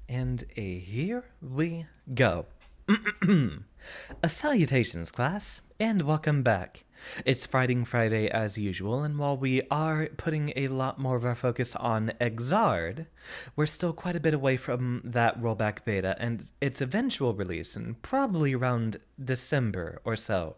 And here we go. Salutations, class, and welcome back. It's Fighting Friday as usual, and while we are putting a lot more of our focus on Xard, we're still quite a bit away from that rollback beta and its eventual release in probably around December or so.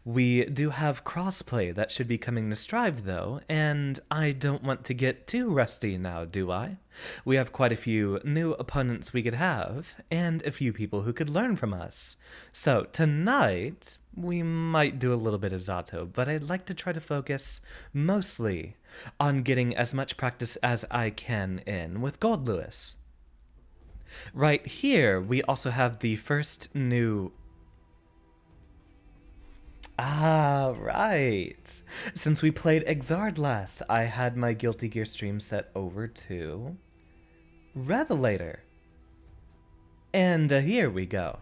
We do have crossplay that should be coming to Strive though, and I don't want to get too rusty now, do I? We have quite a few new opponents we could have, and a few people who could learn from us. So tonight, we might do a little bit of Zato, but I'd like to try to focus mostly on getting as much practice as I can in with Gold Lewis. Right here, we also have the first new... Ah, right. Since we played Xard last, I had my Guilty Gear stream set over to Revelator. And here we go.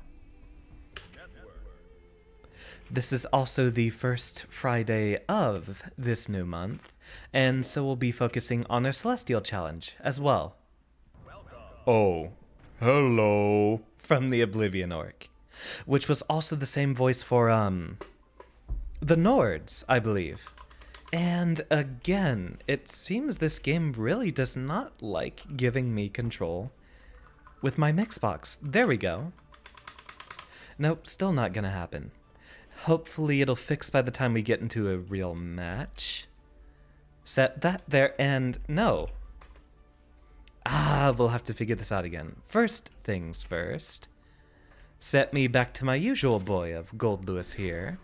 This is also the first Friday of this new month, and so we'll be focusing on our Celestial Challenge as well. Oh, hello, from the Oblivion Orc, which was also the same voice for, the Nords, I believe. And again, it seems this game really does not like giving me control with my Mixbox. There we go. Nope, still not gonna happen. Hopefully it'll fix by the time we get into a real match. Set that there, and no. We'll have to figure this out again. First things first. Set me back to my usual boy of Gold Lewis here.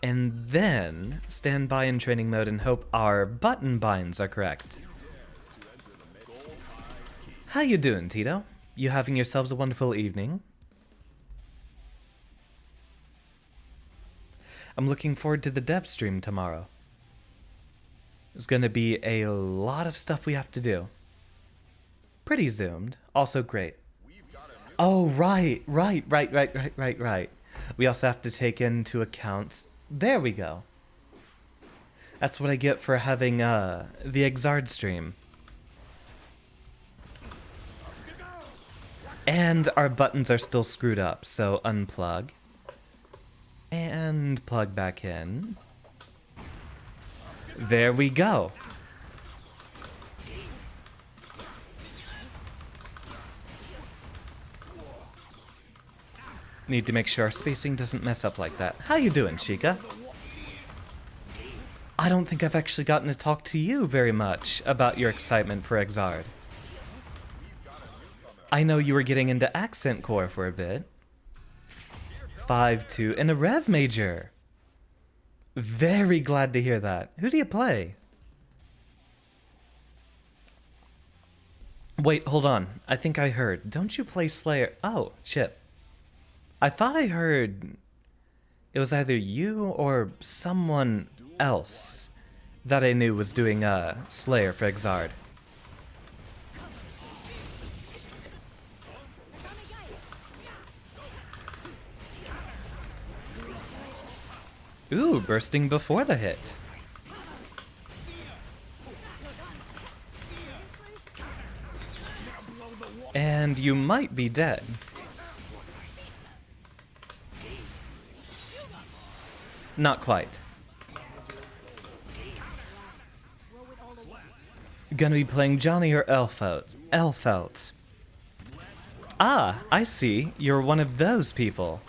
And then stand by in training mode and hope our button binds are correct. How you doing, Tito? You having yourselves a wonderful evening? I'm looking forward to the dev stream tomorrow. There's gonna be a lot of stuff we have to do. Pretty zoomed, also great. Oh, right. We also have to take into account... There we go. That's what I get for having the Xard stream. And our buttons are still screwed up, so unplug. And plug back in. There we go. Need to make sure our spacing doesn't mess up like that. How you doing, Sheikah? I don't think I've actually gotten to talk to you very much about your excitement for Xard. I know you were getting into Accent Core for a bit. 5-2 in a Rev Major. Very glad to hear that. Who do you play? Wait, hold on. I think I heard. Don't you play Slayer? Oh, shit. I thought I heard it was either you or someone else that I knew was doing Slayer for Xard. Ooh, bursting before the hit. And you might be dead. Not quite. Gonna be playing Johnny or Elfelt. Ah, I see. You're one of those people.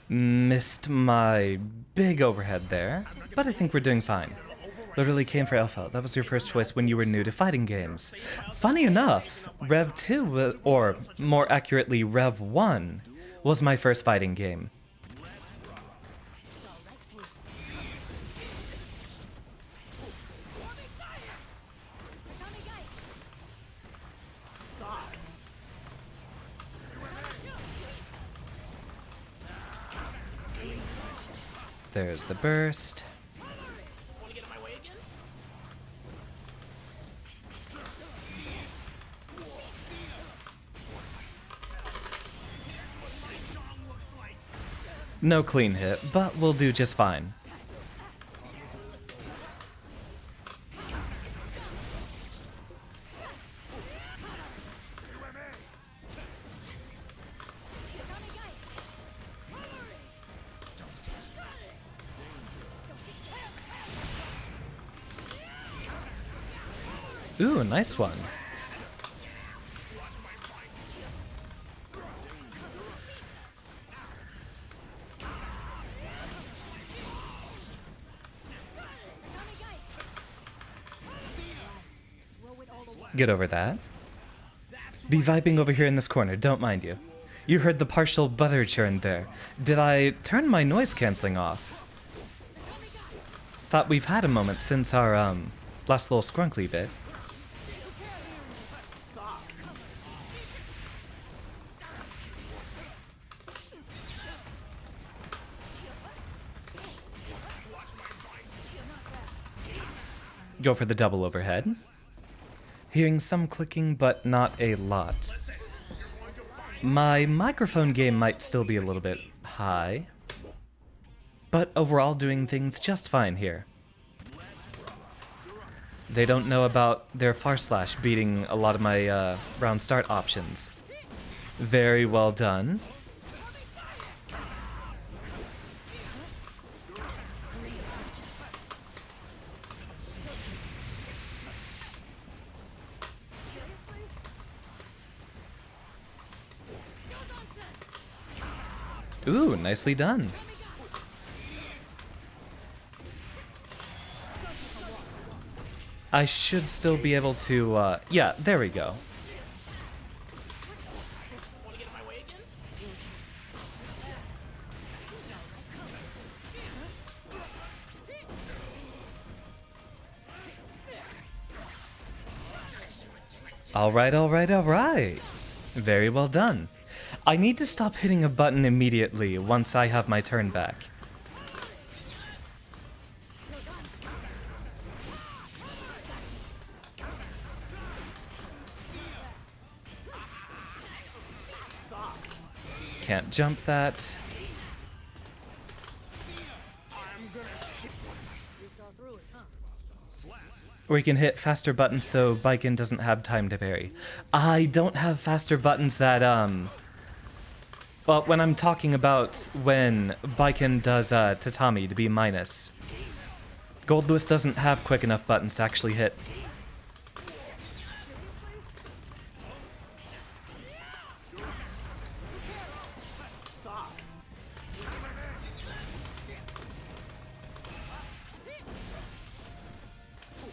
Missed my big overhead there, but I think we're doing fine. Literally came for Alpha. That was your first choice when you were new to fighting games. Funny enough, Rev 2, or more accurately Rev 1, was my first fighting game. There's the burst. No clean hit, but we'll do just fine. Ooh, nice one. Get over that. Be vibing over here in this corner, don't mind you. You heard the partial butter churn there. Did I turn my noise cancelling off? Thought we've had a moment since our, last little scrunkly bit. Go for the double overhead. Hearing some clicking, but not a lot. My microphone game might still be a little bit high, but overall doing things just fine here. They don't know about their far slash beating a lot of my round start options. Very well done. Ooh, nicely done. I should still be able to, yeah, there we go. Alright, alright, alright. Very well done. I need to stop hitting a button immediately once I have my turn back. Can't jump that. Or you can hit faster buttons so Baiken doesn't have time to parry. I don't have faster buttons that, well, when I'm talking about when Baiken does Tatami to be minus. Gold Lewis doesn't have quick enough buttons to actually hit.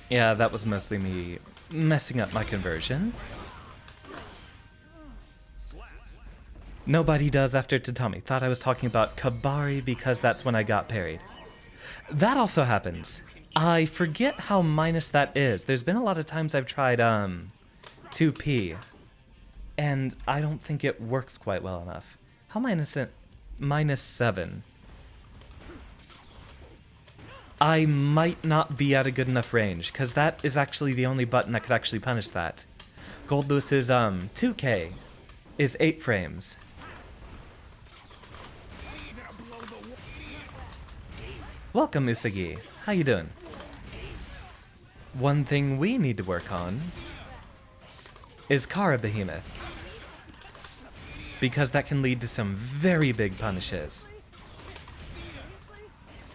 Yeah, that was mostly me messing up my conversion. Nobody does after Tatami. Thought I was talking about Kabari because that's when I got parried. That also happens. I forget how minus that is. There's been a lot of times I've tried 2P, and I don't think it works quite well enough. How minus it? -7. I might not be at a good enough range, because that is actually the only button that could actually punish that. Gold Lewis's 2K is 8 frames. Welcome, Usagi. How you doing? One thing we need to work on is Kara Behemoth, because that can lead to some very big punishes.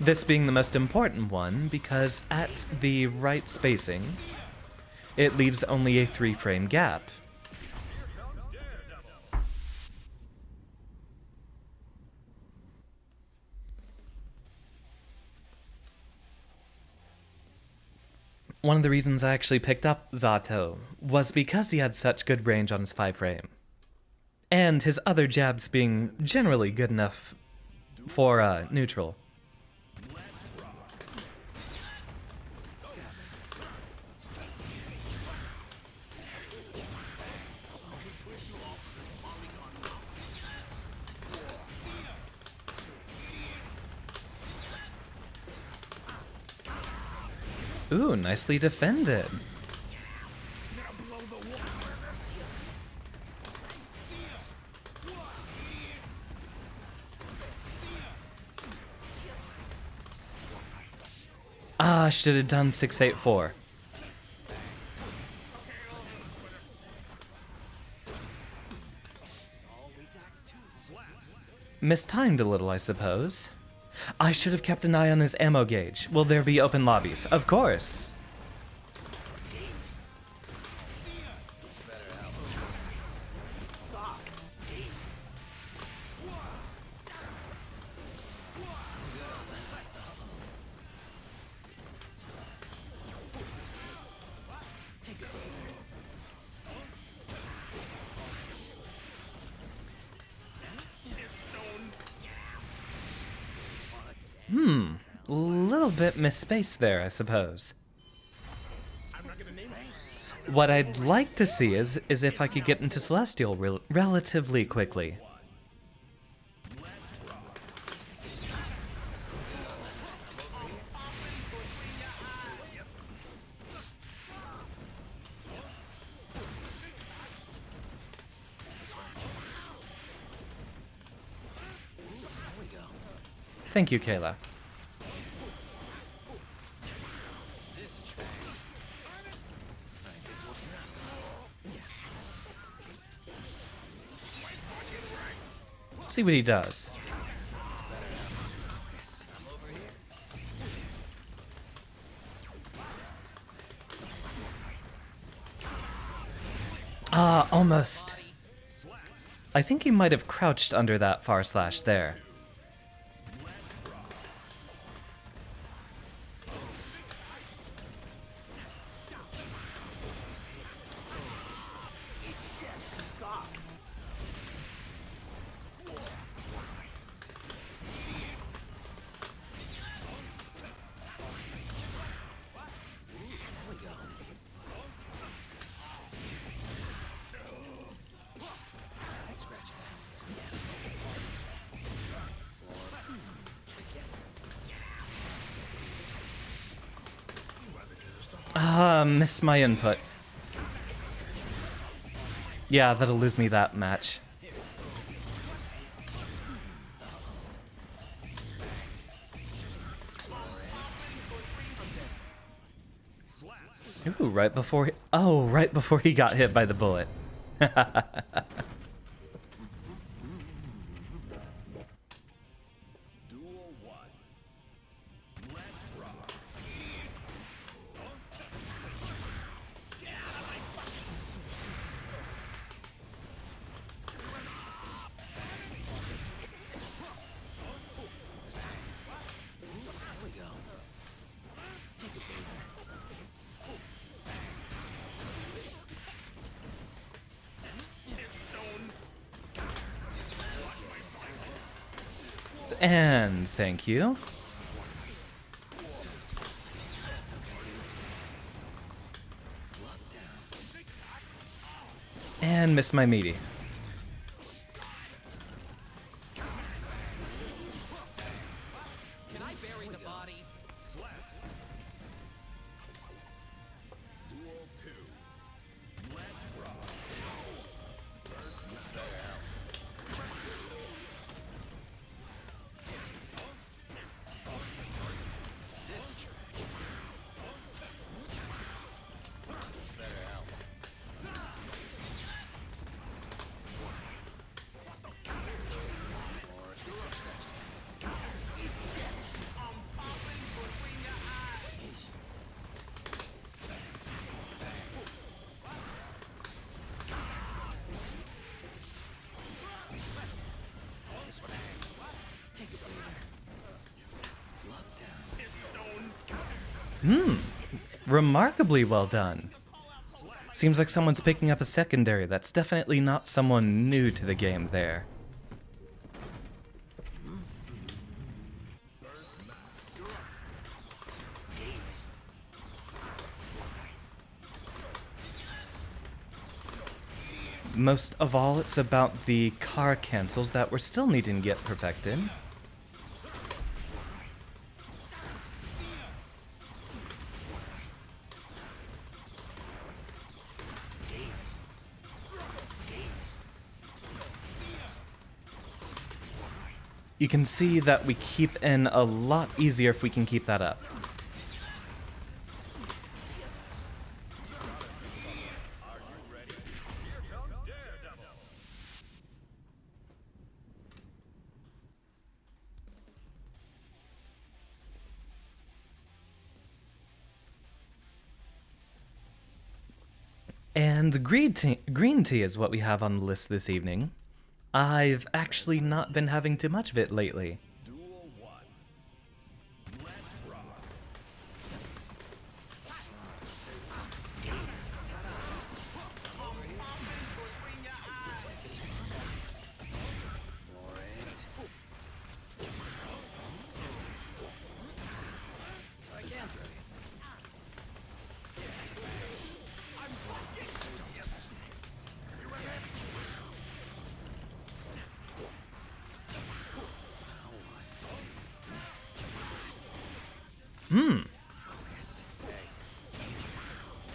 This being the most important one, because at the right spacing, it leaves only a 3-frame gap. One of the reasons I actually picked up Zato was because he had such good range on his 5-frame. And his other jabs being generally good enough for neutral. Ooh, nicely defended. Ah, I should have done 684. Mistimed a little, I suppose. I should have kept an eye on his ammo gauge. Will there be open lobbies? Of course. A little bit misspaced there, I suppose. What I'd like to see is if I could get into Celestial relatively quickly. Thank you, Kayla. See what he does. Ah, almost. I think he might have crouched under that far slash there. Missed my input. Yeah, that'll lose me that match. Ooh, right before he got hit by the bullet. And thank you. And missed my meaty. Can I bury the body? Remarkably well done. Seems like someone's picking up a secondary. That's definitely not someone new to the game there. Most of all, it's about the car cancels that we're still needing to get perfected. You can see that we keep in a lot easier if we can keep that up. And green tea is what we have on the list this evening. I've actually not been having too much of it lately. Duel 1. Let's rock.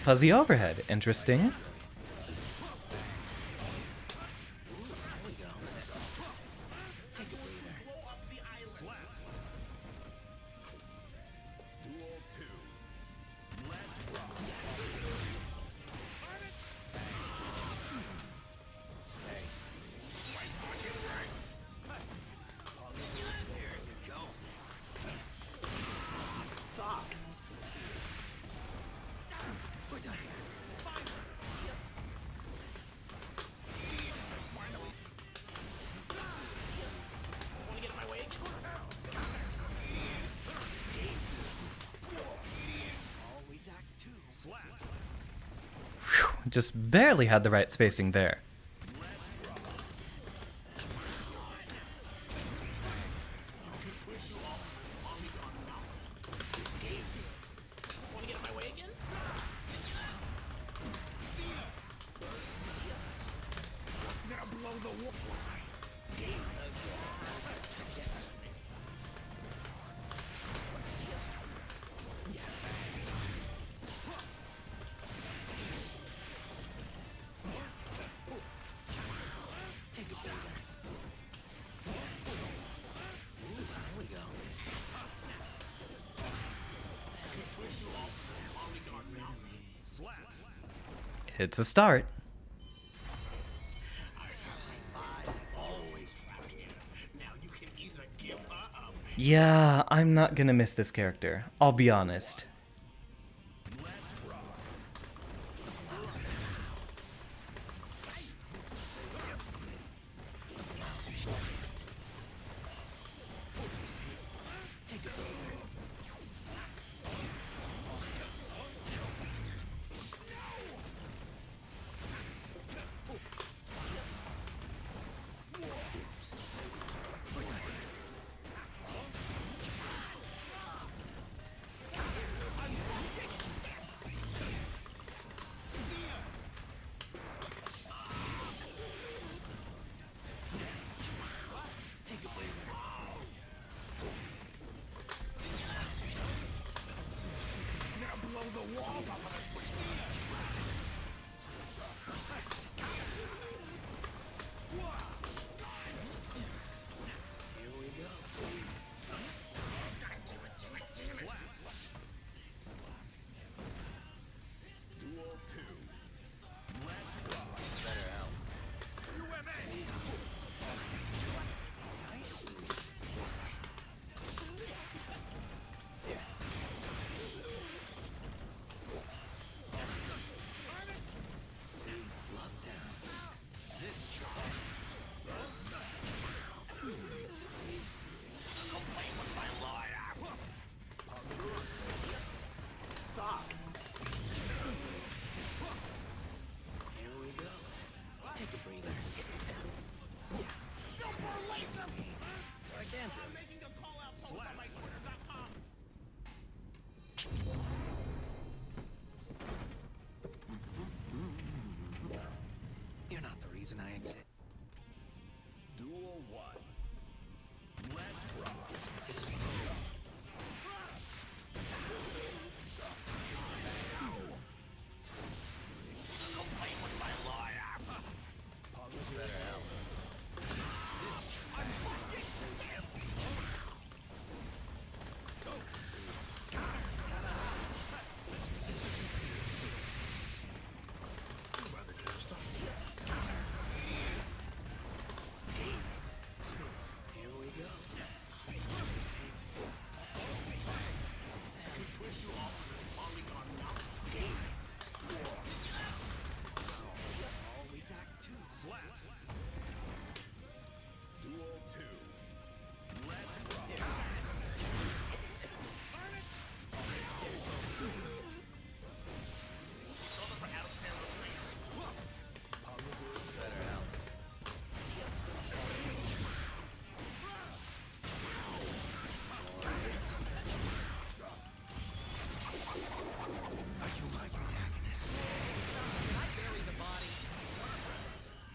Fuzzy overhead, interesting. Duel 2. Let's rock. Whew, just barely had the right spacing there. It's a start. Yeah, I'm not gonna miss this character. I'll be honest.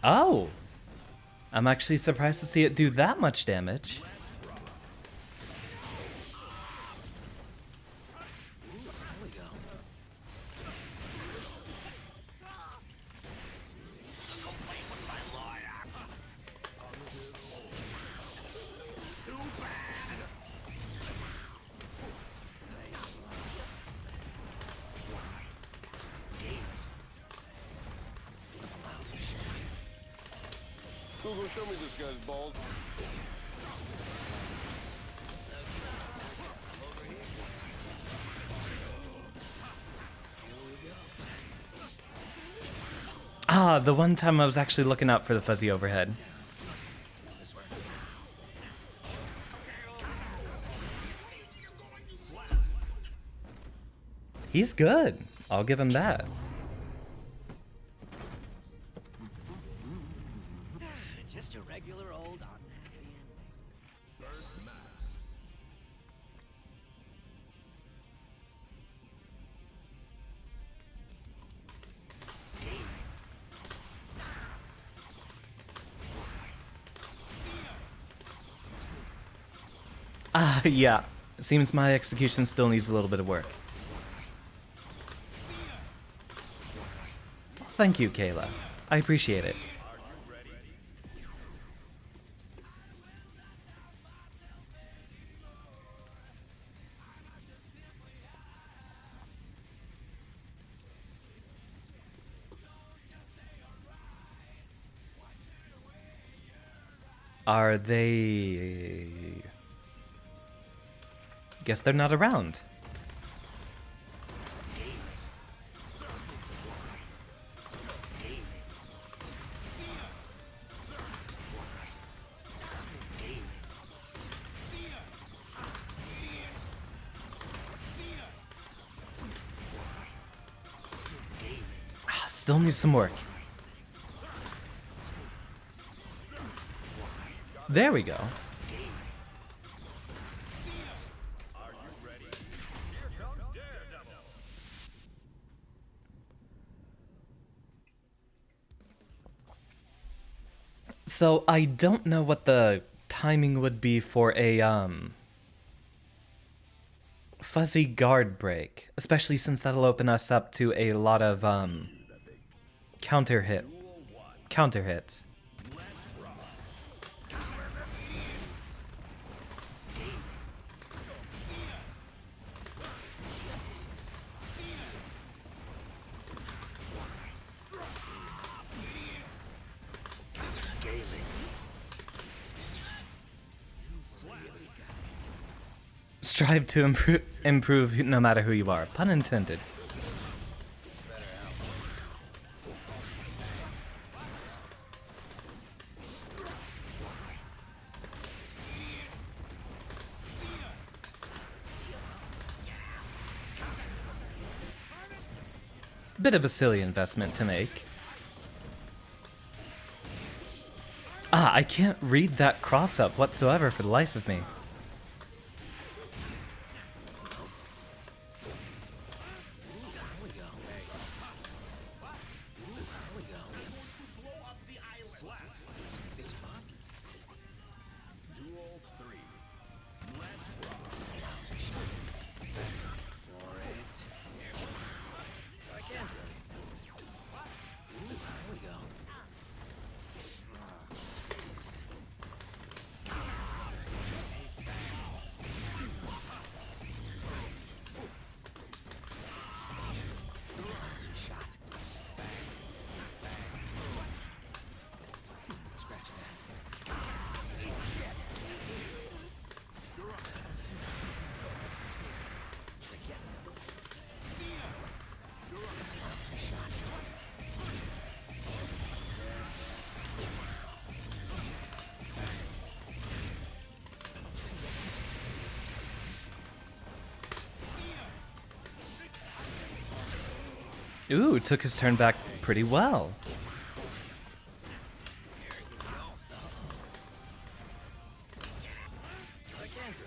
Oh! I'm actually surprised to see it do that much damage. Google, show me this guy's balls. Ah, the one time I was actually looking out for the fuzzy overhead. He's good. I'll give him that. Just a regular old unhappy ending. First max. Ah, yeah. Seems my execution still needs a little bit of work. Thank you, Kayla. I appreciate it. Are you ready? Are they... Guess they're not around. Ah, still needs some work. There we go. Are you ready? Here comes Daredevil. So I don't know what the timing would be for a fuzzy guard break, especially since that'll open us up to a lot of counter hits. Let's rock. Strive to improve no matter who you are. Pun intended. Bit of a silly investment to make. Ah, I can't read that cross-up whatsoever for the life of me. Duel 3. Let's rock. So I can do it. Ooh, there we go. Shot. Scratch that. Ooh, took his turn back pretty well. So I can do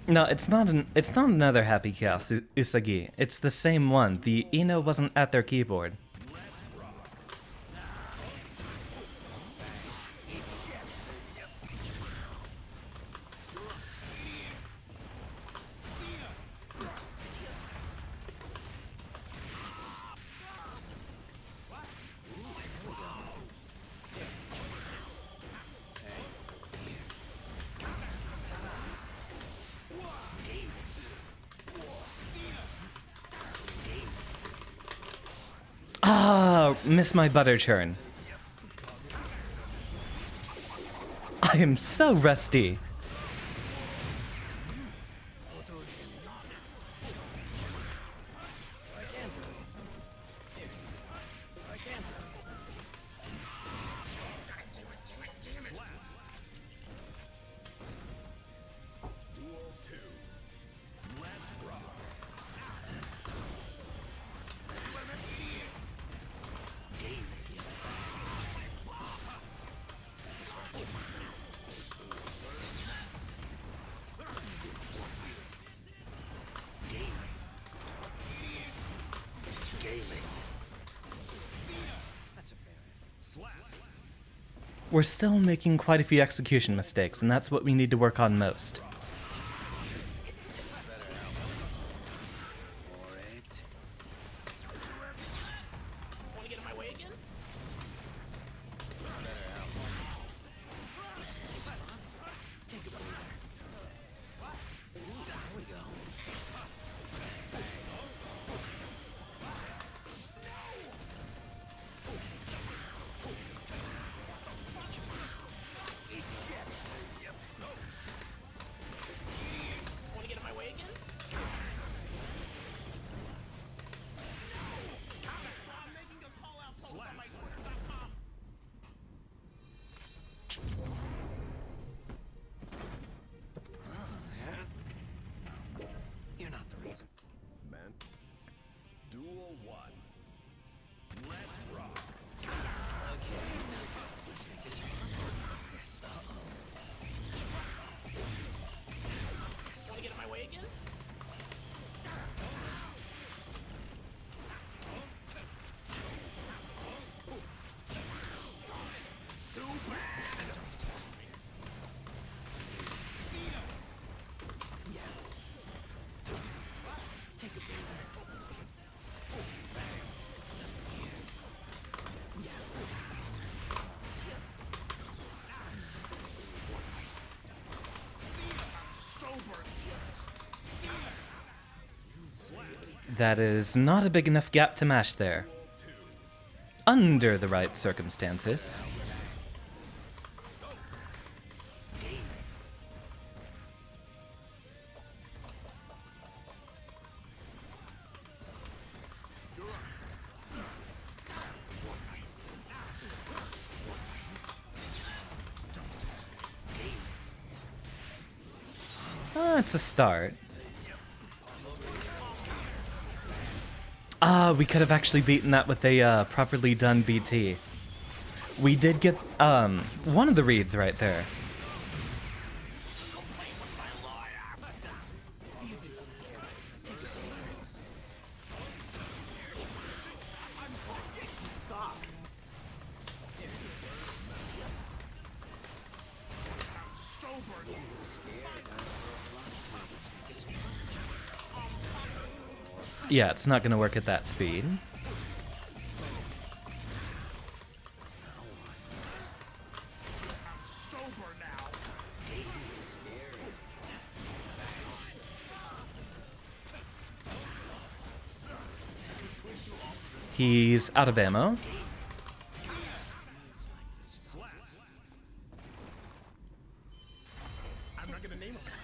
it. No, it's not another Happy Chaos Usagi. It's the same one. The Ino wasn't at their keyboard. Ah, miss my butter churn. I am so rusty. So I can throw you. Here. So I can throw you. Duel 2. Let's rock. That's a fair Slap. We're still making quite a few execution mistakes, and that's what we need to work on most. for it. Want to get in my way again? Take a breather. Ooh, there we go. Want to get in my way again? I'm making a call-out post on my Twitter.com. You're not the reason. Man. Duel 1. Let's rock. Okay. Let's make this focus. Uh-oh. Want to get in my way again? Take a breather. That is not a big enough gap to mash there. Under the right circumstances. It's a start. We could have actually beaten that with a properly done BT. We did get one of the reads right there. Yeah, it's not gonna work at that speed. He's out of ammo.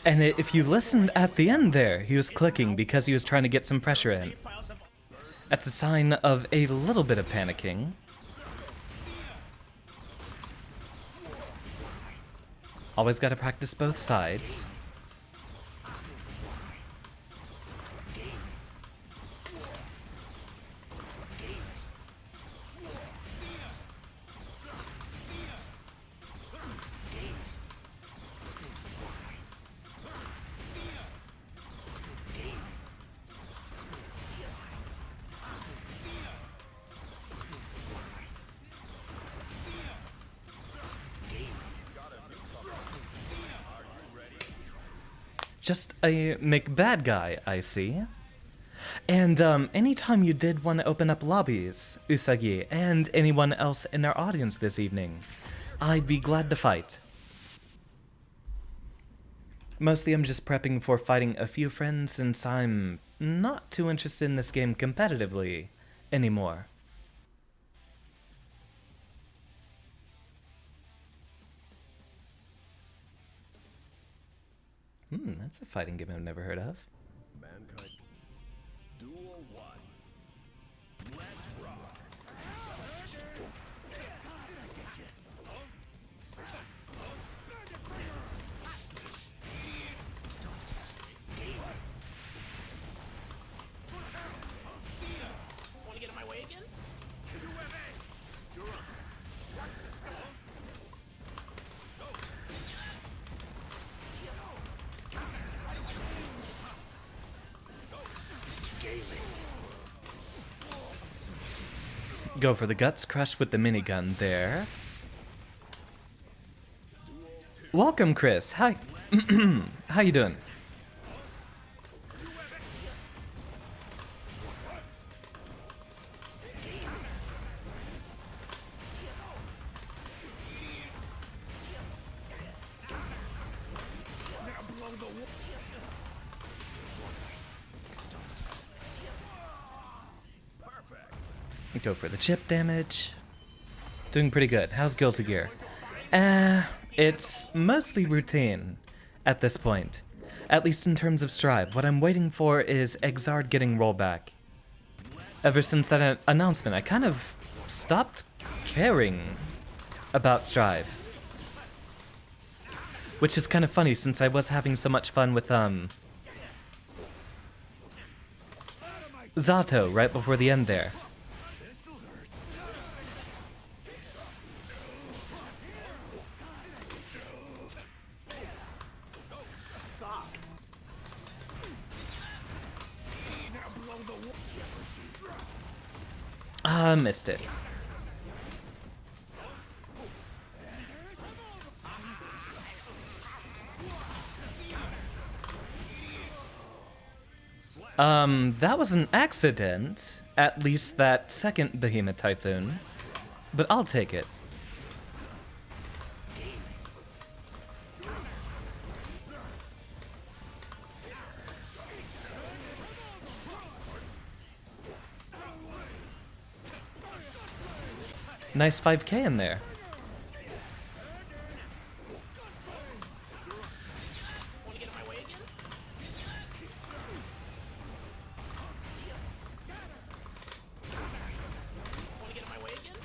And if you listened at the end there, he was clicking because he was trying to get some pressure in. That's a sign of a little bit of panicking. Always gotta practice both sides. just a McBad guy, I see. And anytime you did want to open up lobbies, Usagi, and anyone else in our audience this evening, I'd be glad to fight. Mostly I'm just prepping for fighting a few friends since I'm not too interested in this game competitively anymore. That's a fighting game I've never heard of. Mankind. Duel 1. Let's rock. Want to get in my way again? Go for the guts crush with the minigun there. Welcome, Chris. Hi. How you doing? Go for the chip damage. Doing pretty good. How's Guilty Gear? It's mostly routine at this point. At least in terms of Strive. What I'm waiting for is Xard getting rollback. Ever since that announcement, I kind of stopped caring about Strive. Which is kind of funny since I was having so much fun with, Zato right before the end there. Missed it. That was an accident. At least that second Behemoth Typhoon. But I'll take it. Nice 5k in there. Want to get in my way again? Want to get in my way again?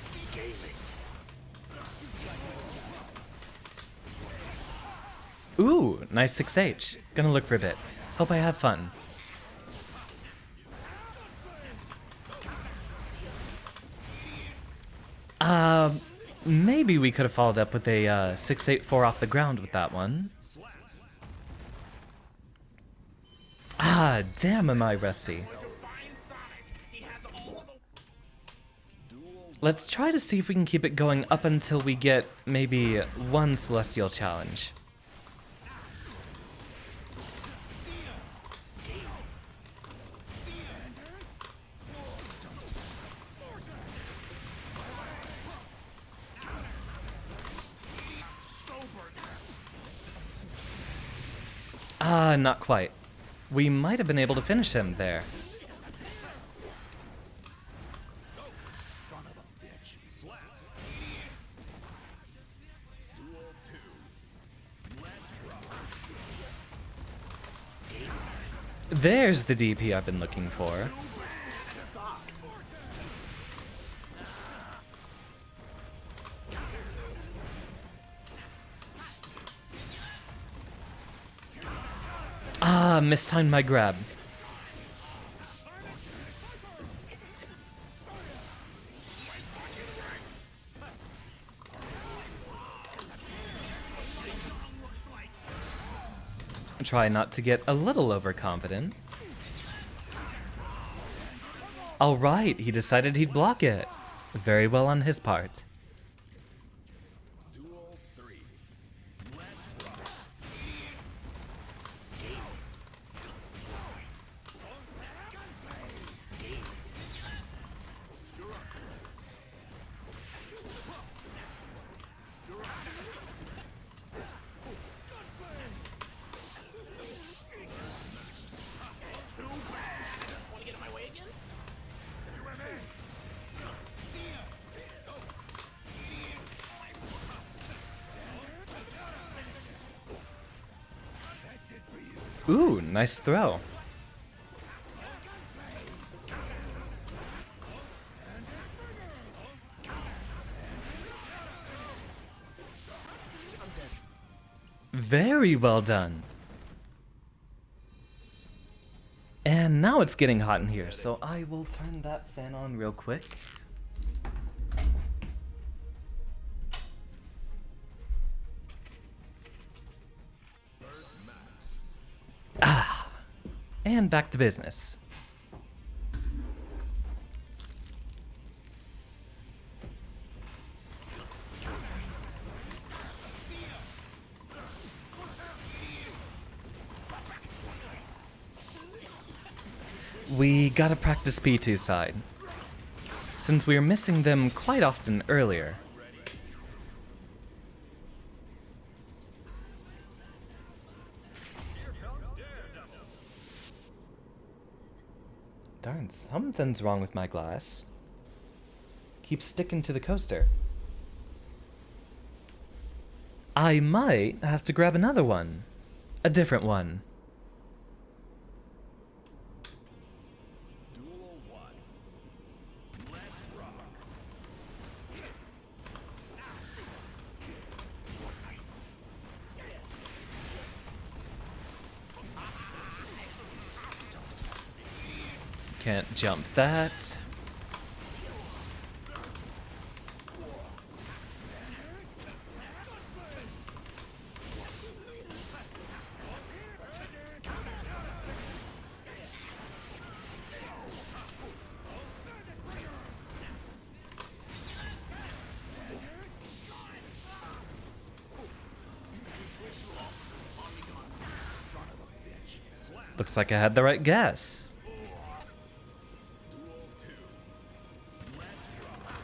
Ooh, nice 6H. Gonna look for a bit. Hope I have fun. Maybe we could have followed up with a 684 off the ground with that one. Ah, damn, am I rusty. Let's try to see if we can keep it going up until we get maybe one Celestial Challenge. Ah, not quite. We might have been able to finish him there. There's the DP I've been looking for. Ah, mistimed my grab. Try not to get a little overconfident. Alright, he decided he'd block it. Very well on his part. Duel 3. Let's rock. Ooh, nice throw. Very well done. And now it's getting hot in here, so I will turn that fan on real quick. Ah, and back to business. We gotta practice P2 side, since we were missing them quite often earlier. Darn, something's wrong with my glass. Keeps sticking to the coaster. I might have to grab another one. A different one. Duel 1. Let's rock. Can't jump that. Looks like I had the right guess. Duel 2. Let's rock.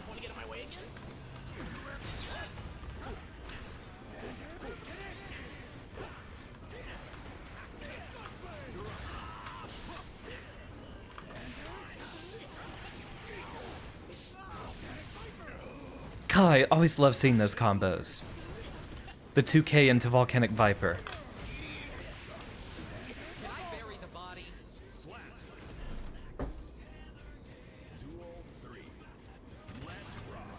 Want to get in my way again? God, I always love seeing those combos. The 2K into Volcanic Viper. Can I bury the body? Slap. Duel 3. Let's rock.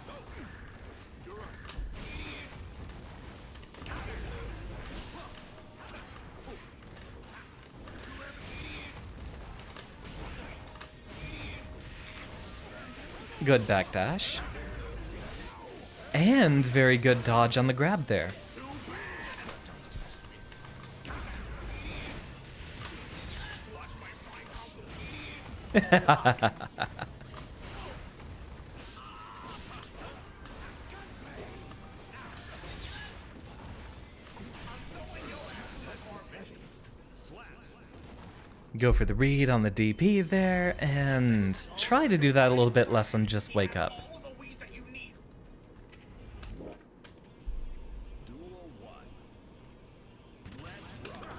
Good backdash. And very good dodge on the grab there. Go for the read on the DP there, and try to do that a little bit less than just wake up. All the weed that you need. Duel 1. Let's rock.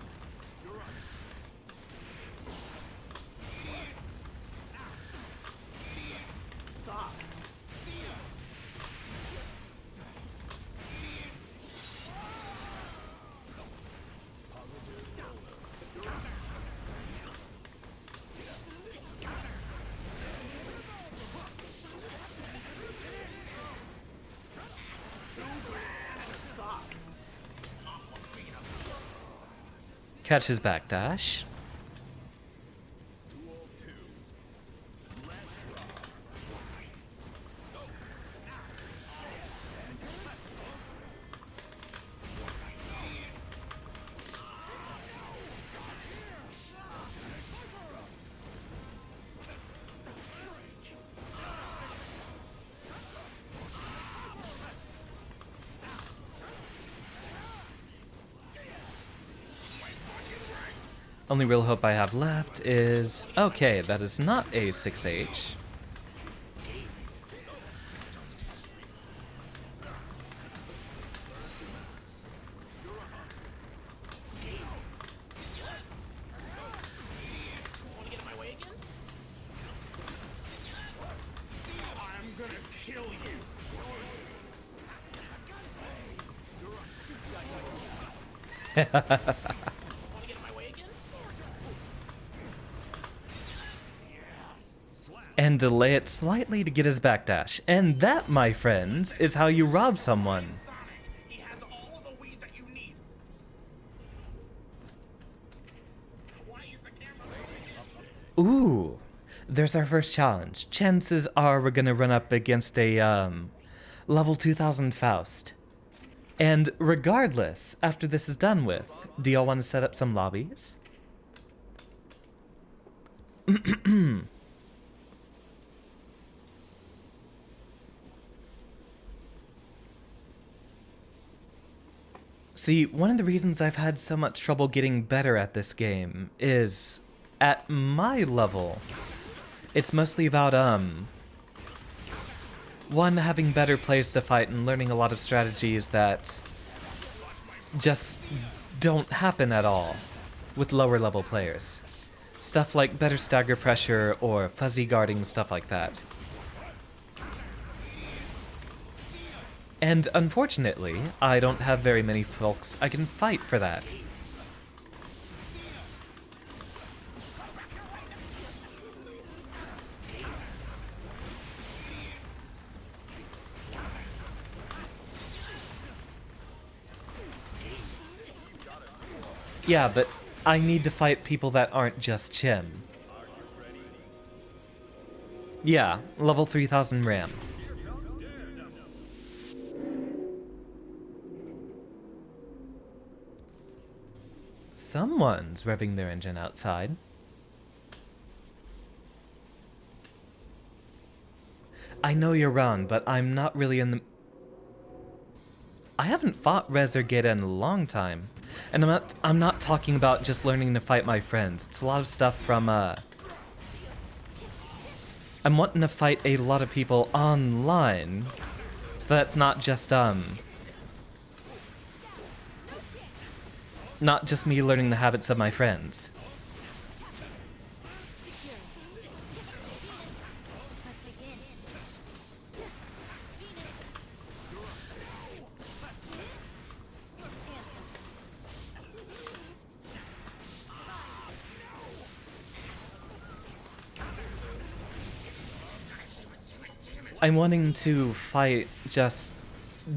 Catch his backdash. Duel 2. Let's rock. Only real hope I have left is... Okay, that is not a 6H. Want to Want to get in my way again? And delay it slightly to get his backdash. And that, my friends, is how you rob someone. Sonic, he has all of the weed that you need. Why is the camera Ooh, there's our first challenge. Chances are we're gonna run up against a, level 2000 Faust. And regardless, after this is done with, do y'all want to set up some lobbies? See, one of the reasons I've had so much trouble getting better at this game is, at my level, it's mostly about, one, having better players to fight and learning a lot of strategies that just don't happen at all with lower level players. Stuff like better stagger pressure or fuzzy guarding, stuff like that. And unfortunately, I don't have very many folks I can fight for that. Yeah, but I need to fight people that aren't just Chim. Yeah, level 3000 RAM. Someone's revving their engine outside. I know you're wrong, but I'm not really in the... I haven't fought Rez or Geta in a long time. And I'm not talking about just learning to fight my friends. It's a lot of stuff from, I'm wanting to fight a lot of people online. So that's not just, not just me learning the habits of my friends. I'm wanting to fight just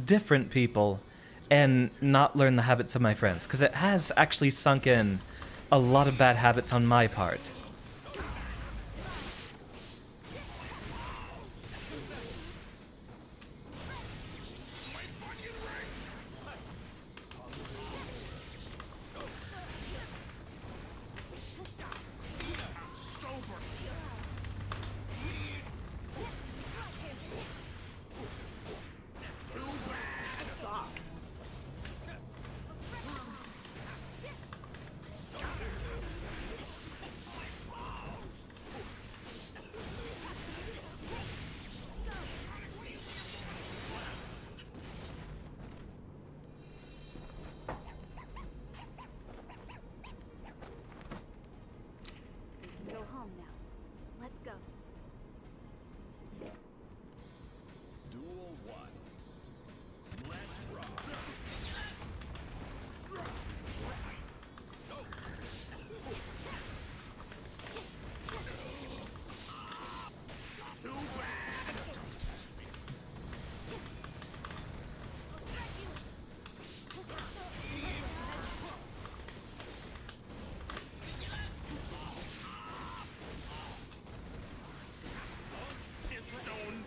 different people and not learn the habits of my friends, because it has actually sunk in a lot of bad habits on my part. Go home now. Let's go. Duel 1. Let's rock. Too bad. Don't test me. Stone.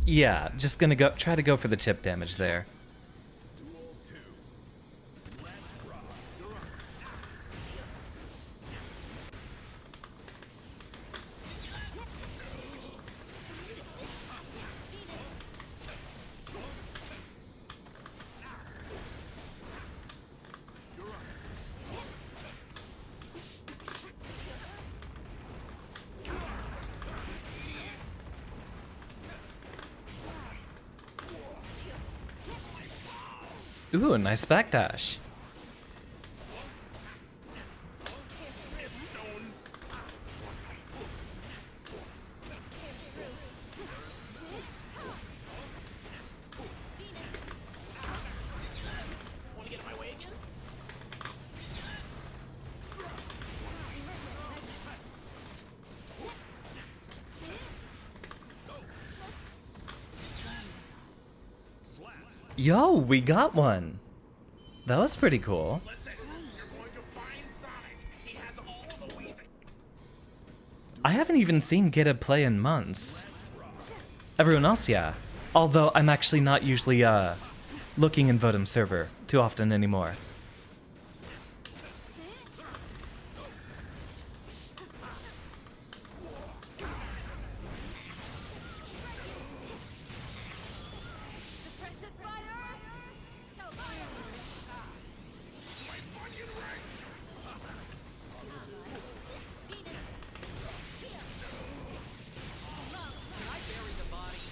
Yeah, just gonna try to go for the chip damage there. Duel 2. Let's rock. Ooh, a nice backdash. Want to get in my way again? Yo, we got one. That was pretty cool. Listen, you're going to find Sonic. He has all the Wii. I haven't even seen Gita play in months. Everyone else, yeah. Although I'm actually not usually looking in Vodum's server too often anymore. Suppressive fire! I bury the body.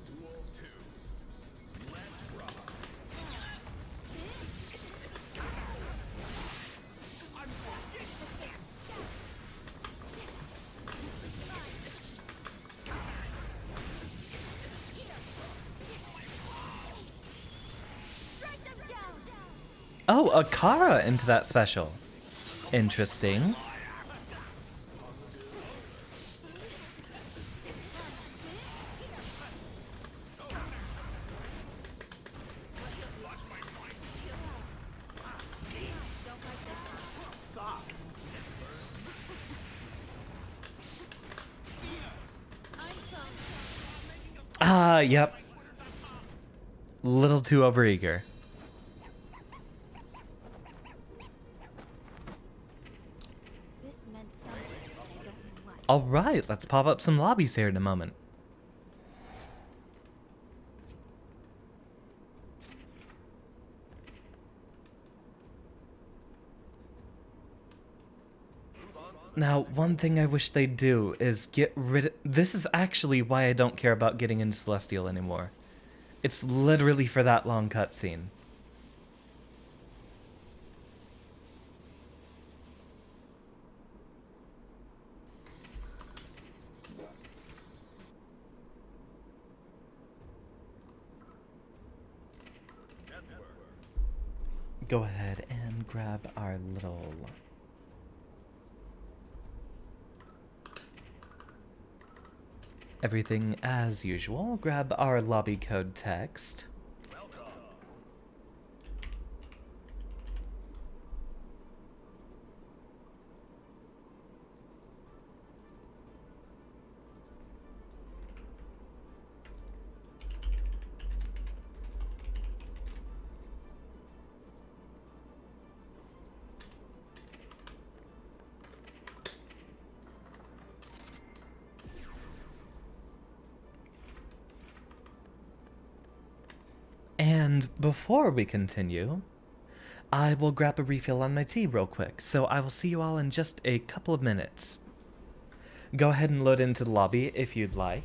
Duel 2. Let's rock. I'm ridiculous. Strike them down! Oh, a Kara into that special. Interesting. Don't like this. I'm sorry. Ah, yep. Little too overeager. This meant something, but I don't know what. Alright, let's pop up some lobbies here in a moment. Now, one thing I wish they'd do is get rid of... This is actually why I don't care about getting into Celestial anymore. It's literally for that long cutscene. Go ahead and grab our little... Everything as usual. Grab our lobby code text. And before we continue, I will grab a refill on my tea real quick, so I will see you all in just a couple of minutes. Go ahead and load into the lobby if you'd like.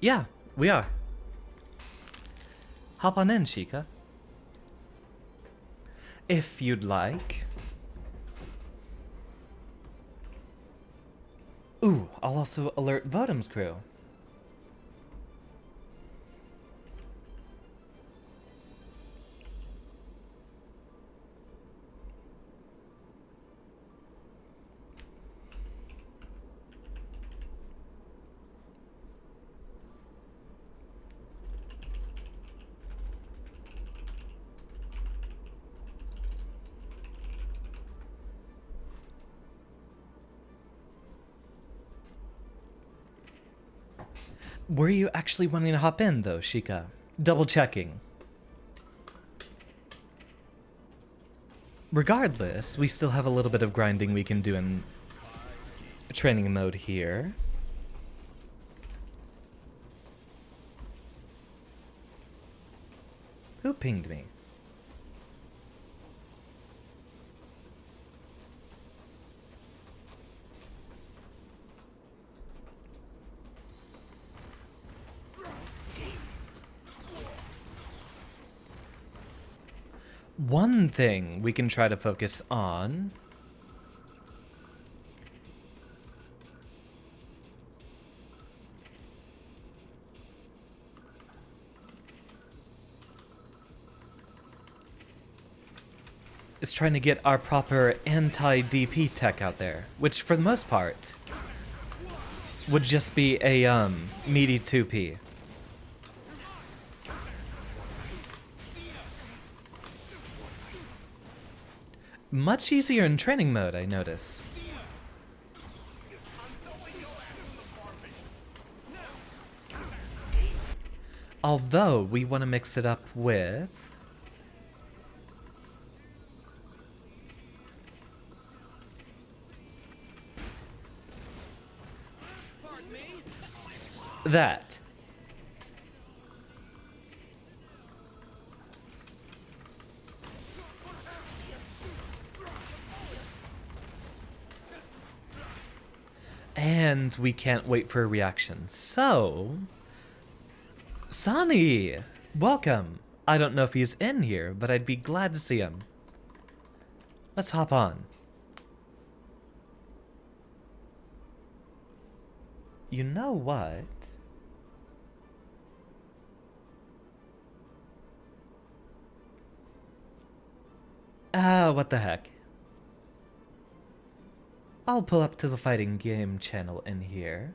Yeah, we are. Hop on in, Chica. If you'd like. Ooh, I'll also alert Votem's crew. Were you actually wanting to hop in, though, Sheikah? Double checking. Regardless, we still have a little bit of grinding we can do in training mode here. Who pinged me? One thing we can try to focus on is trying to get our proper anti-DP tech out there, which for the most part would just be a meaty 2P. Much easier in training mode, I notice. Although we want to mix it up with that. And we can't wait for a reaction. So, Sonny, welcome. I don't know if he's in here, but I'd be glad to see him. Let's hop on. You know what? What the heck? I'll pull up to the fighting game channel in here.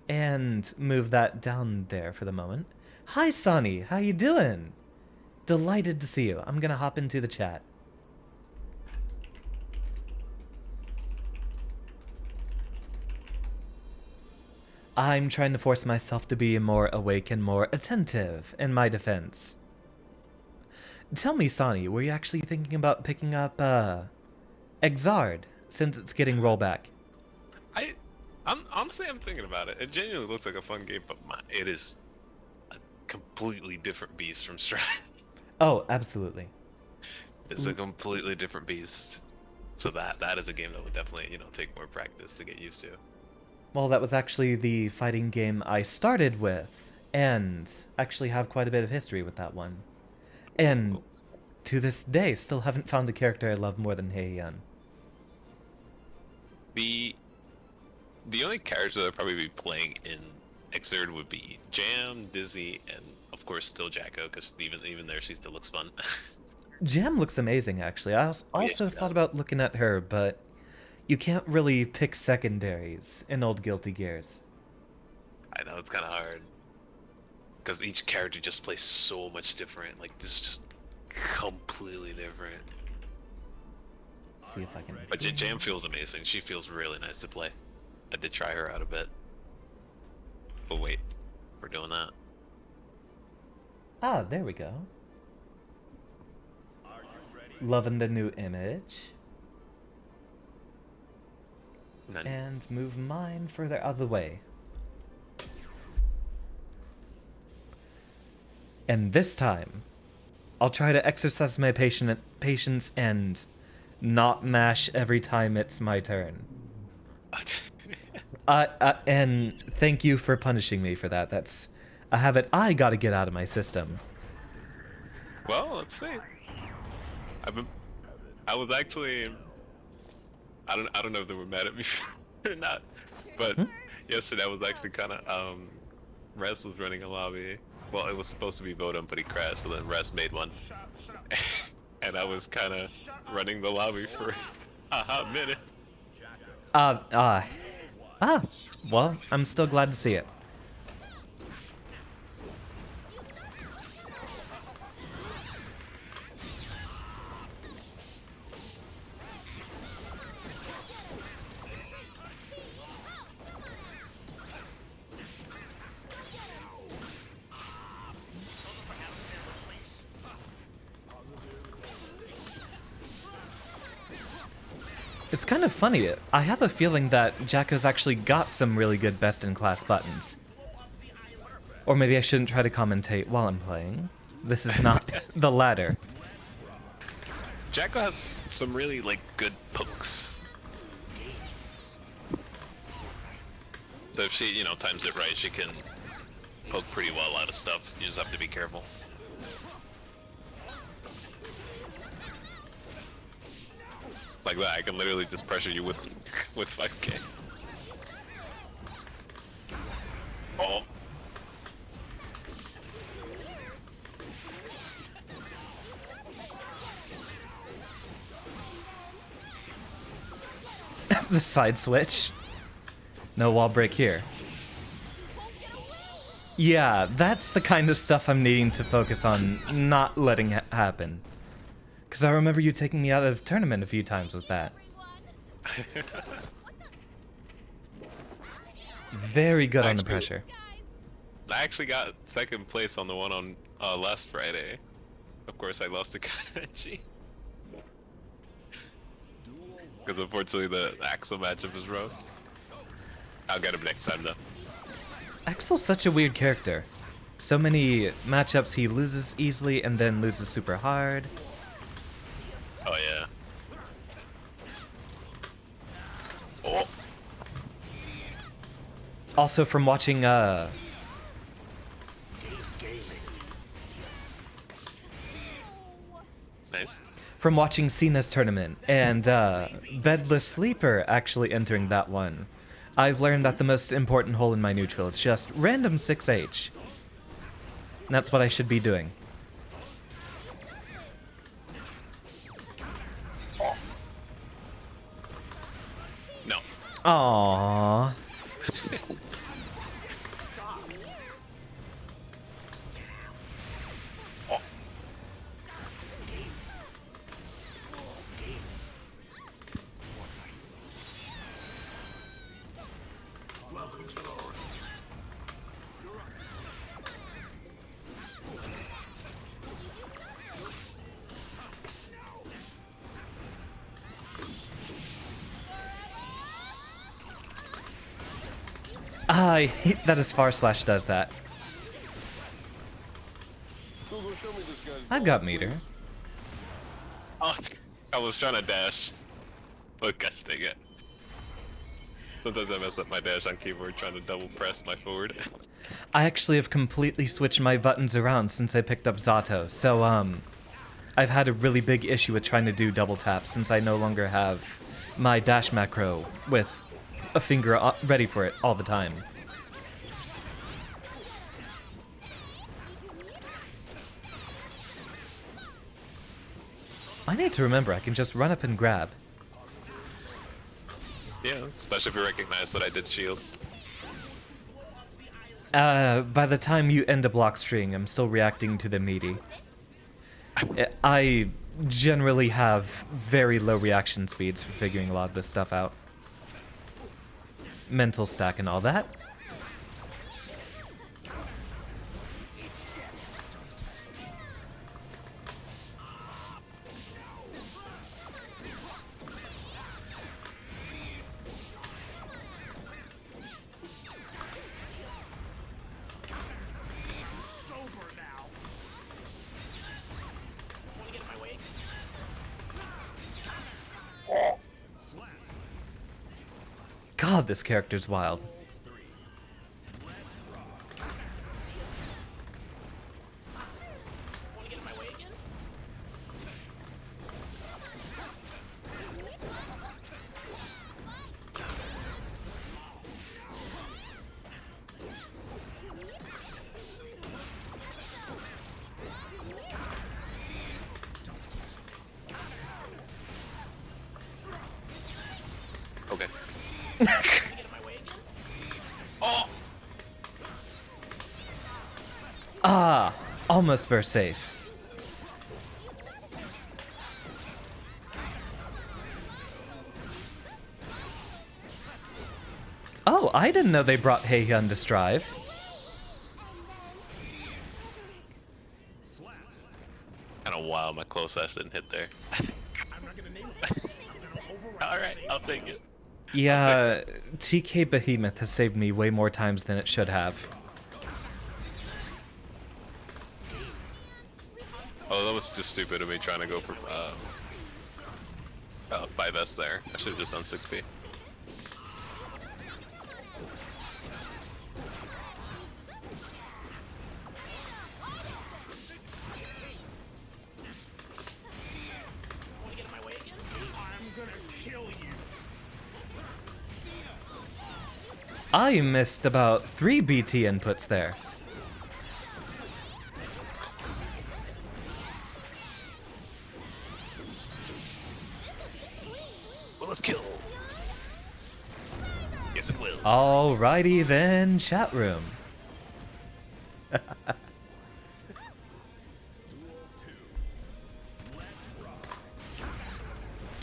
And move that down there for the moment. Hi, Sonny. How you doing? Delighted to see you. I'm gonna hop into the chat. I'm trying to force myself to be more awake and more attentive in my defense. Tell me, Sonny, were you actually thinking about picking up, Exard, since it's getting rollback? I'm honestly thinking about it. It genuinely looks like a fun game, but it is a completely different beast from Strat. Oh, absolutely. It's a completely different beast. So that is a game that would definitely, take more practice to get used to. Well, that was actually the fighting game I started with, and actually have quite a bit of history with that one. And to this day, still haven't found a character I love more than Heian. The only character that I'd probably be playing in Xrd would be Jam, Dizzy, and of course still Jacko, because even there she still looks fun. Jam looks amazing, actually. I also thought about looking at her, but you can't really pick secondaries in old Guilty Gears. I know, it's kind of hard. Because each character just plays so much different. Like, this is just completely different. See if I can... But Jam feels amazing. She feels really nice to play. I did try her out a bit. But wait, we're doing that. Ah, there we go. Loving the new image. And move mine further out of the way. And this time, I'll try to exercise my patience and not mash every time it's my turn. And thank you for punishing me for that. That's a habit I gotta get out of my system. Well, let's see. I was actually. I don't know if they were mad at me or not, but yesterday I was actually kind of. Res was running a lobby. Well, it was supposed to be Vodum, but he crashed, so then Res made one. And I was kind of running the lobby for a hot minute. Well, I'm still glad to see it. It's kind of funny. I have a feeling that Jacko's actually got some really good best-in-class buttons. Or maybe I shouldn't try to commentate while I'm playing. This is not the latter. Jacko has some really, like, good pokes. So if she, times it right, she can poke pretty well out of stuff. You just have to be careful. Like that, I can literally just pressure you with 5k. Oh. The side switch. No wall break here. Yeah, that's the kind of stuff I'm needing to focus on not letting happen. Because I remember you taking me out of tournament a few times with that. Very good on the pressure. I actually got second place on the one on last Friday. Of course, I lost to Kanchi. Because unfortunately the Axel matchup is rough. I'll get him next time though. Axel's such a weird character. So many matchups he loses easily and then loses super hard. Oh yeah. Oh. Also from watching Nice. from watching Cena's tournament and Bedless Sleeper actually entering that one, I've learned that the most important hole in my neutral is just random 6H. And that's what I should be doing. No. Aww. I hate that his far slash does that. Google, show me this guy's I've got meter. Oh, I was trying to dash. Look, gosh dang it. Sometimes I mess up my dash on keyboard trying to double press my forward. I actually have completely switched my buttons around since I picked up Zato, so I've had a really big issue with trying to do double tap since I no longer have my dash macro with a finger ready for it all the time. I need to remember I can just run up and grab. Yeah, especially if you recognize that I did shield. By the time you end a block string, I'm still reacting to the meaty. I generally have very low reaction speeds for figuring a lot of this stuff out. Mental stack and all that. Sober now. Wanna get in my way? Oh, this character's wild. Wanna get in my way again? Okay. Wanna get in my way again? Oh! Ah, almost burst safe. Oh, I didn't know they brought Heihyun to Strive. Kinda wild, my close ass didn't hit there. I'm not gonna name it. I'm gonna override Alright, the I'll save. take it. Yeah, TK Behemoth has saved me way more times than it should have. Oh, that was just stupid of me trying to go for 5S there. I should have just done 6P. Wanna get in my way again? I'm gonna kill you. I missed about 3 BT inputs there. Will this kill? Yes, it will. Alrighty then, chat room.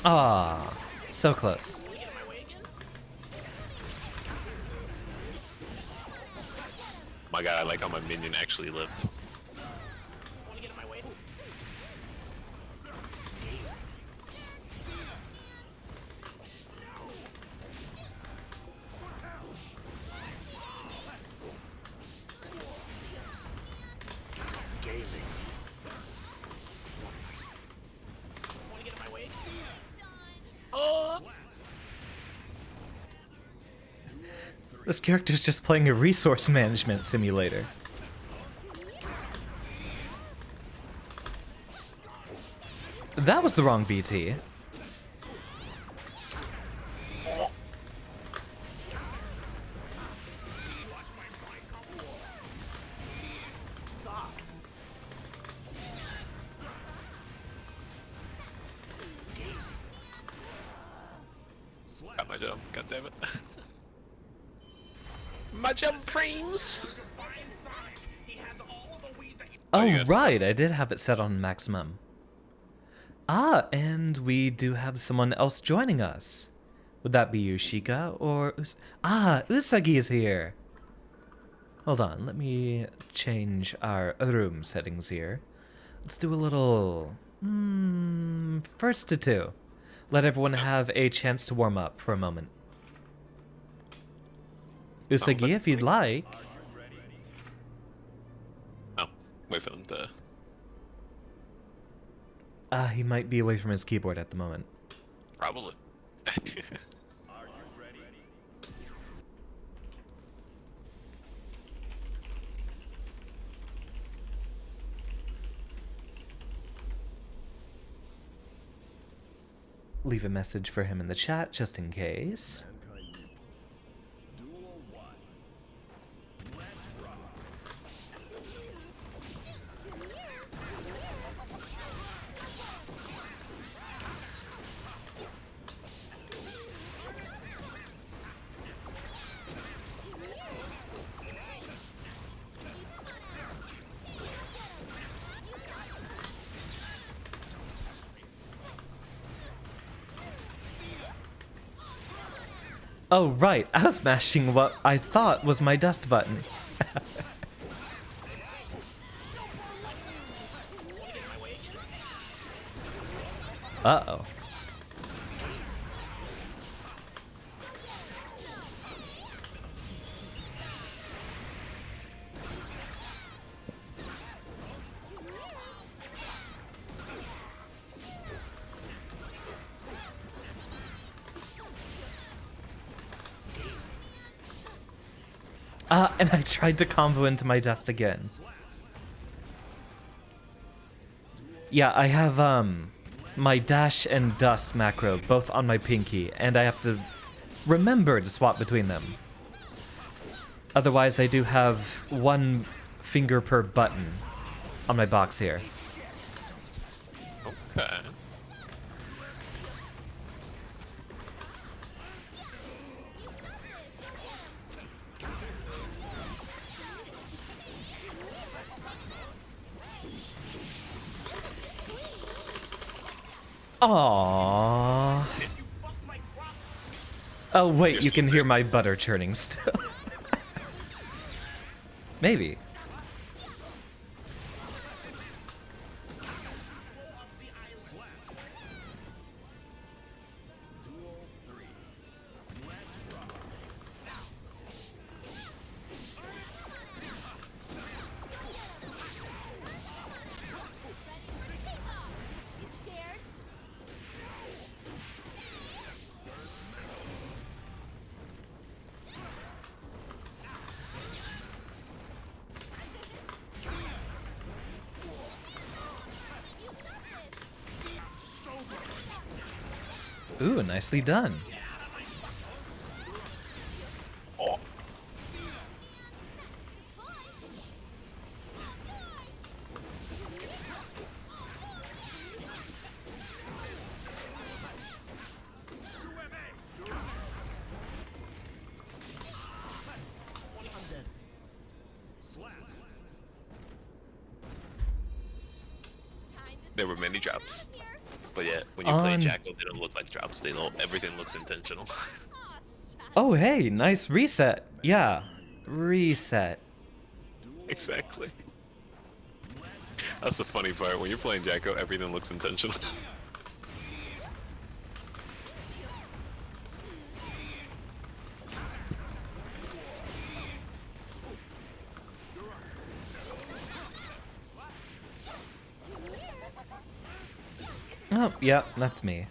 Ah, so close. Wanna get in my way again? My god, I like how my minion actually lived. Wanna get in my way? Wanna get in my way? This character's just playing a resource management simulator. That was the wrong BT. Got my jump, god damn it. My jump frames! Find Sonic. He has all the weed that you Oh, you guys- right, I did have it set on maximum. Ah, and we do have someone else joining us. Would that be Yushika or Usagi is here. Hold on, let me change our room settings here. Let's do a little first to 2. Let everyone have a chance to warm up for a moment. Usagi, if you'd like. Oh, wait for them to... He might be away from his keyboard at the moment. Probably. Leave a message for him in the chat just in case. Duel 1. Oh, right, I was mashing what I thought was my dust button. Uh-oh. And I tried to combo into my dust again. Yeah, I have my dash and dust macro both on my pinky, and I have to remember to swap between them. Otherwise, I do have one finger per button on my box here. Okay. Aww. Oh wait, you can hear my butter churning still. Maybe. Ooh, nicely done. Oh. There were many drops. But yeah, when you play Jackal, they don't look like drops. They don't. Everything looks intentional. Oh, hey, nice reset. Yeah, reset. Exactly. That's the funny part. When you're playing Jacko, everything looks intentional. Oh, yeah, that's me.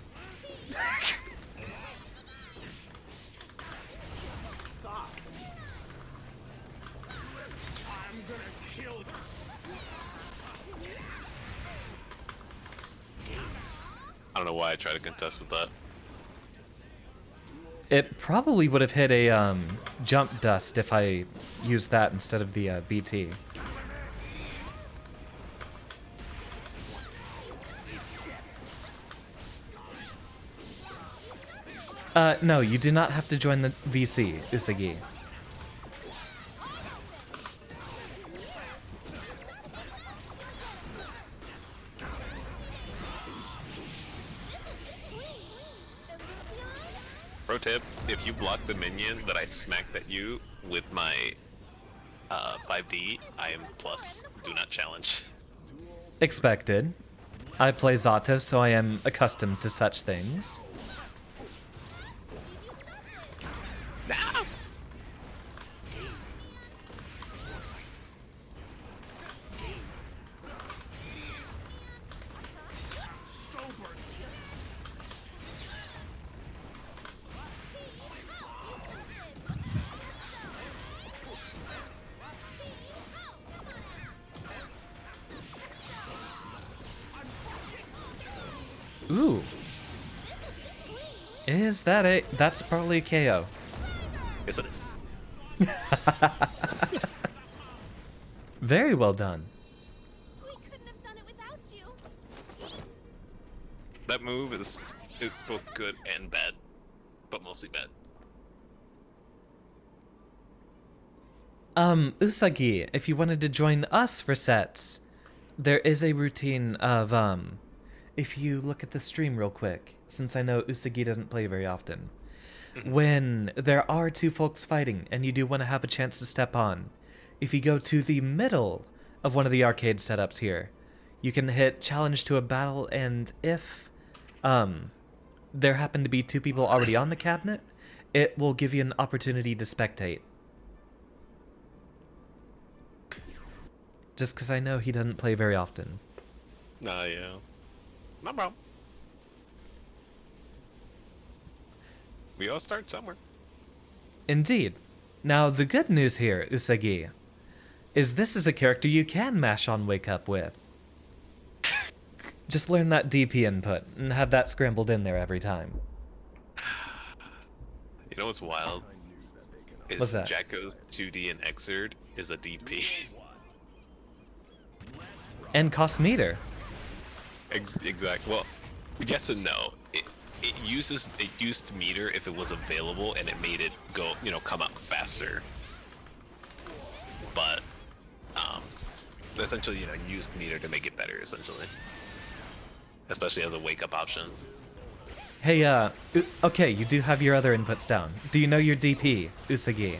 I don't know why I try to contest with that. It probably would have hit a jump dust if I used that instead of the BT. No, you do not have to join the VC, Usagi. Pro tip, if you block the minion that I smacked at you with my 5D, I am plus. Do not challenge. Expected. I play Zato, so I am accustomed to such things. No! Ooh. Is that a... That's probably a KO. Yes, it is. Very well done. We couldn't have done it without you. That move is both good and bad, but mostly bad. Usagi, if you wanted to join us for sets, there is a routine of, if you look at the stream real quick, since I know Usagi doesn't play very often, when there are two folks fighting and you do want to have a chance to step on, if you go to the middle of one of the arcade setups here, you can hit challenge to a battle, and if there happen to be two people already on the cabinet, it will give you an opportunity to spectate. Just because I know he doesn't play very often. Nah, yeah. No problem. We all start somewhere. Indeed. Now, the good news here, Usagi, is this is a character you can mash on Wake Up with. Just learn that DP input and have that scrambled in there every time. You know what's wild? What's that? Jacko's 2D and Xrd is a DP. And cost meter. Exact. Well, yes and no. It used meter if it was available and it made it go, come out faster. But essentially, used meter to make it better, essentially. Especially as a wake up option. Hey, okay, you do have your other inputs down. Do you know your DP, Usagi?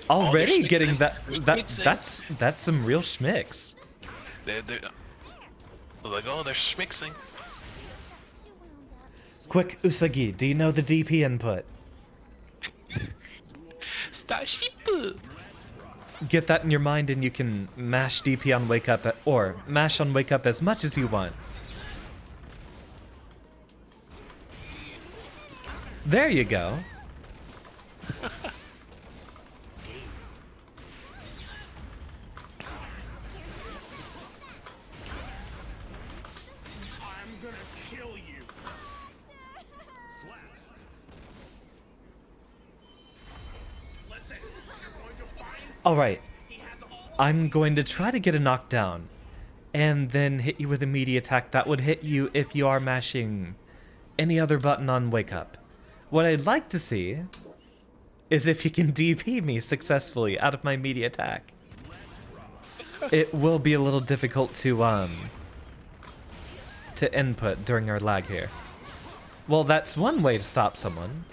Already getting that's some real schmicks. They're like, oh, they're schmixing. Quick, Usagi, do you know the DP input? Starship. Get that in your mind and you can mash DP on Wake Up, or mash on Wake Up as much as you want. There you go. I'm gonna kill you. Listen, you're going to find Alright, he has all I'm going to try to get a knockdown, and then hit you with a meaty attack that would hit you if you are mashing any other button on Wake Up. What I'd like to see is if you can DP me successfully out of my meaty attack. It will be a little difficult to input during our lag here. Well, that's one way to stop someone.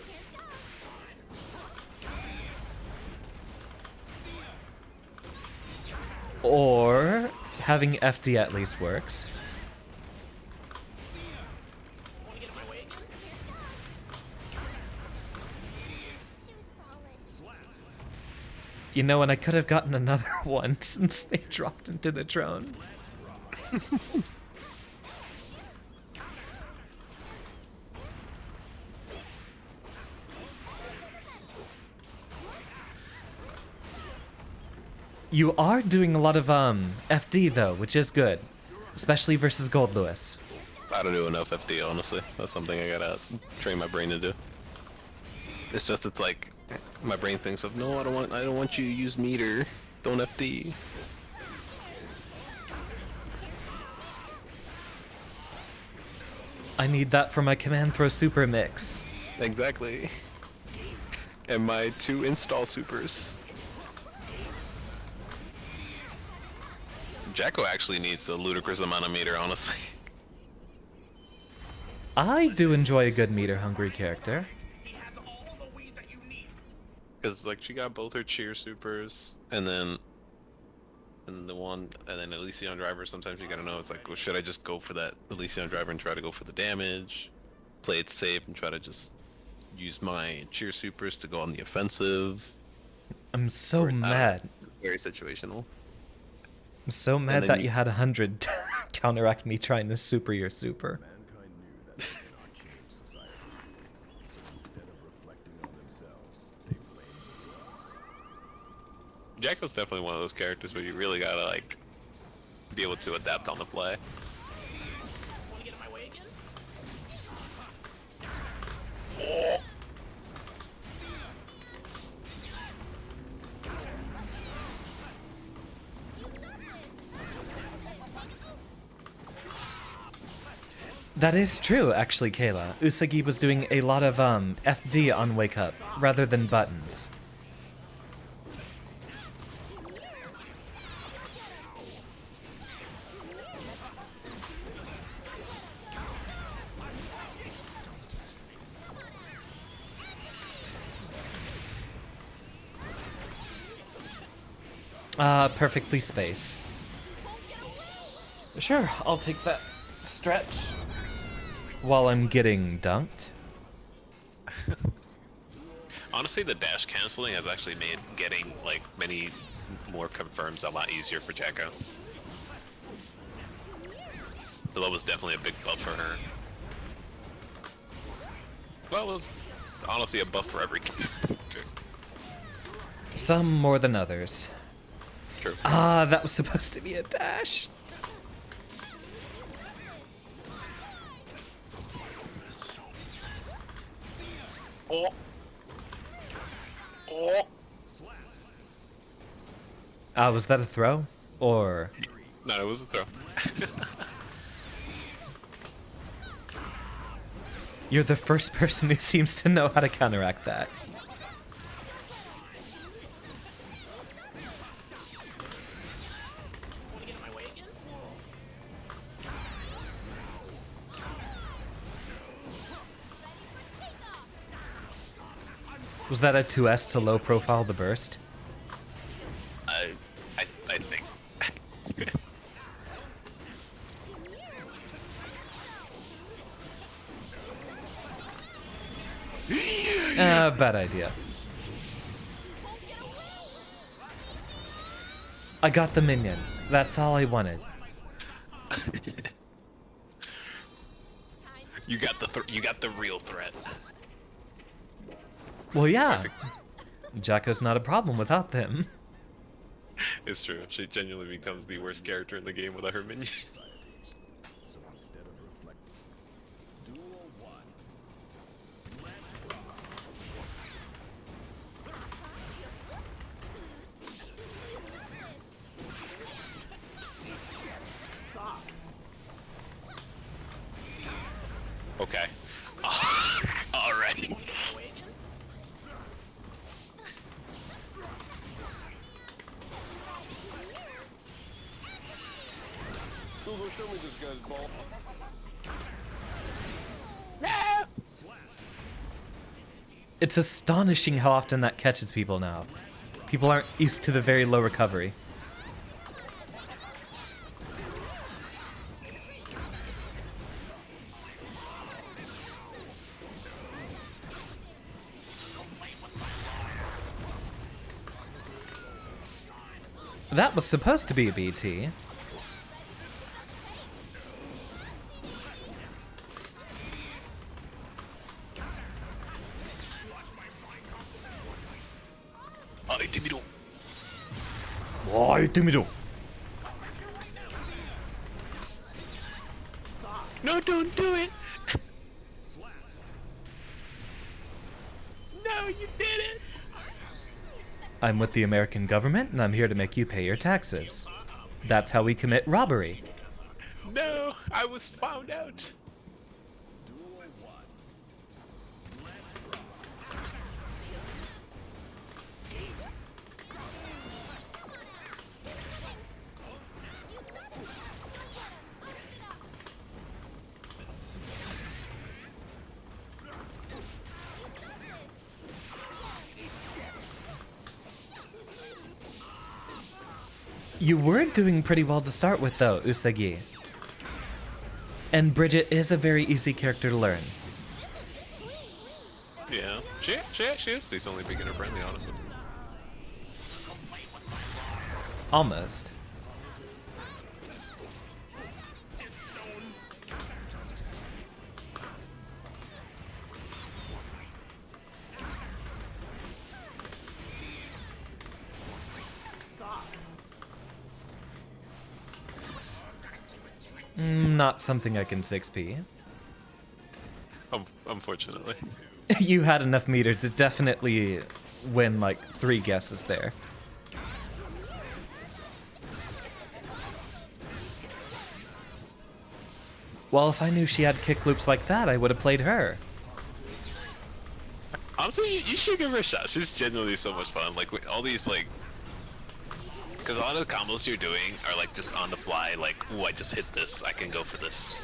Or having FD at least works. Want to get in my way again? You know, and I could have gotten another one since they dropped into the drone. You are doing a lot of FD though, which is good, especially versus Gold Lewis. I don't do enough FD, honestly. That's something I gotta train my brain to do. It's just, it's like, my brain thinks of, no, I don't want you to use meter. Don't FD. I need that for my command throw super mix. Exactly. And my 2 install supers. Jacko actually needs a ludicrous amount of meter, honestly. I do enjoy a good meter hungry character. He has all the weed that you need. Because, like, she got both her cheer supers, and then Elysion driver, sometimes you gotta know, it's like, well, should I just go for that Elysion driver and try to go for the damage? Play it safe and try to just use my cheer supers to go on the offensive? I'm so mad. It's very situational. I'm so mad that you had 100 counteract me trying to super your super. Mankind knew that they could not change society. So instead of reflecting on themselves, they blamed the beasts. Jacko's definitely one of those characters where you really gotta, like, be able to adapt on the fly. Want to get in my way again? That is true, actually, Kayla. Usagi was doing a lot of FD on Wake Up, rather than buttons. Perfectly space. Sure, I'll take that stretch while I'm getting dunked. Honestly, the dash canceling has actually made getting, like, many more confirms a lot easier for Jacko. So that was definitely a big buff for her. Well, it was honestly a buff for every character. Some more than others. True. Ah, that was supposed to be a dash. Oh. Oh. Was that a throw? Or... No, it was a throw. You're the first person who seems to know how to counteract that. Want to get in my way again? Was that a 2S to low profile the burst? I think. Bad idea. I got the minion. That's all I wanted. You got the real threat. Well, yeah. Perfect. Jacko's not a problem without them. It's true. She genuinely becomes the worst character in the game without her minion. So instead of reflecting, duel one. Let's rock. Okay. Alright. Way again? Google, show me this guy's ball. It's astonishing how often that catches people now. People aren't used to the very low recovery. That was supposed to be a BT. Why do me do? No, don't do it! No, you did it! I'm with the American government, and I'm here to make you pay your taxes. That's how we commit robbery. No, I was found out. Duel one. You were doing pretty well to start with, though, Usagi. And Bridget is a very easy character to learn. Yeah, she is decently beginner friendly, honestly. Almost. Not something I can 6P. Unfortunately. You had enough meter to definitely win like 3 guesses there. Well, if I knew she had kick loops like that, I would have played her. Honestly, you should give her a shot. She's genuinely so much fun. Like, with all these, like... Because a lot of the combos you're doing are, like, just on the fly. Like, ooh, I just hit this. I can go for this.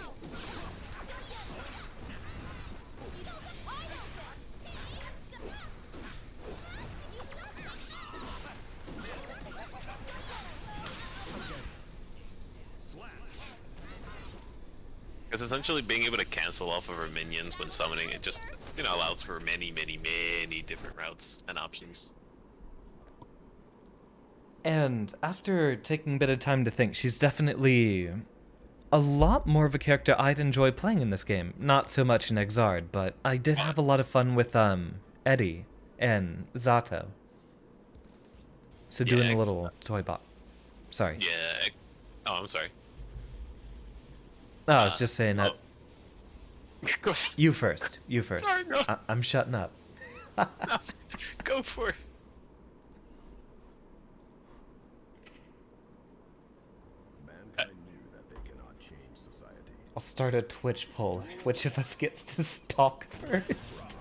Because essentially being able to cancel off of her minions when summoning, it just, you know, allows for many different routes and options. And after taking a bit of time to think, she's definitely a lot more of a character I'd enjoy playing in this game. Not so much in Exard, but I did have a lot of fun with Eddie and Zato. So Yeah, doing a little toy bot. Sorry. Yeah. Oh, I'm sorry. Oh, I was just saying that. Go, You first. You first. Sorry, no. I'm shutting up. go for it. Mankind knew that they cannot change society. I'll start a Twitch poll. Which of us gets to talk first?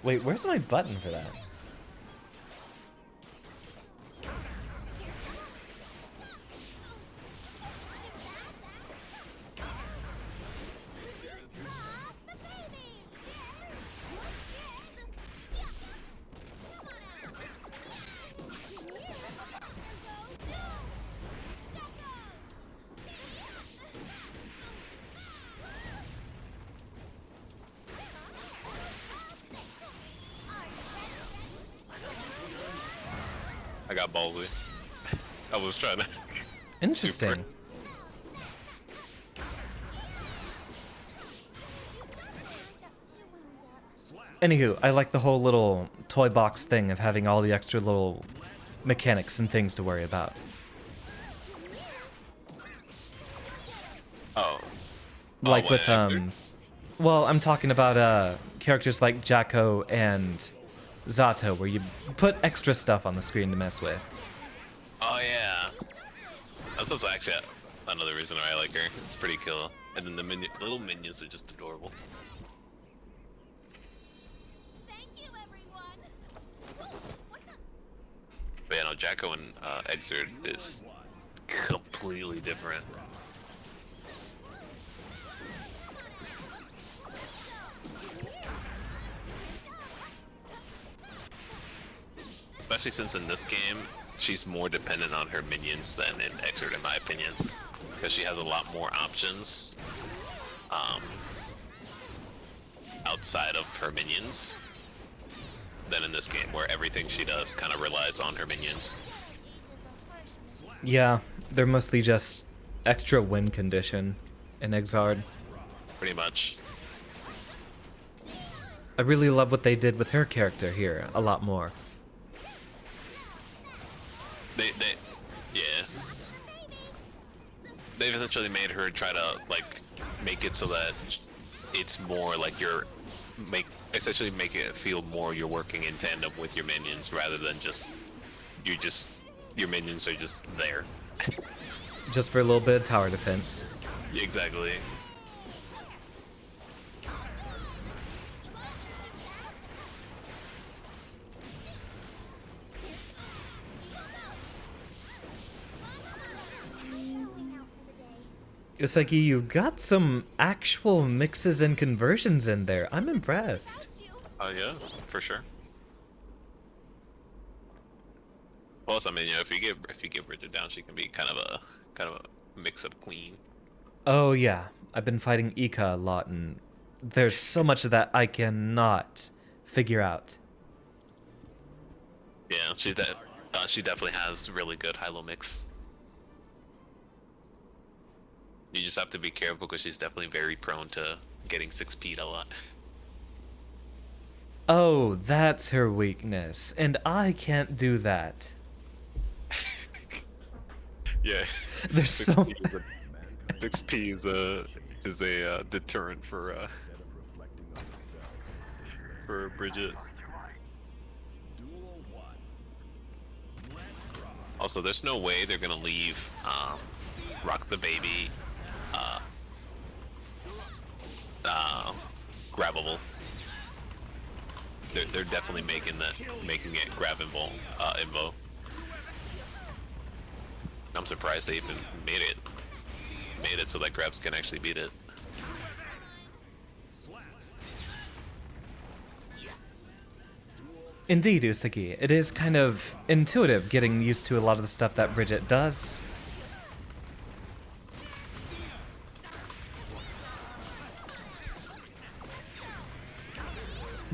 Wait, where's my button for that? I got ballsy. I was trying to. Interesting. Super. Anywho, I like the whole little toy box thing of having all the extra little mechanics and things to worry about. Oh. Like what, with Xer? well, I'm talking about characters like Jacko and Zato, where you put extra stuff on the screen to mess with. Oh yeah. That's also actually another reason why I like her. It's pretty cool. And then the little minions are just adorable. Thank you, everyone. What the? But yeah, no, Jacko and Xer is completely different. Especially since in this game, she's more dependent on her minions than in Xrd, in my opinion. Because she has a lot more options outside of her minions than in this game, where everything she does kind of relies on her minions. Yeah, they're mostly just extra win condition in Exard. Pretty much. I really love what they did with her character here a lot more. Yeah. They've essentially made her try to, like, make it so that it's more like essentially make it feel more you're working in tandem with your minions rather than your minions are just there. Just for a little bit of tower defense. Exactly. It's like you got some actual mixes and conversions in there. I'm impressed. Oh yeah, for sure. Plus, I mean, you know, if you get Bridget down, she can be kind of a mix-up queen. Oh yeah, I've been fighting Ika a lot, and there's so much of that I cannot figure out. Yeah, she definitely has really good high-low mix. You just have to be careful because she's definitely very prone to getting 6P'd a lot. Oh, that's her weakness, and I can't do that. Yeah. There's so 6P is a deterrent for Instead of reflecting on themselves, for Bridget. duel one. Also, there's no way they're gonna leave Rock the Baby grabbable. They're definitely making it grabbable invo. I'm surprised they even made it so that grabs can actually beat it. Indeed, Usagi. It is kind of intuitive getting used to a lot of the stuff that Bridget does.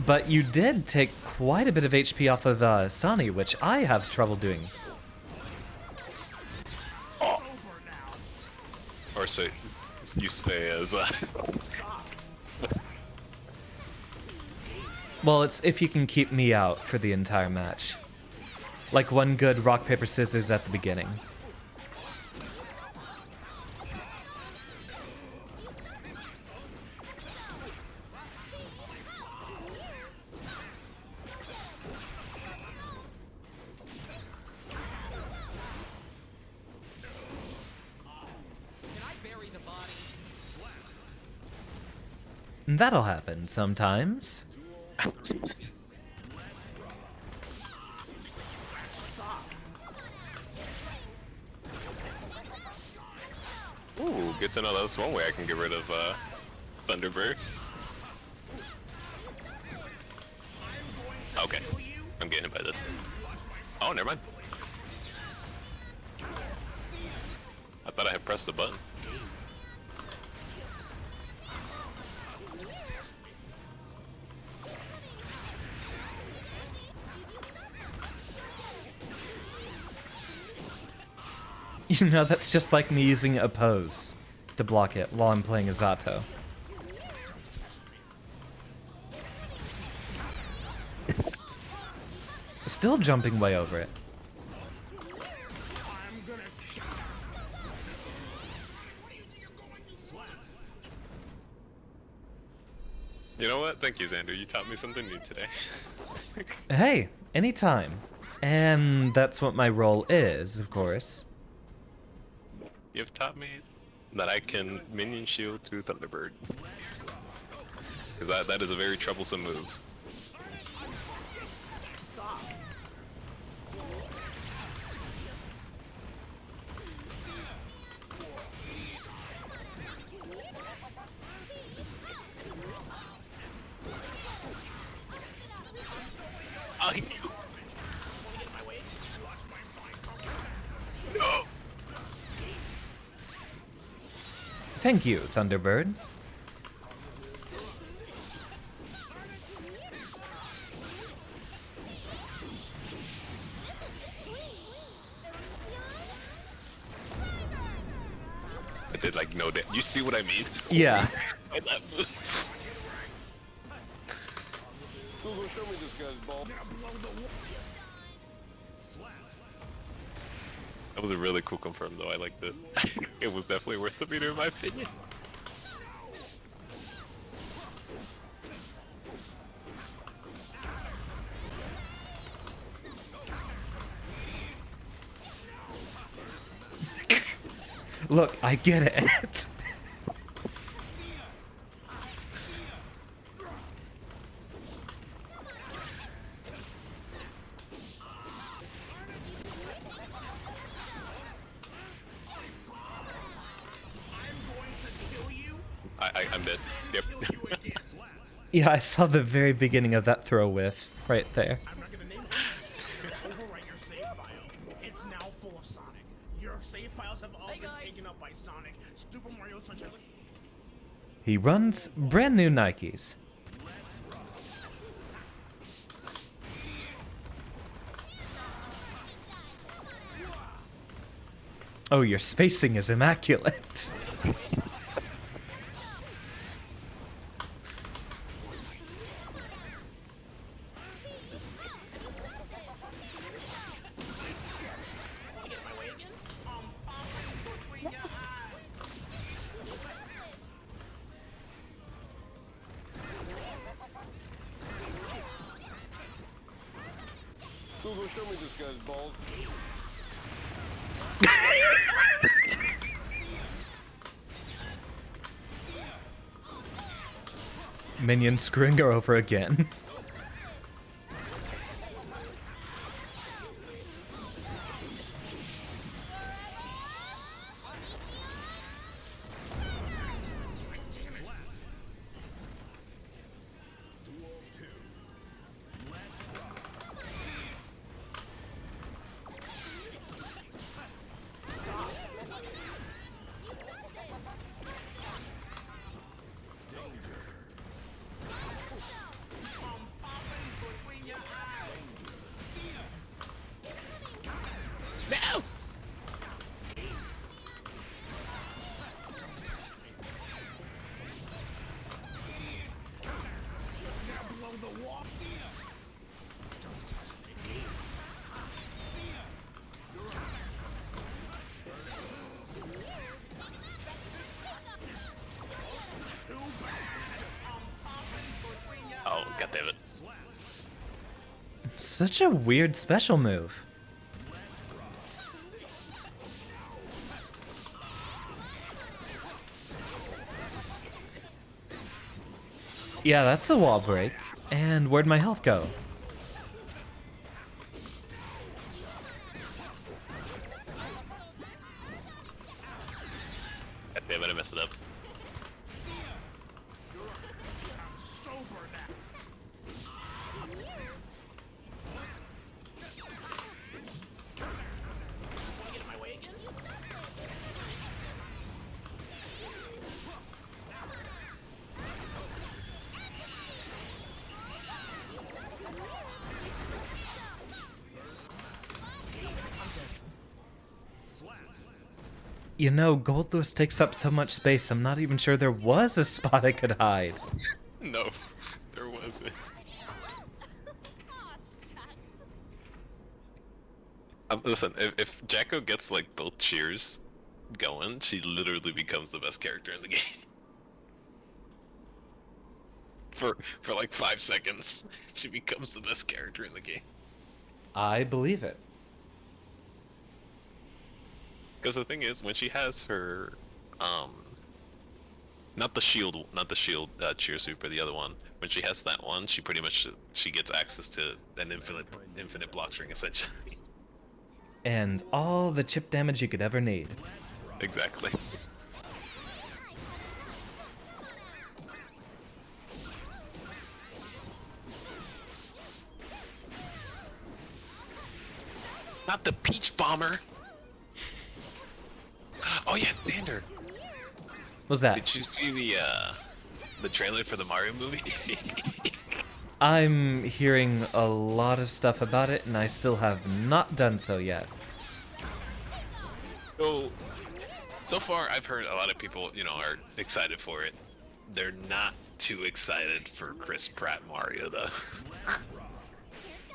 But you did take quite a bit of HP off of Sani, which I have trouble doing. so you stay as Well, it's if you can keep me out for the entire match. Like one good rock, paper, scissors at the beginning. That'll happen sometimes. Ooh, good to know that's one way I can get rid of Thunderbird. Okay, I'm getting hit by this. Oh, never mind. I thought I had pressed the button. You know, that's just like me using a pose to block it while I'm playing a Zato. Still jumping way over it. You know what? Thank you, Xander. You taught me something new today. Hey, anytime. And that's what my role is, of course. You've taught me that I can minion shield through Thunderbird. Because that is a very troublesome move. I knew. No. Thank you, Thunderbird. I did like no damage. You see what I mean? Yeah. By that move. Google, show me this guy's ball. That was a really cool confirm though. I liked it. It was definitely worth the meter in my opinion. Look, I get it. I'm dead. Yep. Yeah, I saw the very beginning of that throw whiff right there. I'm not gonna name it. Overwrite your save file. It's now full of Sonic. Your save files have all been taken up by Sonic. Super Mario Sunshine. He runs brand new Nikes. Oh, your spacing is immaculate. Google, show me this guy's balls. Minion screwing her over again. Such a weird special move. Yeah, that's a wall break. And where'd my health go? God damn it, I messed it up. I'm sober now. Wanna get in my way again? You know, Goldless takes up so much space, I'm not even sure there was a spot I could hide. No, there wasn't. Listen, if Jacko gets like both cheers going, she literally becomes the best character in the game. For like 5 seconds, she becomes the best character in the game. I believe it. Because the thing is, when she has her, not the shield cheer super, the other one. When she has that one, she pretty much she gets access to an infinite block string essentially. And all the chip damage you could ever need. Exactly. Not the peach bomber. Oh yeah, Xander. What's that? Did you see the trailer for the Mario movie? I'm hearing a lot of stuff about it, and I still have not done so yet. So far, I've heard a lot of people, are excited for it. They're not too excited for Chris Pratt Mario, though.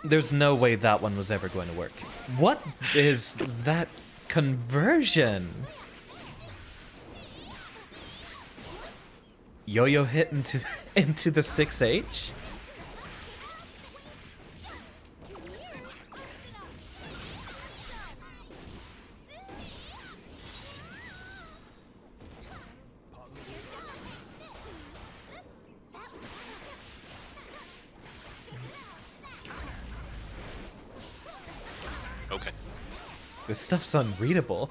There's no way that one was ever going to work. What is that conversion? Yo-yo hit into the 6H? Okay. This stuff's unreadable.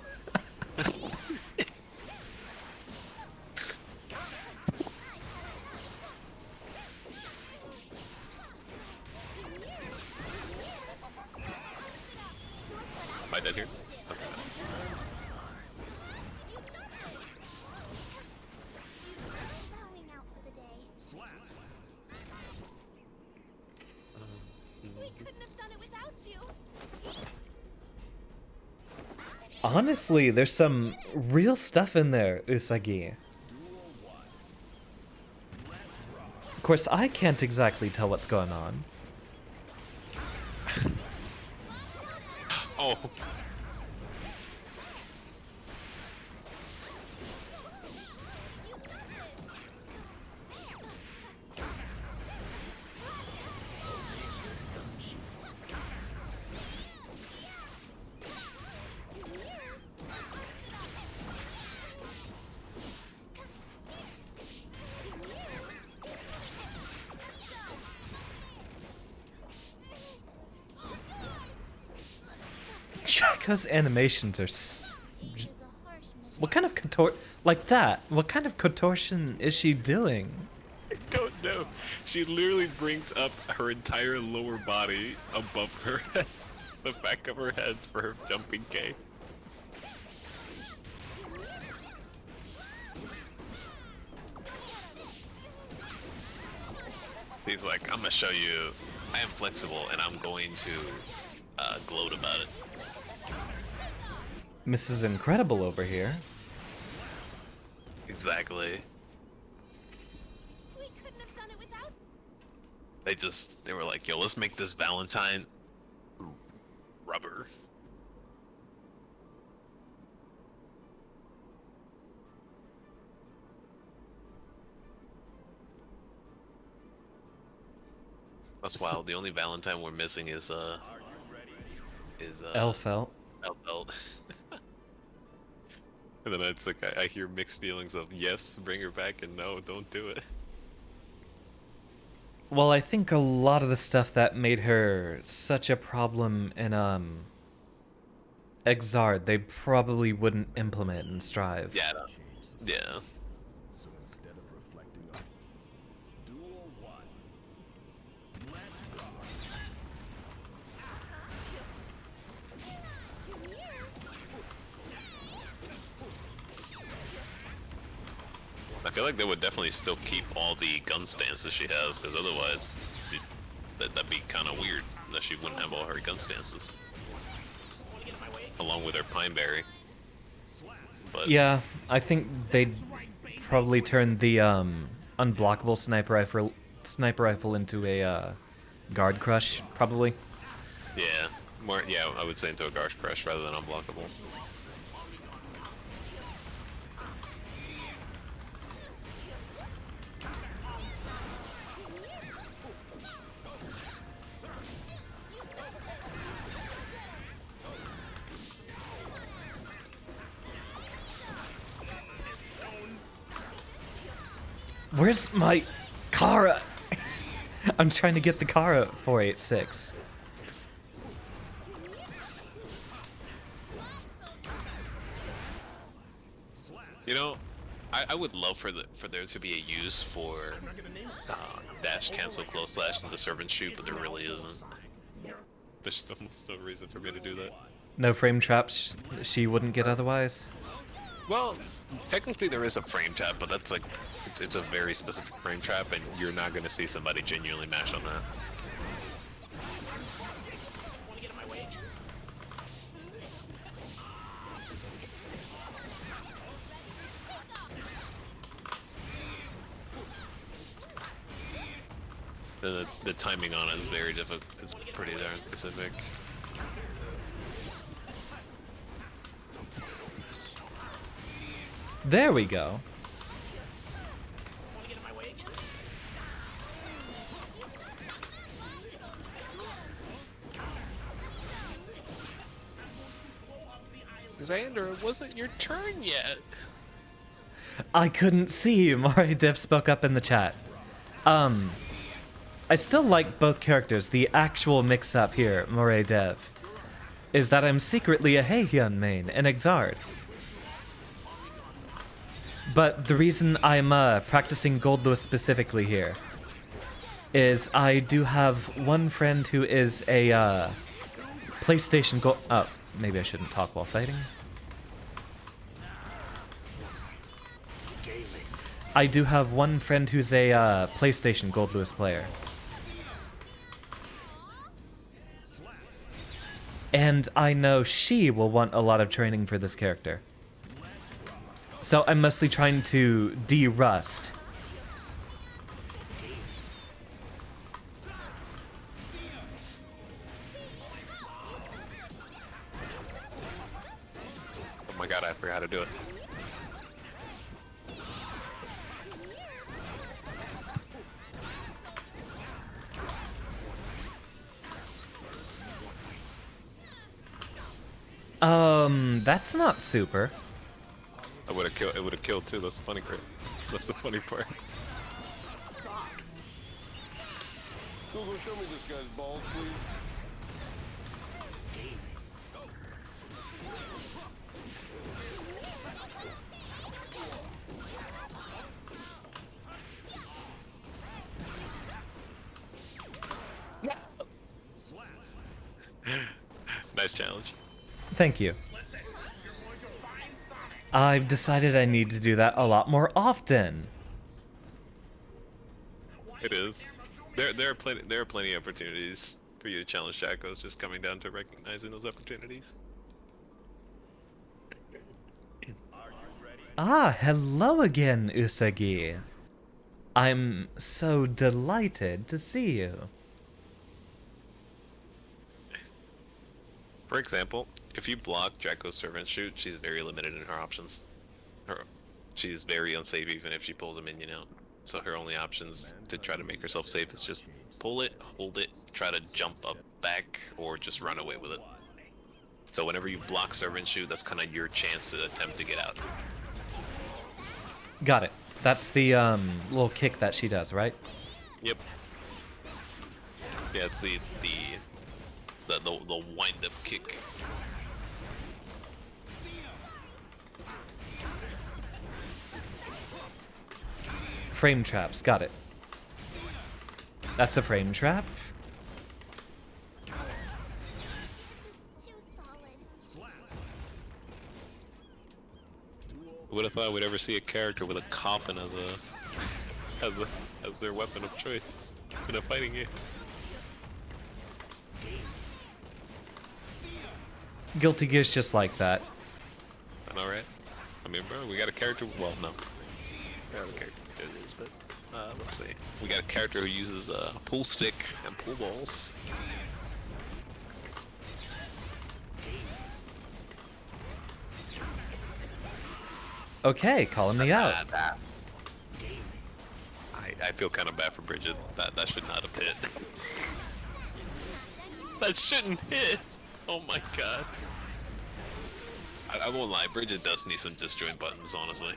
Am I dead here? Okay. Bowing out for the day. We couldn't have done it without you. Honestly, there's some real stuff in there, Usagi. Of course, I can't exactly tell what's going on. Oh. Jacko's animations are what kind of like that? What kind of contortion is she doing? I don't know. She literally brings up her entire lower body above her head, the back of her head for her jumping K. He's like, I'm gonna show you I am flexible and I'm going to gloat about it. Mrs. Incredible over here. Exactly. We couldn't have done it without. They were like, yo, let's make this Valentine rubber. That's wild. The only Valentine we're missing is Elfelt. Elfelt. And then it's like I hear mixed feelings of yes, bring her back, and no, don't do it. Well, I think a lot of the stuff that made her such a problem in Exard, they probably wouldn't implement in Strive. Yeah. Change society. Yeah. So instead of reflecting on Duel 1. Let's rock. I feel like they would definitely still keep all the gun stances she has, because otherwise, that'd be kind of weird that she wouldn't have all her gun stances, along with her Pineberry. But Yeah, I think they'd probably turn the unblockable sniper rifle into a guard crush, probably. yeah, more yeah, I would say into a Garsh Crush rather than unblockable. Where's my Kara? I'm trying to get the Kara 486. You know, I would love for there to be a use for dash cancel close slash into servant shoot, but there really isn't. There's almost no reason for me to do that. No frame traps she wouldn't get otherwise. Well, technically there is a frame trap, but that's like, it's a very specific frame trap, and you're not going to see somebody genuinely mash on that. The timing on it is very difficult. It's pretty darn specific. There we go. Xander, it wasn't your turn yet. I couldn't see you. Mari Div spoke up in the chat. I still like both characters. The actual mix-up here, Moray Dev, is that I'm secretly a Heihyun main in Exard. But the reason I'm practicing Gold Lewis specifically here is I do have one friend who is a PlayStation Gold... Oh, maybe I shouldn't talk while fighting. I do have one friend who's a PlayStation Gold Lewis player. And I know she will want a lot of training for this character. So I'm mostly trying to de-rust. Oh my god, I forgot how to do it. That's not super. I would have killed. It would have killed too. That's the funny part. That's the funny part. Google, show me this guy's balls, please. Nice challenge. Thank you. I've decided I need to do that a lot more often. It is. There are plenty of opportunities for you to challenge Jacko. It's just coming down to recognizing those opportunities. Ah, hello again, Usagi. I'm so delighted to see you. For example, if you block Jacko's servant shoot, she's very limited in her options. She's very unsafe even if she pulls a minion out. So her only options to try to make herself safe is just pull it, hold it, try to jump up back, or just run away with it. So whenever you block servant shoot, that's kind of your chance to attempt to get out. Got it. That's the little kick that she does, right? Yep. Yeah, it's the wind up kick. Frame traps. Got it. That's a frame trap. Just too solid. Who would have thought we'd ever see a character with a coffin as their weapon of choice in a fighting game? Guilty Gear's just like that. I know, right? I mean, bro, we got a character. Well, no, we have a character who does, but let's see. We got a character who uses a pool stick and pool balls. Okay, calling me out. I feel kind of bad for Bridget. That should not have hit. That shouldn't hit. Oh my god. I won't lie, Bridget does need some disjoint buttons, honestly.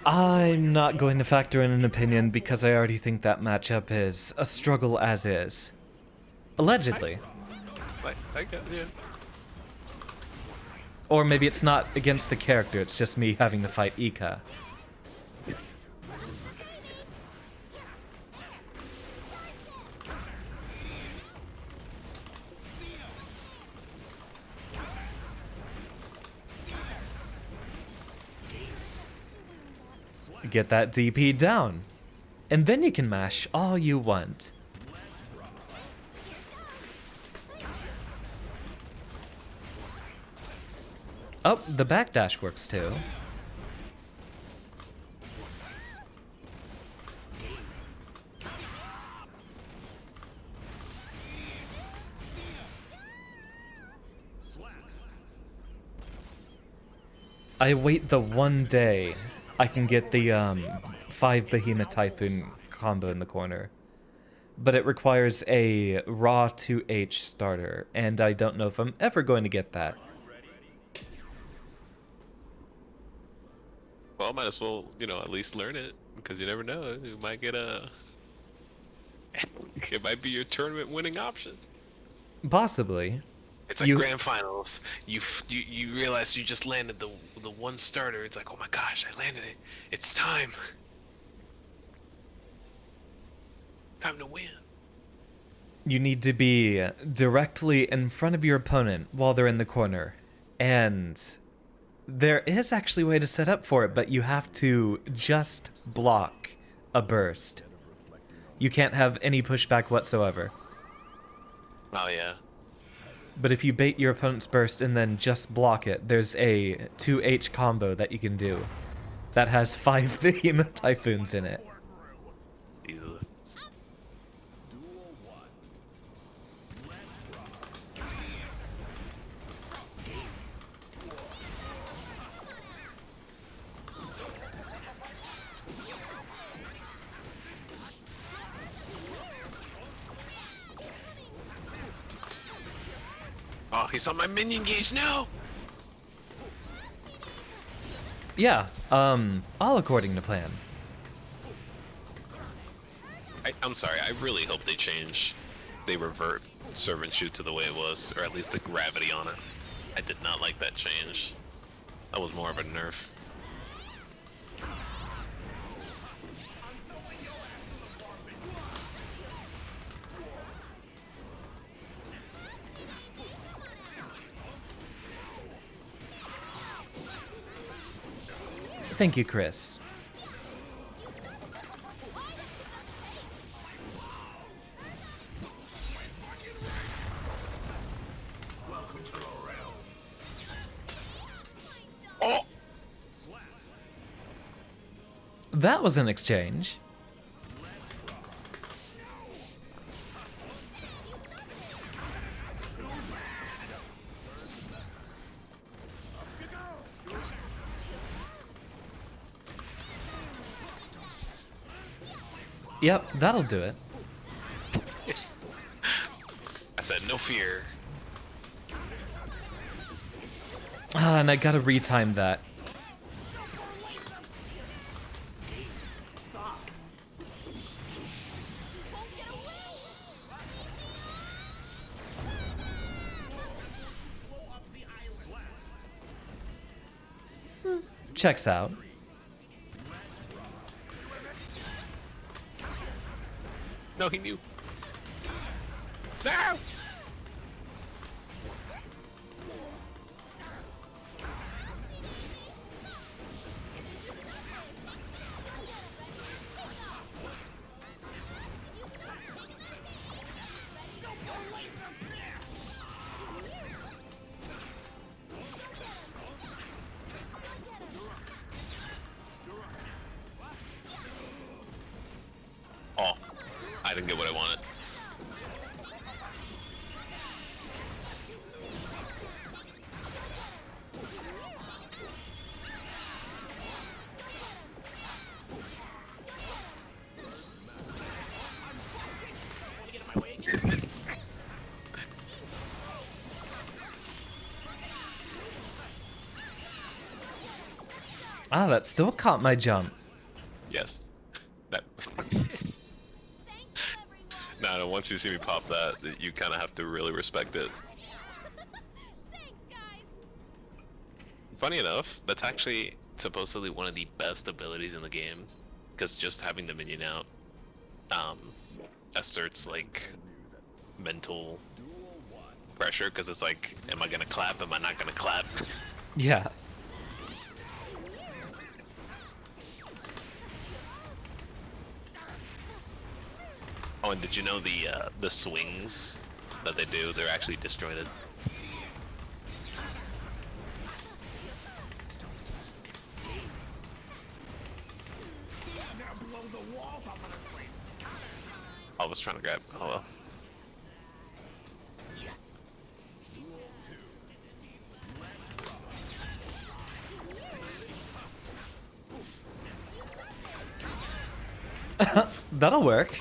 I'm not going to factor in an opinion because I already think that matchup is a struggle as is. Allegedly. I get it, yeah. Or maybe it's not against the character, it's just me having to fight Ika. Get that DP down. And then you can mash all you want. Oh, the backdash works too. I wait the one day I can get the 5 Behemoth Typhoon combo in the corner. But it requires a raw 2H starter, and I don't know if I'm ever going to get that. Well, might as well, at least learn it, because you never know. You might get a... It might be your tournament-winning option. Possibly. It's like grand finals. You realize you just landed the one starter. It's like, oh my gosh, I landed it. It's time. Time to win. You need to be directly in front of your opponent while they're in the corner. And there is actually a way to set up for it, but you have to just block a burst. You can't have any pushback whatsoever. Oh yeah. But if you bait your opponent's burst and then just block it, there's a 2H combo that you can do that has 5 Behemoth Typhoons in it. Jesus. Oh, he's on my minion gauge now! Yeah, all according to plan. I'm sorry, I really hope they revert servant shoot to the way it was, or at least the gravity on it. I did not like that change. That was more of a nerf. Thank you, Chris. Oh! That was an exchange. Yep, that'll do it. I said no fear. Ah, and I gotta retime that. Checks out. No, he knew. No! Oh, I didn't get what I wanted. Ah, that still caught my jump. Yes. That. No, once you see me pop that, you kind of have to really respect it. Funny enough, that's actually supposedly one of the best abilities in the game, because just having the minion out asserts like mental pressure, because it's like, am I gonna clap? Am I not gonna clap? Yeah. Oh, and did you know the swings that they do? They're actually disjointed. I was trying to grab. Oh well. That'll work.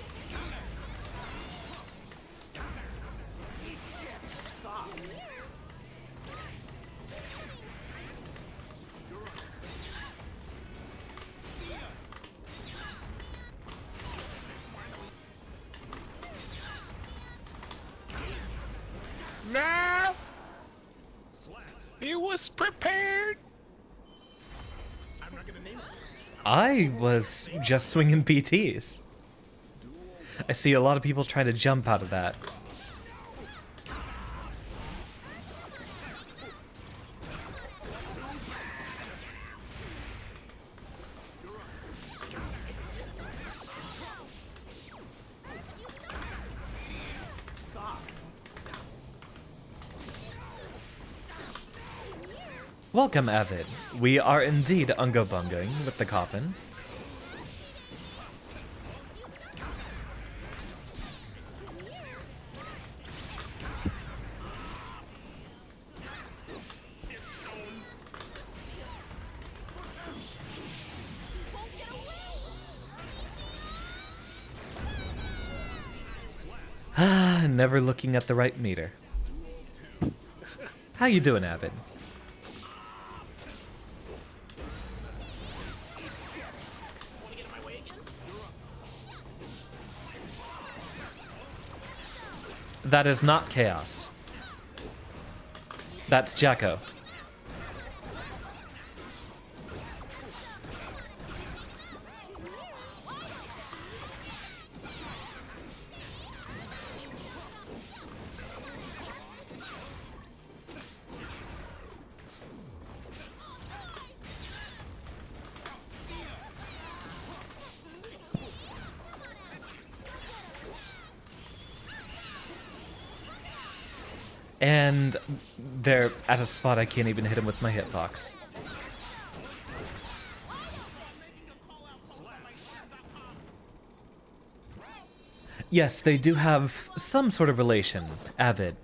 No! He was prepared! I'm not gonna name it. I was just swinging PTs. I see a lot of people trying to jump out of that. Welcome, Avid. We are indeed ungo-bungoing with the coffin. Ah, never looking at the right meter. How you doing, Avid? That is not chaos. That's Jacko. And they're at a spot I can't even hit him with my hitbox. Yes, they do have some sort of relation, Avid.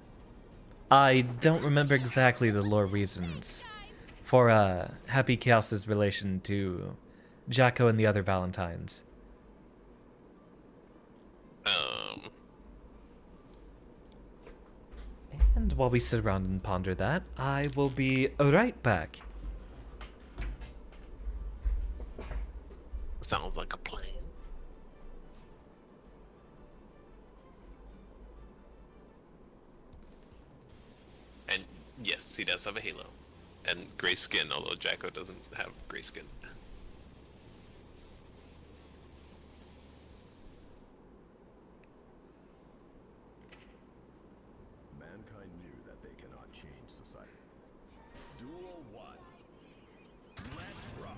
I don't remember exactly the lore reasons for Happy Chaos's relation to Jacko and the other Valentines. And while we sit around and ponder that, I will be right back. Sounds like a plan. And yes, he does have a halo. And gray skin, although Jacko doesn't have gray skin. Mankind knew that they cannot change society. Duel 1. Let's rock.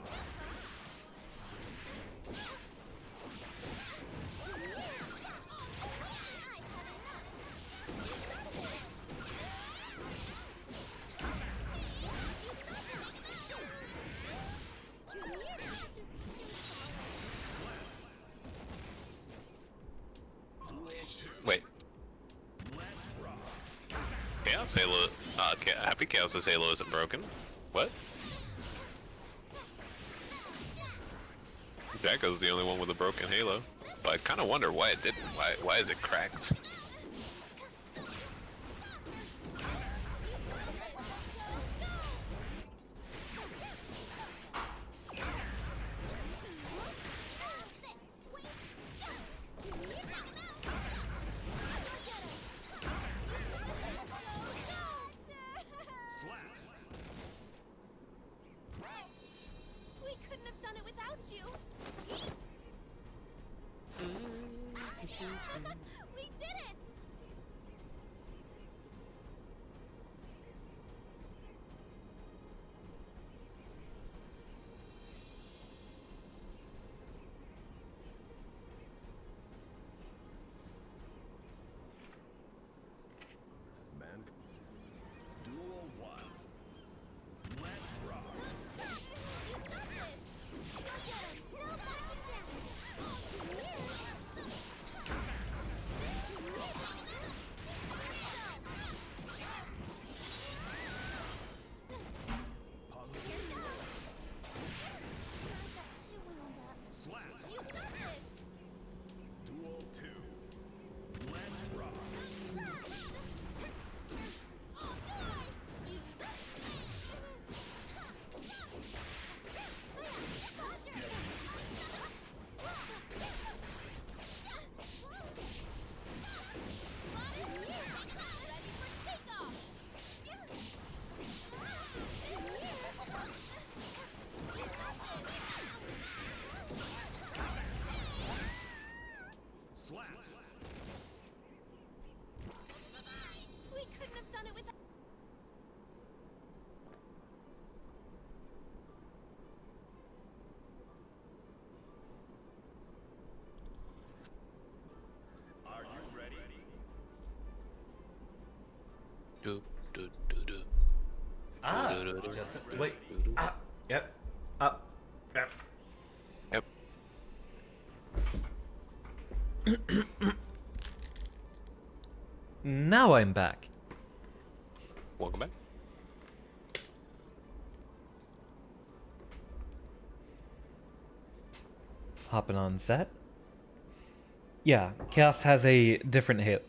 Wait. Chaos Halo, Happy Chaos's Halo isn't broken. What? Jacko's the only one with a broken Halo. But I kind of wonder why it didn't. Why is it cracked? We couldn't have done it without you. We did it. Duel 1. Let's rock. Slap. Duel 2. Let's rock. Slap. We couldn't have done it without. Are you ready? Do, do, do, do. Ah, just wait. Ah, yep. Up. Yep. Yep. Now I'm back. Welcome back. Hopping on set. Yeah, Chaos has a different halo.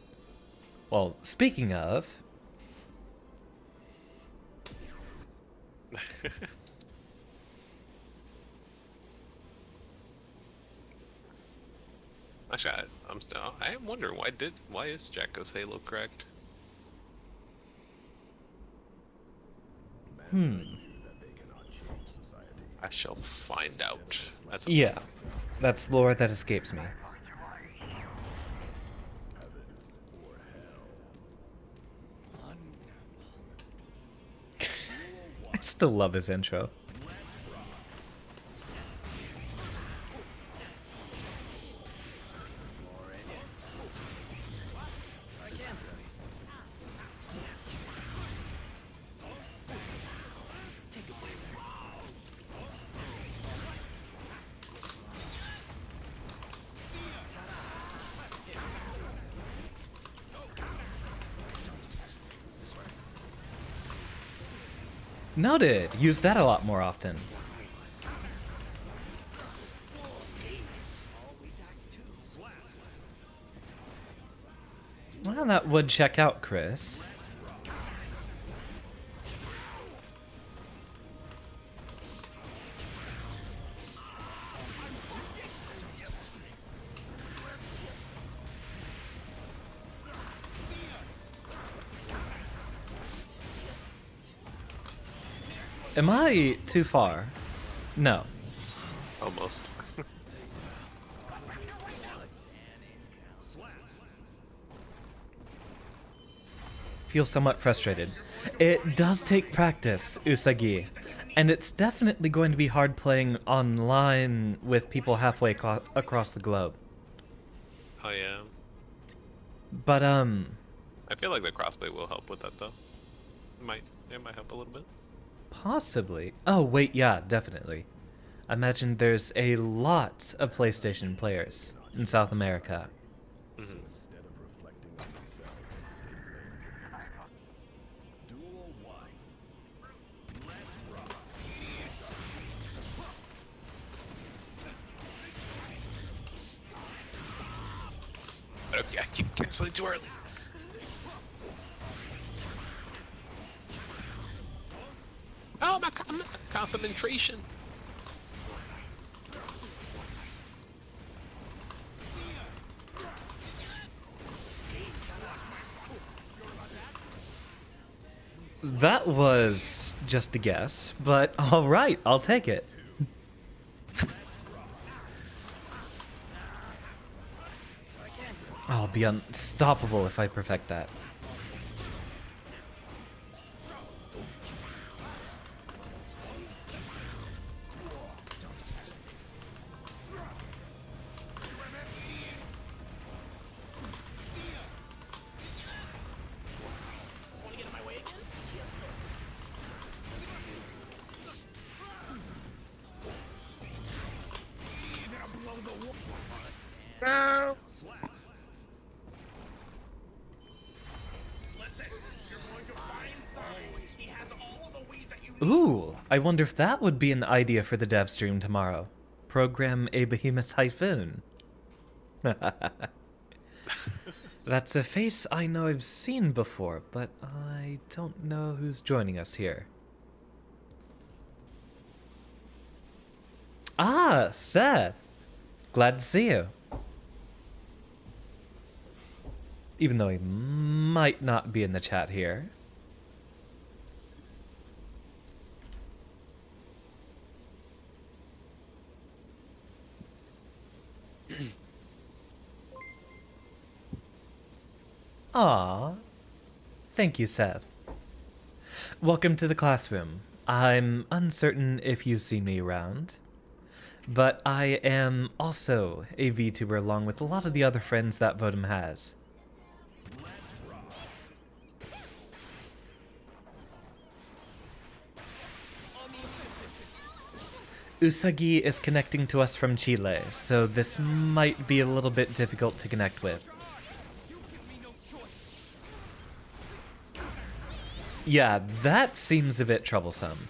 Well, speaking of, Actually, I am wondering why is Jacko's Halo cracked? Mankind knew that they cannot change society. I shall find out. That's a yeah, that's lore that escapes me. Heaven or hell. I still love his intro. So I can throw you. Take a breather. Noted. Use that a lot more often. Always act too. Well, that would check out, Chris. Am I too far? No. Almost. Feel somewhat frustrated. It does take practice, Usagi. And it's definitely going to be hard playing online with people halfway across the globe. Oh yeah. But, I feel like the crossplay will help with that though. It might help a little bit. possibly. Oh, wait, yeah, definitely. I imagine there's a lot of PlayStation players in South America. Mhm. Instead of reflecting on themselves, they blame the beast. Duel 1. Let's rock. Okay, I keep canceling too early. Oh, my concentration. That was just a guess, but alright, I'll take it. I'll be unstoppable if I perfect that. Wanna get in my way again? You're gonna blow the wolf. Listen, you're going to find Sonic. He has all the weed that you need. Ooh, I wonder if that would be an idea for the dev stream tomorrow. Program a behemoth typhoon. That's a face I know I've seen before, but I don't know who's joining us here. Ah, Seth! Glad to see you. Even though he might not be in the chat here. Aw. Thank you, Seth. Welcome to the classroom. I'm uncertain if you've seen me around, but I am also a VTuber along with a lot of the other friends that Vodum has. Usagi is connecting to us from Chile, so this might be a little bit difficult to connect with. Yeah, that seems a bit troublesome.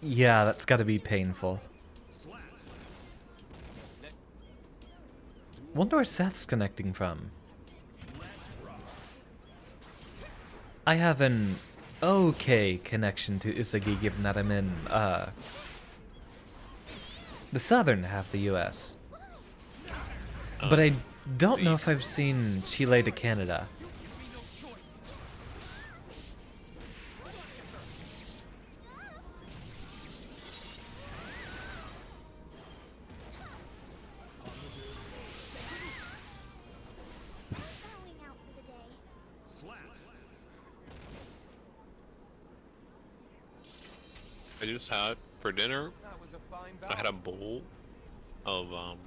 Yeah, that's gotta be painful. Wonder where Seth's connecting from. I have an okay connection to Usagi given that I'm in, the southern half of the US. But I don't know if I've seen Chile to Canada. Bowing out for the day. I just had for dinner. That was a fine I had a bowl of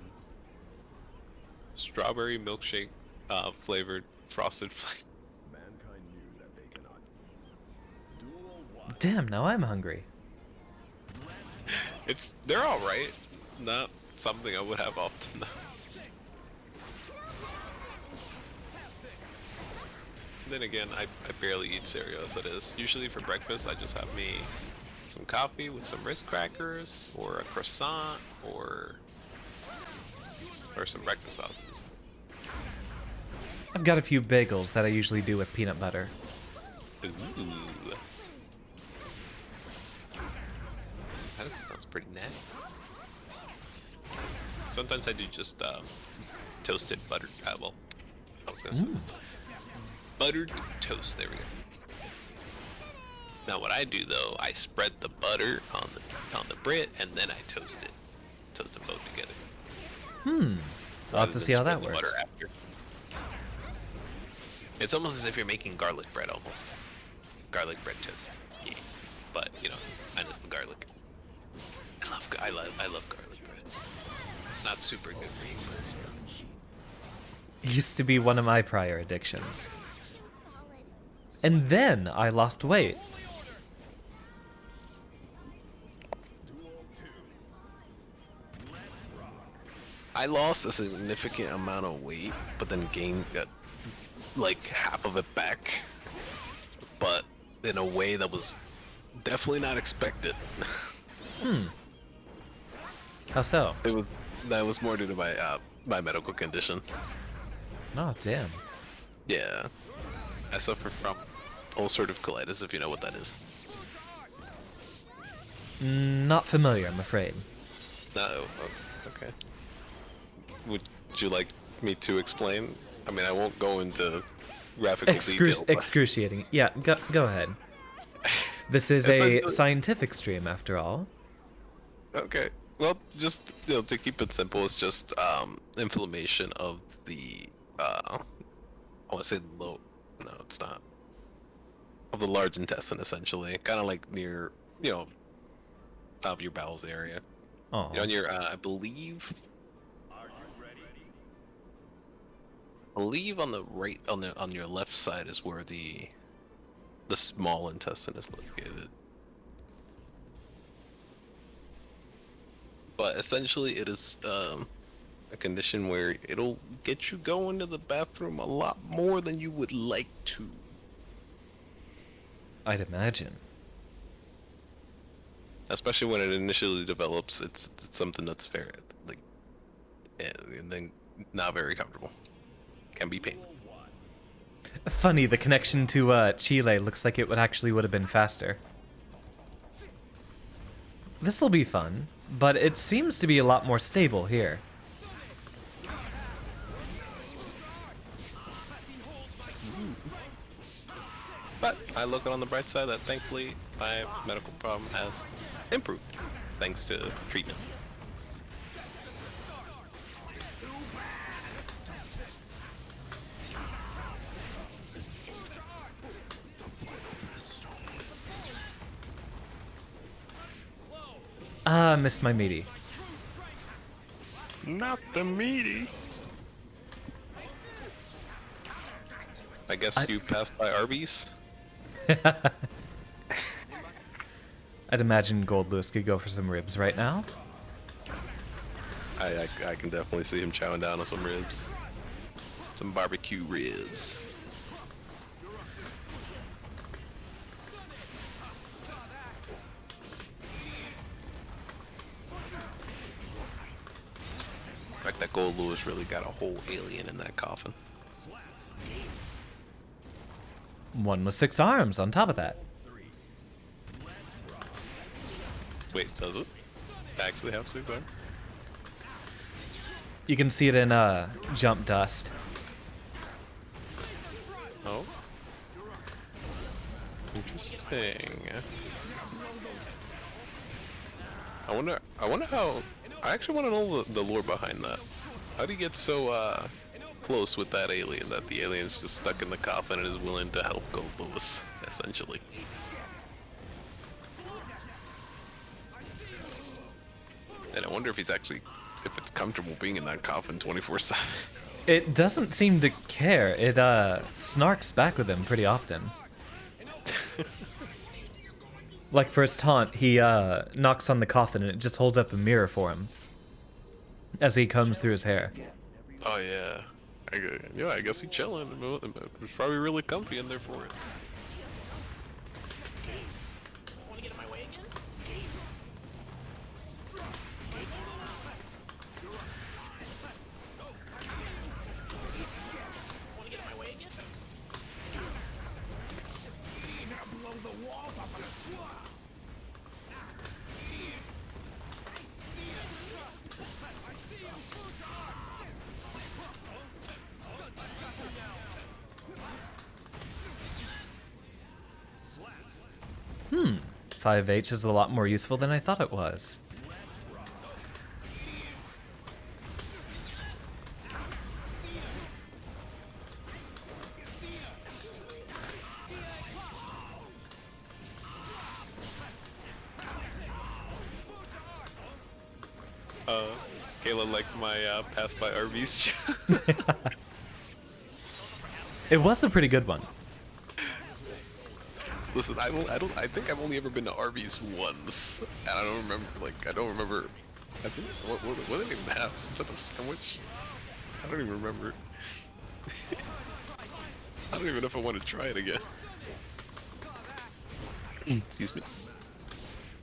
strawberry milkshake flavored frosted flakes. Mankind knew that they cannot. Duel 1. Damn, now I'm hungry. They're all right. Not something I would have often. then again, I barely eat cereal as it is. Usually for breakfast, I just have me some coffee with some Ritz crackers, or a croissant, or some breakfast sausages. I've got a few bagels that I usually do with peanut butter. Ooh. That actually sounds pretty nice. Sometimes I do just toasted buttered. Well, I was gonna say buttered toast. There we go. Now what I do though, I spread the butter on the bread and then I toast it. Toast them both together. I'll have to see how that Rather than works. spread the butter after. It's almost as if you're making garlic bread almost. Garlic bread toast. Yeah. But you know, minus the garlic. I love garlic bread. It's not super good for you, but it's, It used to be one of my prior addictions. And then I lost weight. I lost a significant amount of weight, but then gained like half of it back. But in a way that was definitely not expected. How so? That was more due to my medical condition. Oh, damn. Yeah, I suffer from ulcerative colitis, if you know what that is. Not familiar, I'm afraid. No, oh, okay. Would you like me to explain? I mean, I won't go into graphical detail. but- Excruciating. Yeah, go ahead. This is a Essentially- scientific stream, after all. Okay. Well, just to keep it simple, it's just inflammation of the I want to say no, it's not. Of the large intestine, essentially, kind of like near top of your bowels area. Oh, On your I believe on the right on your left side is where the small intestine is located. But essentially, it is a condition where it'll get you going to the bathroom a lot more than you would like to. I'd imagine. Especially when it initially develops, it's something that's fair, like, and then not very comfortable. Can be painful. Funny, the connection to Chile looks like it would have been faster. This'll be fun, but it seems to be a lot more stable here. But I look on the bright side that thankfully my medical problem has improved thanks to treatment. Ah, missed my meaty. Not the meaty. I guess you passed by Arby's. I'd imagine Gold Lewis could go for some ribs right now. I can definitely see him chowing down on some ribs. Some barbecue ribs. In fact, that Gold Lewis really got a whole alien in that coffin. One with 6 arms on top of that. Wait, does it actually have 6 arms? You can see it in jump dust. Oh. Interesting. I wonder how. I actually want to know the lore behind that. How do you get so close with that alien that the alien's just stuck in the coffin and is willing to help Gold Lewis, essentially? And I wonder if if it's comfortable being in that coffin 24/7. It doesn't seem to care. It snarks back with him pretty often. Like for his taunt, he knocks on the coffin and it just holds up a mirror for him as he combs through his hair. Oh yeah, Yeah, I guess he's chilling. It was probably really comfy in there for it. Wanna get in my way again? Wanna get in my way again? Now blow the walls off of us. I see you. Hmm. 5H is a lot more useful than I thought it was. Kayla liked my pass by RVs. It was a pretty good one. Listen, I think I've only ever been to Arby's once, and I don't remember. I don't remember. I think what did they even have? Some type of sandwich? I don't even remember. I don't even know if I want to try it again. Excuse me.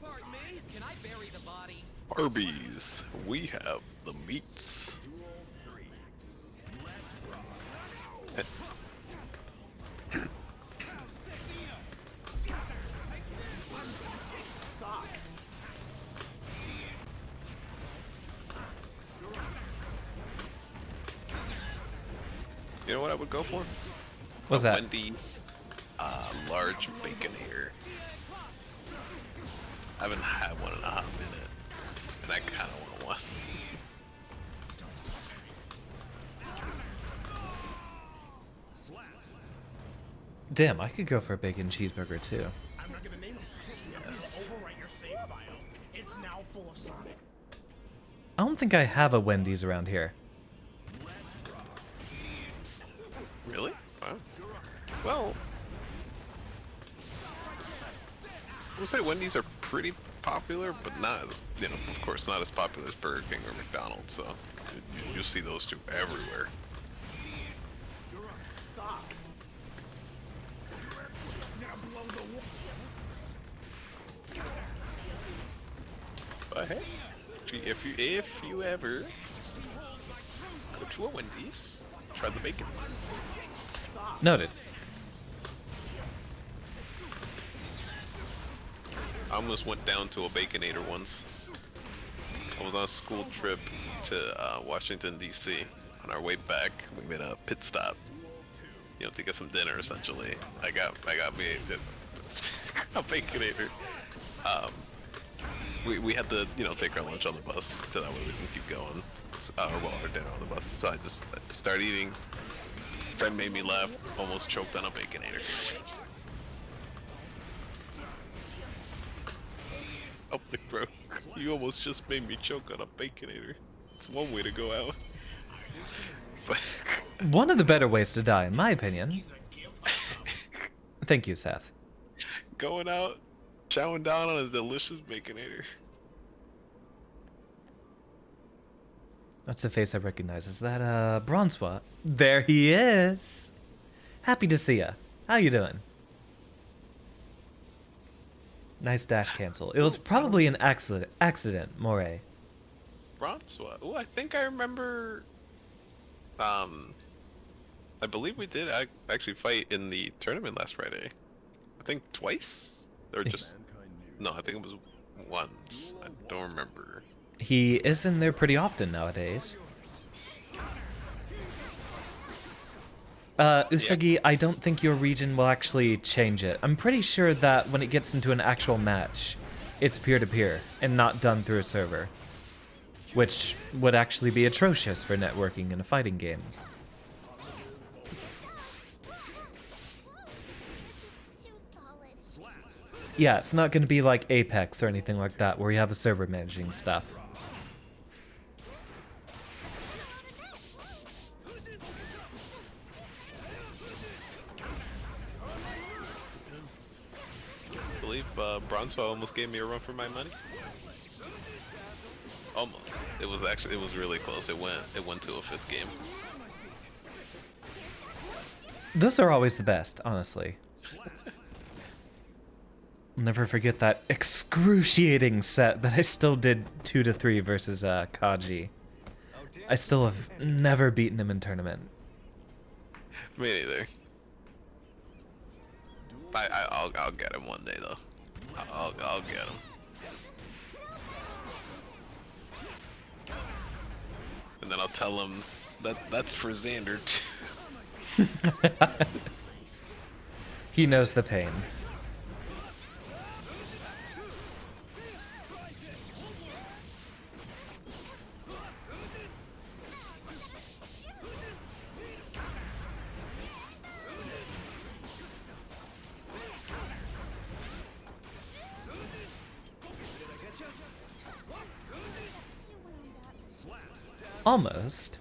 Pardon me, can I bury the body? Arby's, we have the meats. You know what I would go for? What's that? Wendy, large baconator. I haven't had one in a hot minute, and I kind of want one. Damn, I could go for a bacon cheeseburger too. I'm not gonna name this. Overwrite your save file. It's now full of Sonic. I don't think I have a Wendy's around here. Really? Wow. Well, I would say Wendy's are pretty popular, but not as, you know, of course, not as popular as Burger King or McDonald's. So you'll see those two everywhere. But hey, if you ever go to a Wendy's, try the bacon. Noted. I almost went down to a Baconator once. I was on a school trip to Washington D.C. On our way back, we made a pit stop, you know, to get some dinner. Essentially, I got me a Baconator. We had to, you know, take our lunch on the bus so that way we can keep going, or well, our dinner on the bus. So I just started eating. Friend made me laugh. Almost choked on a Baconator. Oh, look, bro. You almost just made me choke on a Baconator. It's one way to go out. But One of the better ways to die, in my opinion. Thank you, Seth. going out, chowing down on a delicious Baconator. That's a face I recognize. Is that Bronzwa? There he is. Happy to see ya. How you doing? Nice dash cancel. It was probably an accident, Moray. Bronzwa. Oh, I think I remember. I believe we did actually fight in the tournament last Friday. I think twice, or just no. I think it was once. I don't remember. He is in there pretty often nowadays. Usagi, yeah. I don't think your region will actually change it. I'm pretty sure that when it gets into an actual match, it's peer-to-peer and not done through a server. Which would actually be atrocious for networking in a fighting game. Yeah, it's not going to be like Apex or anything like that, where you have a server managing stuff. I believe Bronzwa almost gave me a run for my money. Almost. It was really close. It went to a 5th game. Those are always the best, honestly. I'll never forget that excruciating set that I still did 2 to 3 versus Kaji. I still have never beaten him in tournament. Me neither. I'll get him one day though. I'll get him. And then I'll tell him that's for Xander too. He knows the pain. Almost.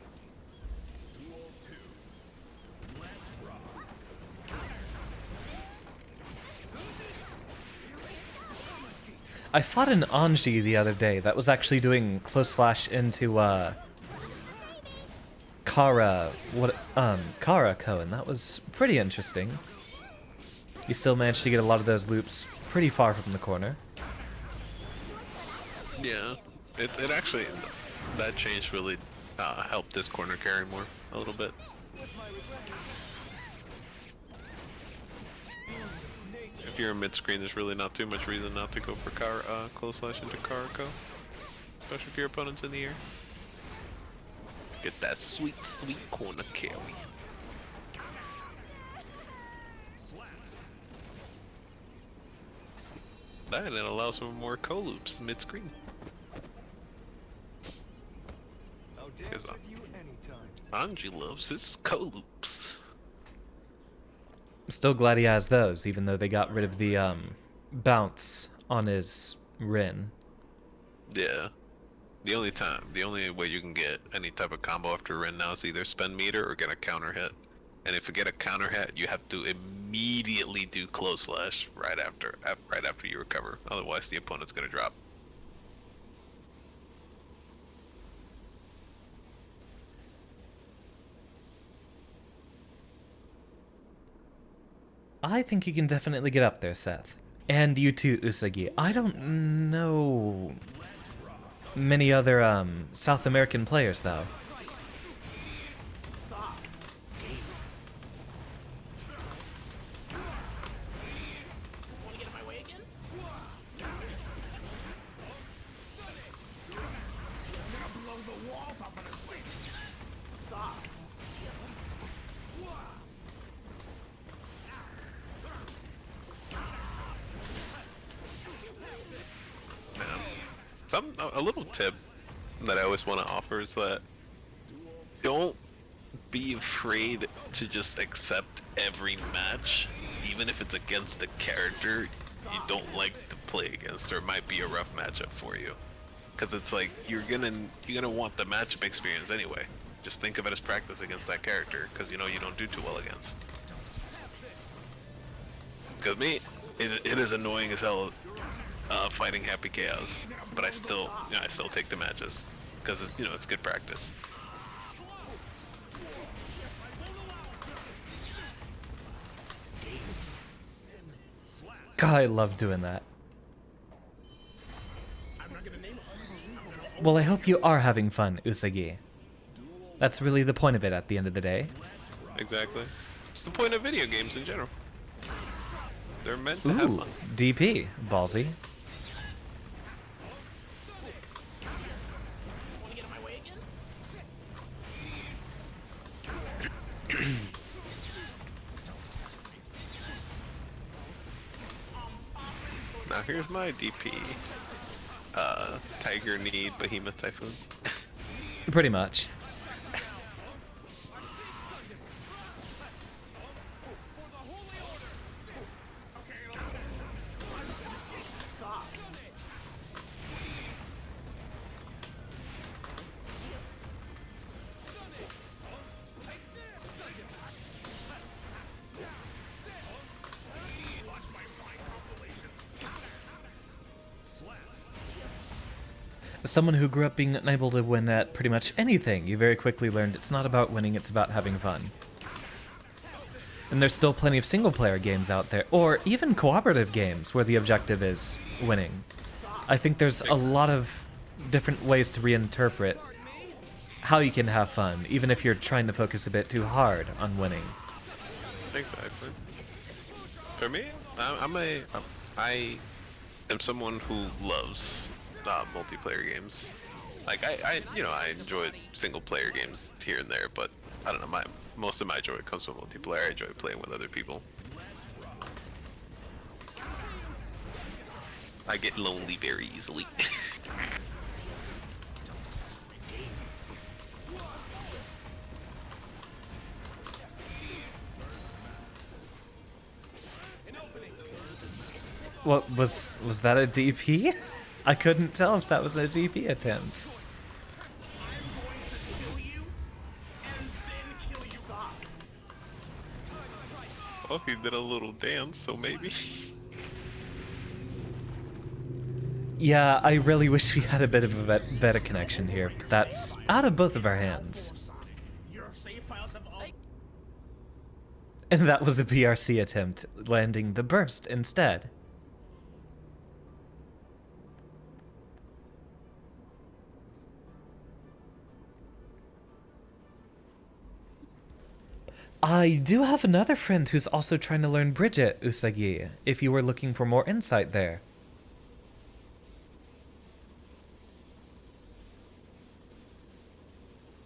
I fought an Anji the other day that was actually doing close slash into Karako, and that was pretty interesting. You still managed to get a lot of those loops pretty far from the corner. Yeah, it actually, that change really helped this corner carry more a little bit. If you're in mid screen, there's really not too much reason not to go for close slash into Karako, especially if your opponent's in the air. Get that sweet, sweet corner carry. That and it allows for more co-loops mid screen. Because Anji loves his co-loops. Still glad he has those, even though they got rid of the bounce on his Rin. Yeah. The only way you can get any type of combo after Rin now is either spend meter or get a counter hit. And if you get a counter hit, you have to immediately do close slash right after you recover. Otherwise, the opponent's gonna drop. I think you can definitely get up there, Seth. And you too, Usagi. I don't know many other South American players, though. Wanna get in my way again? I'm gonna blow the walls off of this place. Stop. A little tip that I always want to offer is that don't be afraid to just accept every match, even if it's against a character you don't like to play against, or it might be a rough matchup for you. Because it's like you're gonna want the matchup experience anyway. Just think of it as practice against that character, because you know you don't do too well against. Because me, it is annoying as hell fighting Happy Chaos, but I still take the matches because it's good practice. God, I love doing that. Well, I hope you are having fun, Usagi. That's really the point of it at the end of the day. Exactly. It's the point of video games in general. They're meant to have Ooh, fun. DP. Ballsy. Wanna get in my way again? Now here's my DP. Tiger Need Behemoth Typhoon. Pretty much. As someone who grew up being unable to win at pretty much anything, you very quickly learned it's not about winning, it's about having fun. And there's still plenty of single-player games out there, or even cooperative games where the objective is winning. I think there's a lot of different ways to reinterpret how you can have fun, even if you're trying to focus a bit too hard on winning. Exactly. For me, I am someone who loves multiplayer games. Like I enjoy single player games here and there, but I don't know, most of my joy comes from multiplayer. I enjoy playing with other people. I get lonely very easily. What was that a DP? I couldn't tell if that was a DP attempt. I'm going to kill you and then kill you back. Oh, he did a little dance, so maybe. Yeah, I really wish we had a bit of a better connection here, but that's out of both of our hands. Your save files have all. And that was a BRC attempt, landing the burst instead. I do have another friend who's also trying to learn Bridget, Usagi, if you were looking for more insight there.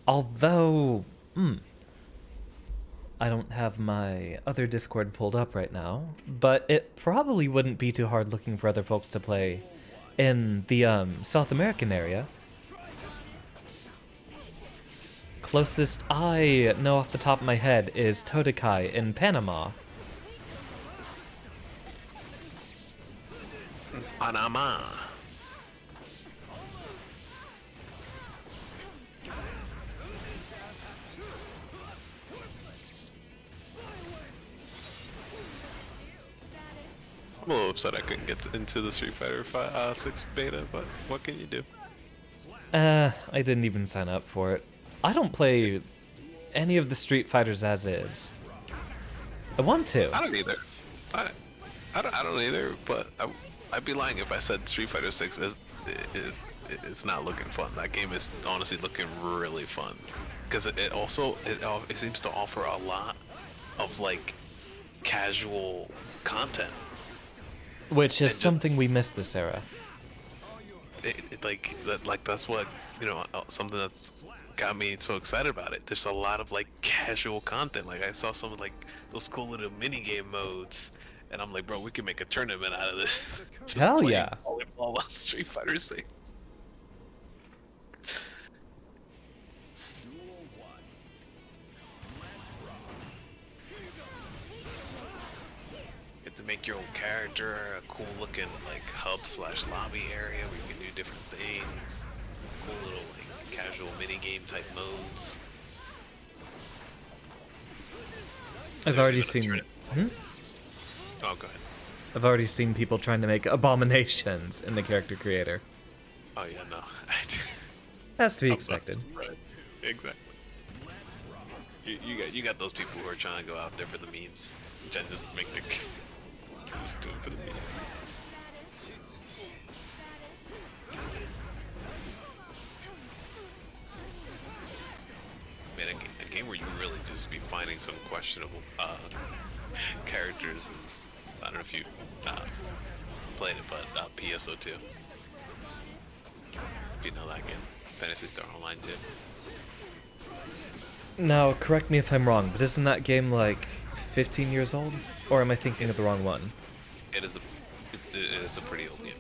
Although, I don't have my other Discord pulled up right now, but it probably wouldn't be too hard looking for other folks to play in the South American area. Closest I know off the top of my head is Todokai in Panama. Panama. I'm a little upset I couldn't get into the Street Fighter 6 beta, but what can you do? I didn't even sign up for it. I don't play any of the Street Fighters as is. I want to. I don't either. I don't either, but I'd be lying if I said Street Fighter 6 it's not looking fun. That game is honestly looking really fun. Because it seems to offer a lot of like casual content. Which is something we missed this era. That's what, something that's got me so excited about it. There's a lot of like casual content. Like I saw some of like those cool little mini game modes, and I'm like, bro, we can make a tournament out of this. Just Hell playing yeah! volleyball on Street Fighter 6. Get to make your own character, a cool looking like hub/lobby area where you can do different things. Cool little like casual mini game type modes. I've already seen. Oh, go ahead. I've already seen people trying to make abominations in the character creator. Oh yeah, no. Has to be expected. Right. Exactly. You got those people who are trying to go out there for the memes, which I just make the just do it for the meme. Man, a game where you really just be finding some questionable characters is, I don't know if you played it, but PSO2. If you know that game, Fantasy Star Online 2. Now, correct me if I'm wrong, but isn't that game like 15 years old? Or am I thinking of the wrong one? It is a pretty old game.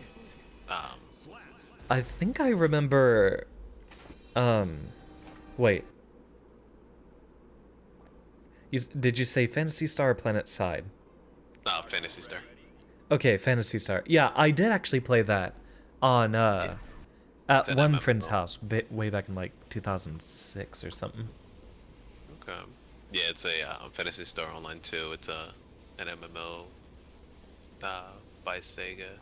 I think I remember. Wait. Did you say Phantasy Star or Planet Side? Fantasy Star. Okay, Phantasy Star. Yeah, I did actually play that on at one friend's house way back in like 2006 or something. Okay. Yeah, it's a Fantasy Star Online 2. It's an MMO by Sega.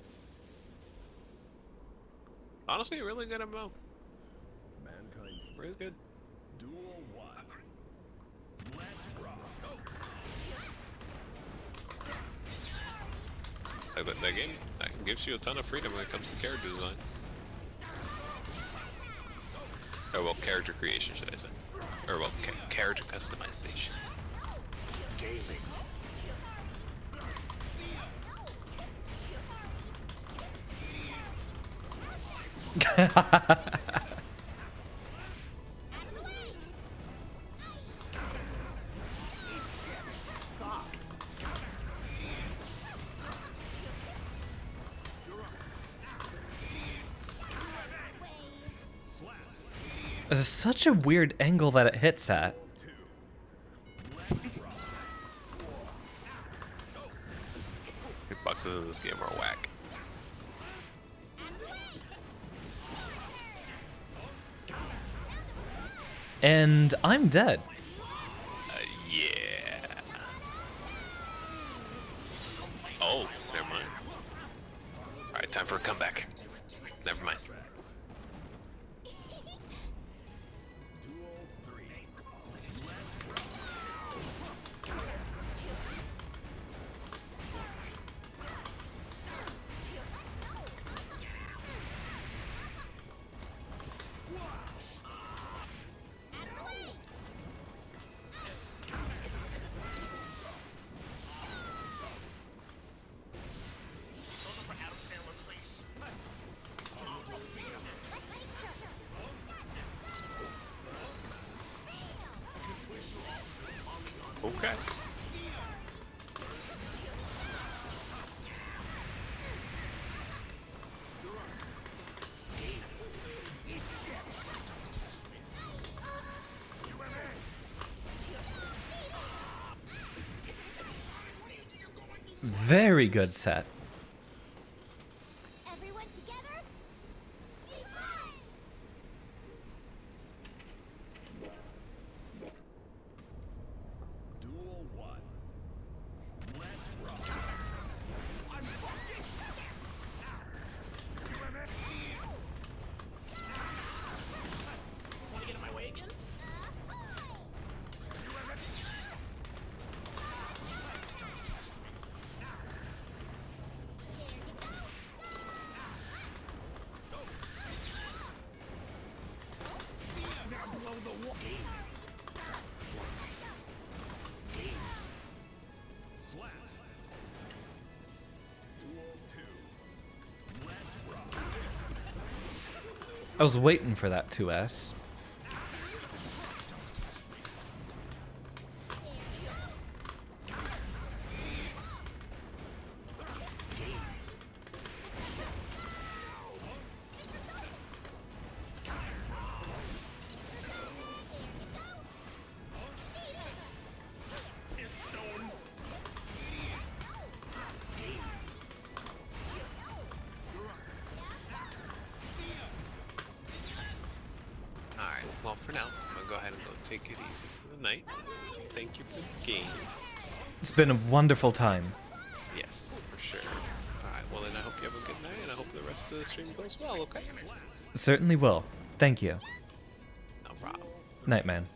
Honestly, a really good MMO. Mankind Really good. Duel 1. Let's rock. That game gives you a ton of freedom when it comes to character design. Or well, character creation, should I say? Or well, character customization. Gaming. It's such a weird angle that it hits at. Hitboxes in this game are whack. And I'm dead. Yeah. Oh, never mind. Alright, time for a comeback. Never mind. For Adam Sandler, please. Okay. Very good set. Everyone together? Duel 1. Let's rock. I'm fucking pissed now. Want to get in my way again? Now blow the wall. Slap. Duel 2. Let's rock. I was waiting for that 2S. This stone. Alright, well for now, I'm gonna go ahead and go take it easy for the night. Thank you for the games. It's been a wonderful time. Yes, for sure. Alright, well then I hope you have a good night, and I hope the rest of the stream goes well, okay? Certainly will. Thank you. No problem. Night, man.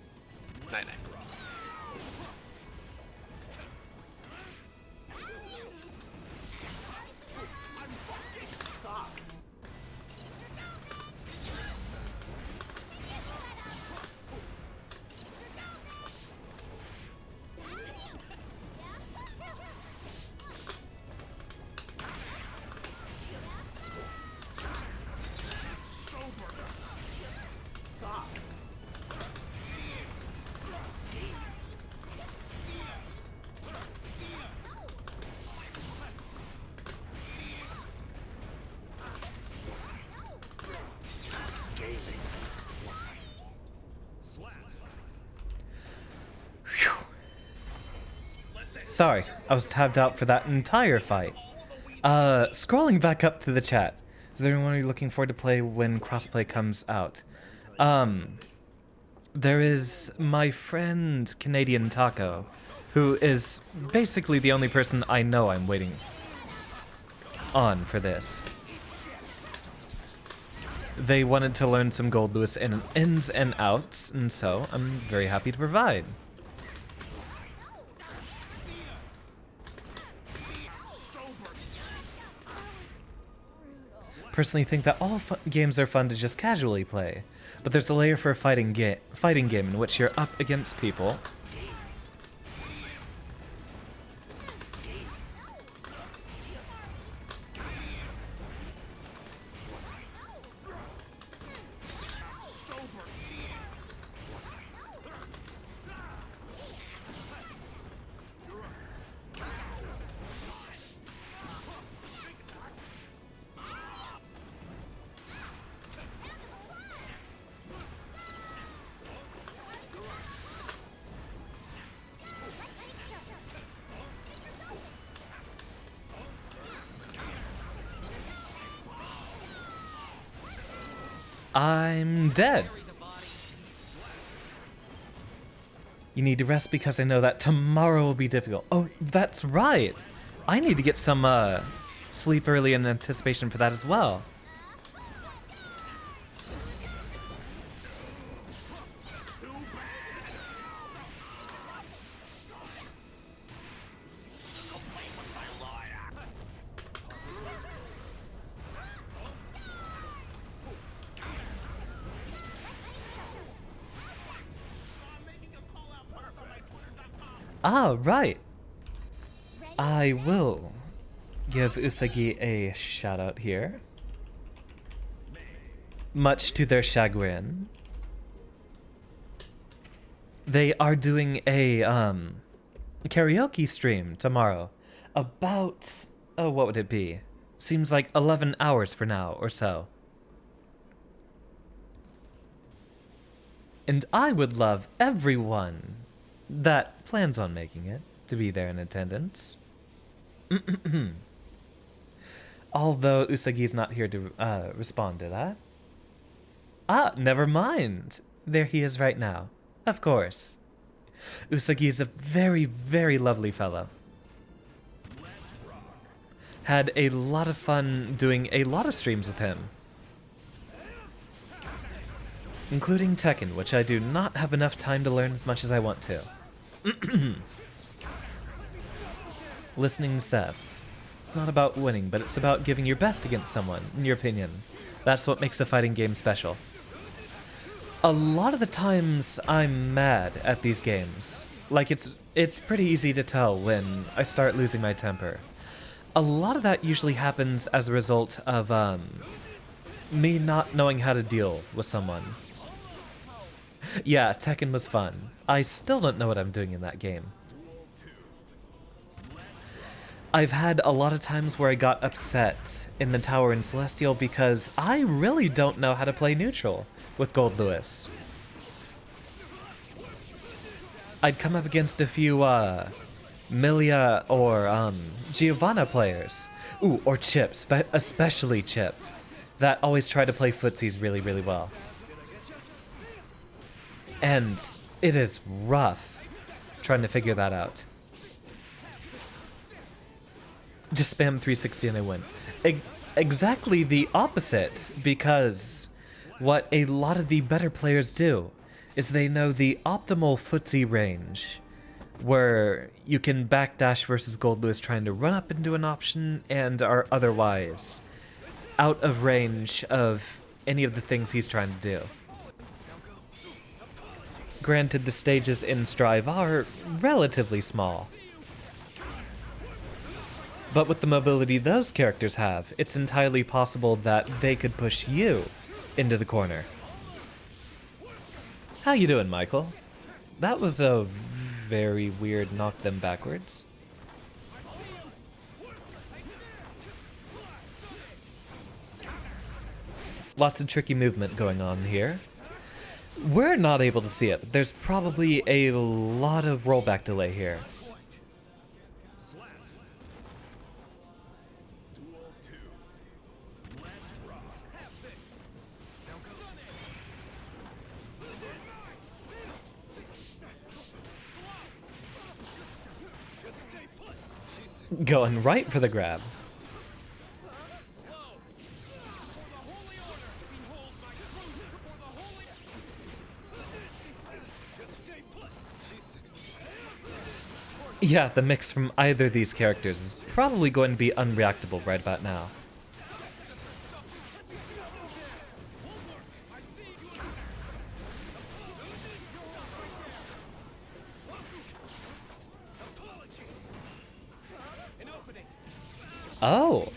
Night night. Sorry, I was tabbed out for that entire fight. Scrolling back up to the chat. Is there anyone you're looking forward to play when crossplay comes out? There is my friend Canadian Taco, who is basically the only person I know I'm waiting on for this. They wanted to learn some Gold Lewis ins and outs, and so I'm very happy to provide. personally think that all games are fun to just casually play, but there's a layer for a fighting game in which you're up against people. I'm dead. You need to rest because I know that tomorrow will be difficult. Oh, that's right. I need to get some sleep early in anticipation for that as well. Ah, right. I will give Usagi a shout out here. Much to their chagrin. They are doing a karaoke stream tomorrow. About, oh, what would it be? Seems like 11 hours for now or so. And I would love everyone that plans on making it to be there in attendance. Although Usagi's not here to respond to that. Ah, never mind. There he is right now. Of course. Usagi's a very, very lovely fellow. Had a lot of fun doing a lot of streams with him. Including Tekken, which I do not have enough time to learn as much as I want to. Listening to Seth. It's not about winning, but it's about giving your best against someone, in your opinion. That's what makes a fighting game special. A lot of the times I'm mad at these games. Like it's pretty easy to tell when I start losing my temper. A lot of that usually happens as a result of me not knowing how to deal with someone. Yeah, Tekken was fun. I still don't know what I'm doing in that game. I've had a lot of times where I got upset in the tower in Celestial because I really don't know how to play neutral with Gold Lewis. I'd come up against a few Milia or Giovanna players. Ooh, or Chip, especially Chip, that always try to play footsies really, really well. And it is rough trying to figure that out. Just spam 360 and I win. Exactly the opposite, because what a lot of the better players do is they know the optimal footsie range, where you can backdash versus Gold Lewis trying to run up into an option and are otherwise out of range of any of the things he's trying to do. Granted, the stages in Strive are relatively small. But with the mobility those characters have, it's entirely possible that they could push you into the corner. How you doing, Michael? That was a very weird knock them backwards. Lots of tricky movement going on here. We're not able to see it, but there's probably a lot of rollback delay here. Going right for the grab. Yeah, the mix from either of these characters is probably going to be unreactable right about now. Oh.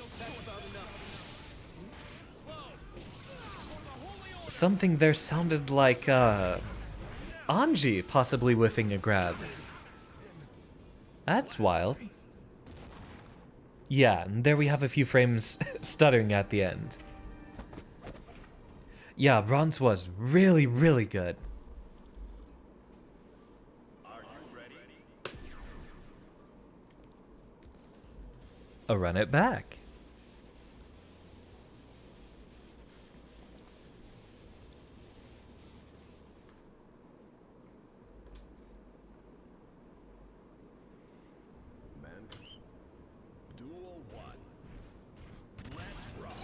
Something there sounded like, Anji possibly whiffing a grab. That's wild. Yeah, and there we have a few frames stuttering at the end. Yeah, bronze was really, really good. A run it back. Man. Duel 1. Let's rock.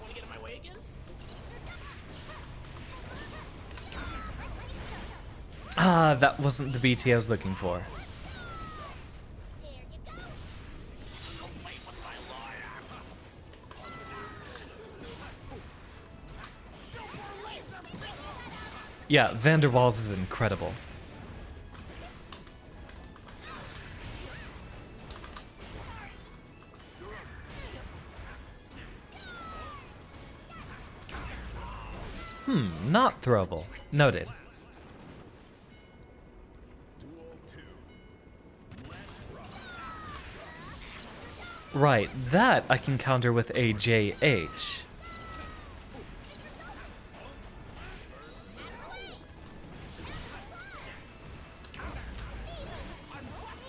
Wanna get in my way again? Ah, that wasn't the BT I was looking for. Yeah, Vanderwalls is incredible. Not throwable. Noted. Duel 2. Right, that I can counter with a JH.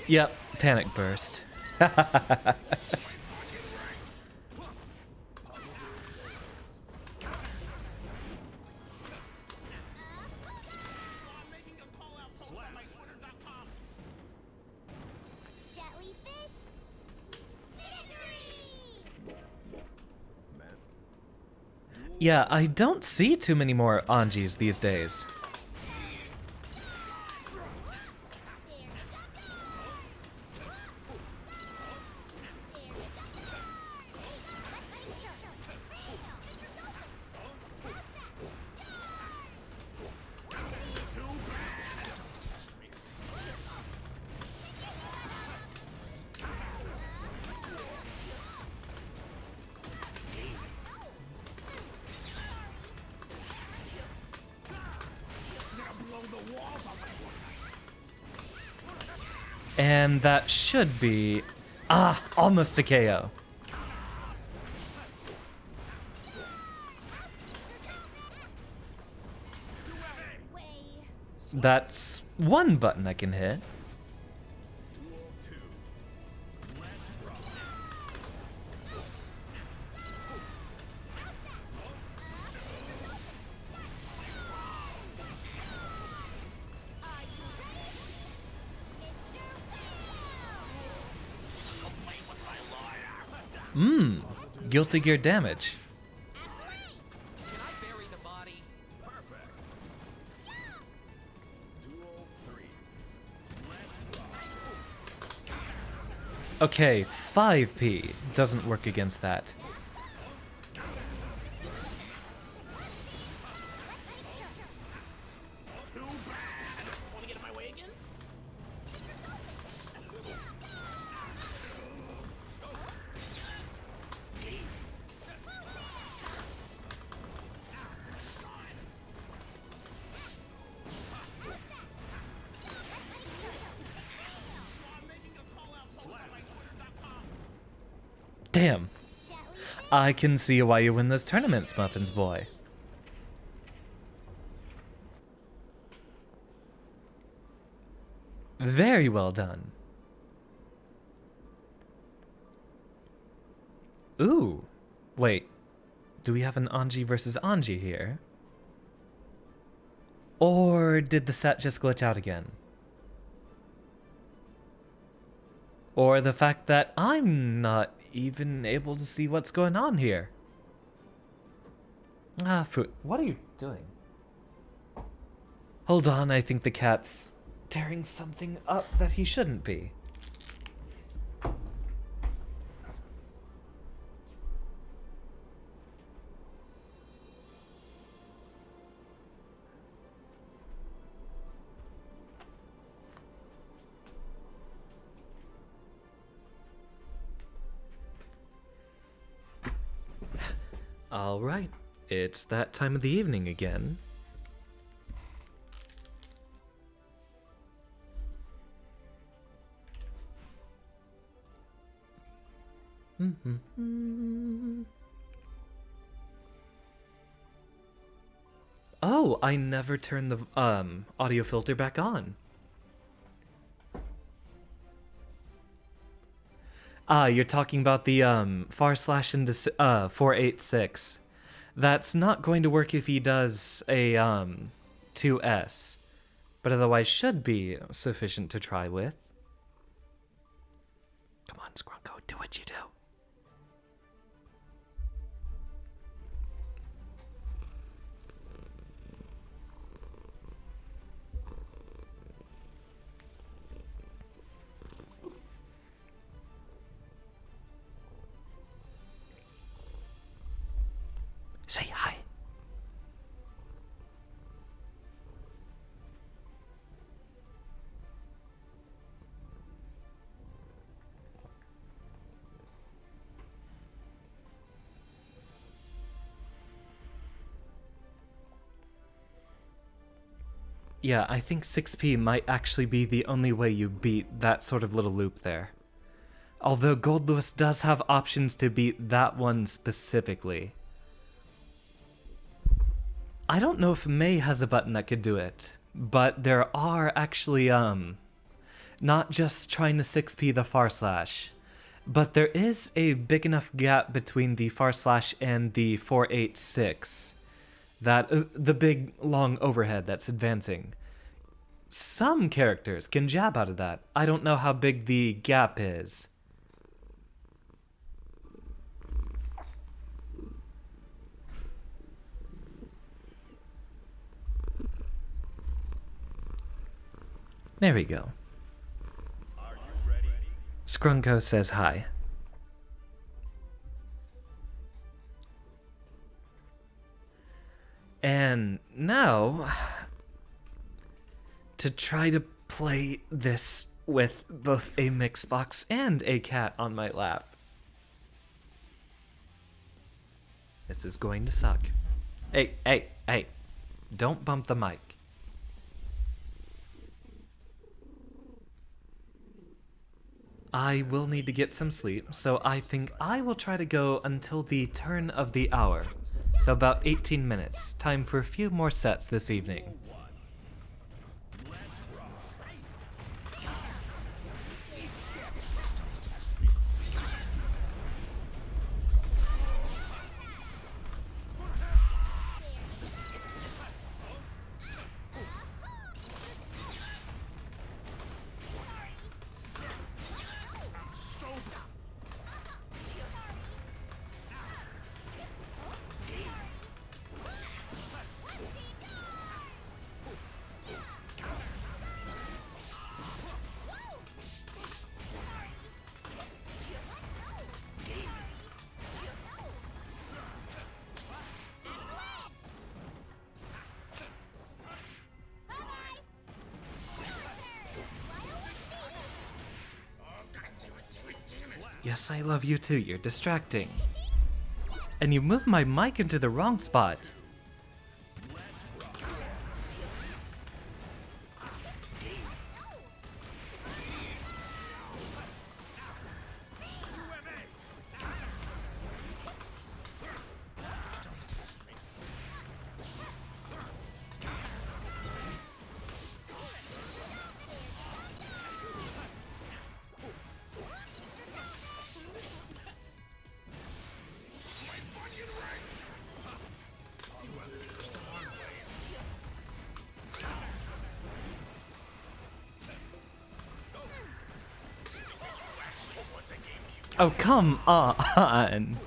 Yep, panic burst. I'm making a call out post on my twitter.com. Jellyfish? Victory! Man. Yeah, I don't see too many more Anjis these days. And that should be... Ah, almost a KO. That's one button I can hit. Duel 2. Guilty Gear damage. Can I bury the body? Perfect. Duel 3. Okay, 5P doesn't work against that. Wanna get in my way again? I'm making a call out post on my twitter.com. Damn. I can see why you win those tournaments, Muffins boy. Very well done. Ooh. Wait. Do we have an Anji versus Anji here? Or did the set just glitch out again? Or the fact that I'm not even able to see what's going on here? Ah, food. What are you doing? Hold on, I think the cat's tearing something up that he shouldn't be. All right, it's that time of the evening again. Oh, I never turned the audio filter back on. Ah, you're talking about the far slash into 486. That's not going to work if he does a 2S, but otherwise should be sufficient to try with. Come on, Scrunko, do what you do. Say hi. Yeah, I think 6p might actually be the only way you beat that sort of little loop there. Although Gold Lewis does have options to beat that one specifically. I don't know if May has a button that could do it, but there are actually, not just trying to 6p the far slash, but there is a big enough gap between the far slash and the 486 that the big long overhead that's advancing. Some characters can jab out of that. I don't know how big the gap is. There we go. Scrunko says hi. And now, to try to play this with both a mixed box and a cat on my lap. This is going to suck. Hey, don't bump the mic. I will need to get some sleep, so I think I will try to go until the turn of the hour. So about 18 minutes. Time for a few more sets this evening. Yes, I love you too. You're distracting. And you moved my mic into the wrong spot. Oh, come on.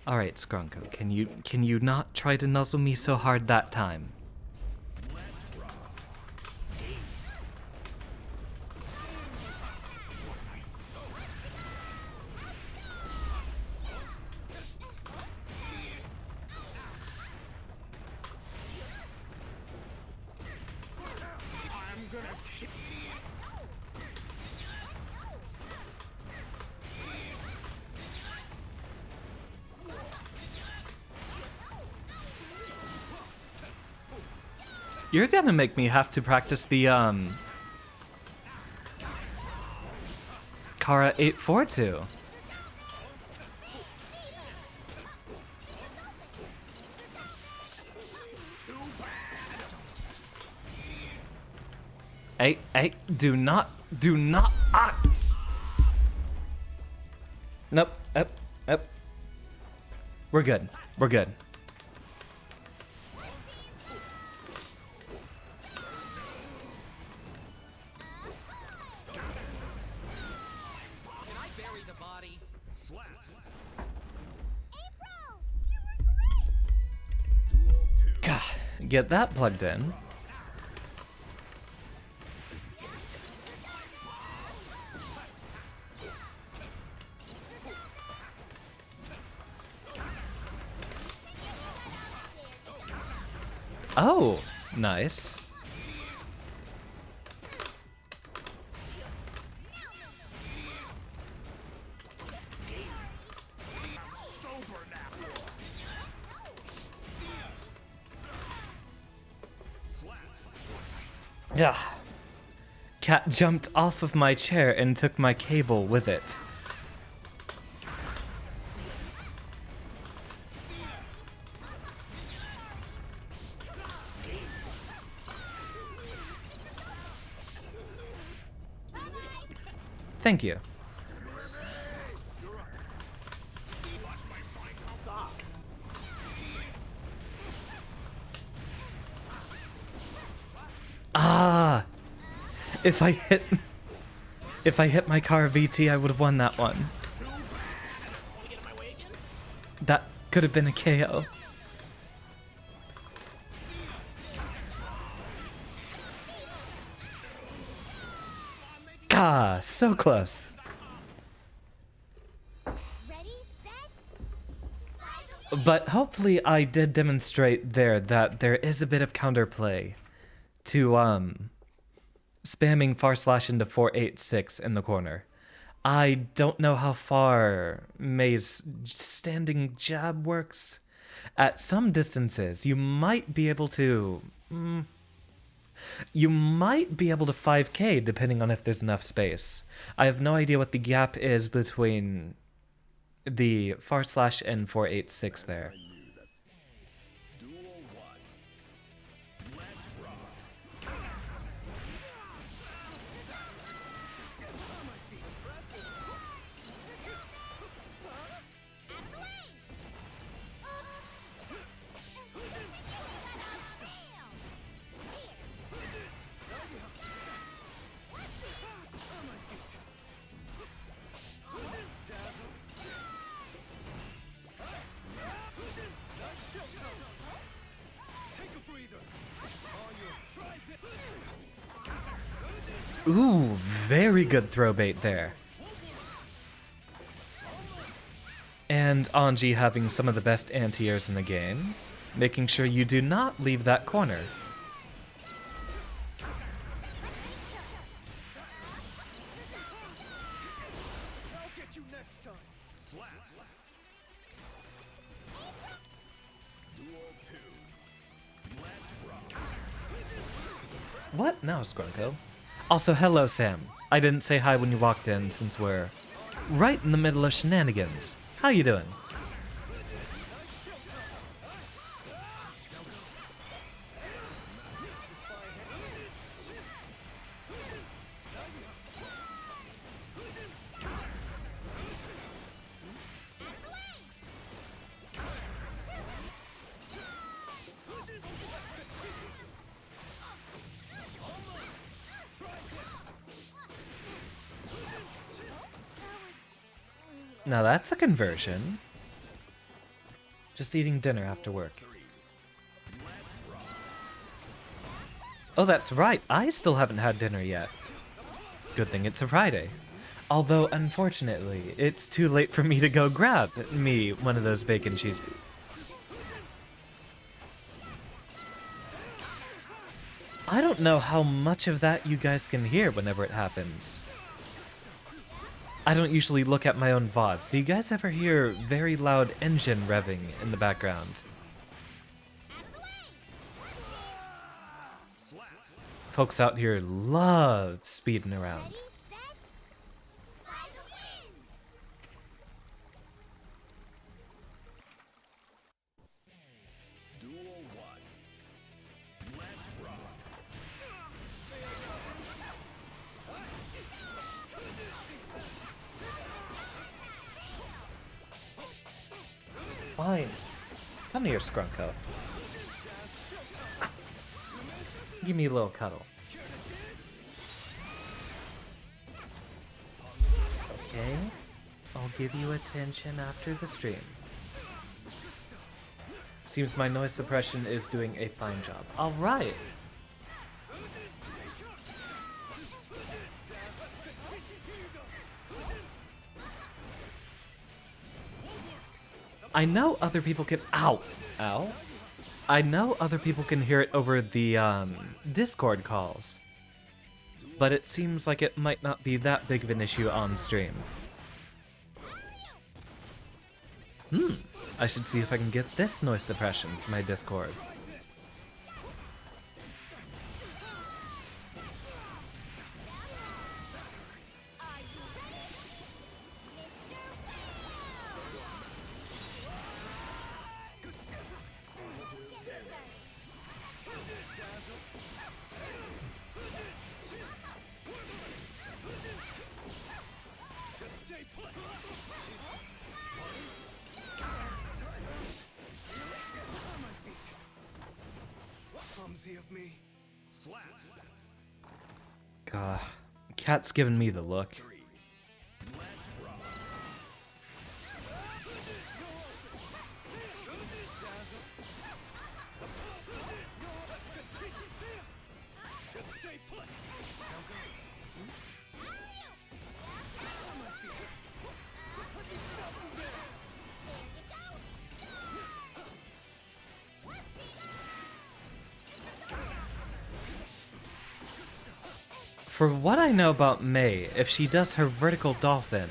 All right, Scrunko, can you not try to nuzzle me so hard that time? You're gonna make me have to practice the, Kara 842. Hey, do not, ah! Nope, up. We're good. Can I bury the body? Gah, get that plugged in. Oh, nice. Yeah. Cat jumped off of my chair and took my cable with it. Thank you. Ah! If I hit my car VT, I would have won that one. That could have been a KO. Ah, so close. Ready, set. But hopefully I did demonstrate there that there is a bit of counterplay to spamming // into 486 in the corner. I don't know how far May's standing jab works. At some distances, you might be able to 5k depending on if there's enough space. I have no idea what the gap is between the / and 486 there. Ooh, very good throw bait there. And Anji having some of the best anti-airs in the game, making sure you do not leave that corner. What? Now Squunko. Also, hello, Sam. I didn't say hi when you walked in since we're right in the middle of shenanigans. How you doing? Now that's a conversion. Just eating dinner after work. Oh, that's right. I still haven't had dinner yet. Good thing it's a Friday. Although, unfortunately, it's too late for me to go grab me one of those bacon cheese. I don't know how much of that you guys can hear whenever it happens. I don't usually look at my own VODs. Do you guys ever hear very loud engine revving in the background? folks out here love speeding around. Duel 1. Let's rock. Fine. Come here, Scrunko. Give me a little cuddle. Okay. I'll give you attention after the stream. Seems my noise suppression is doing a fine job. Alright. I know other people can— Ow! Ow? I know other people can hear it over the, Discord calls. But it seems like it might not be that big of an issue on stream. I should see if I can get this noise suppression for my Discord. Of me. God, Cat's giving me the look. For what I know about Mei, if she does her vertical dolphin,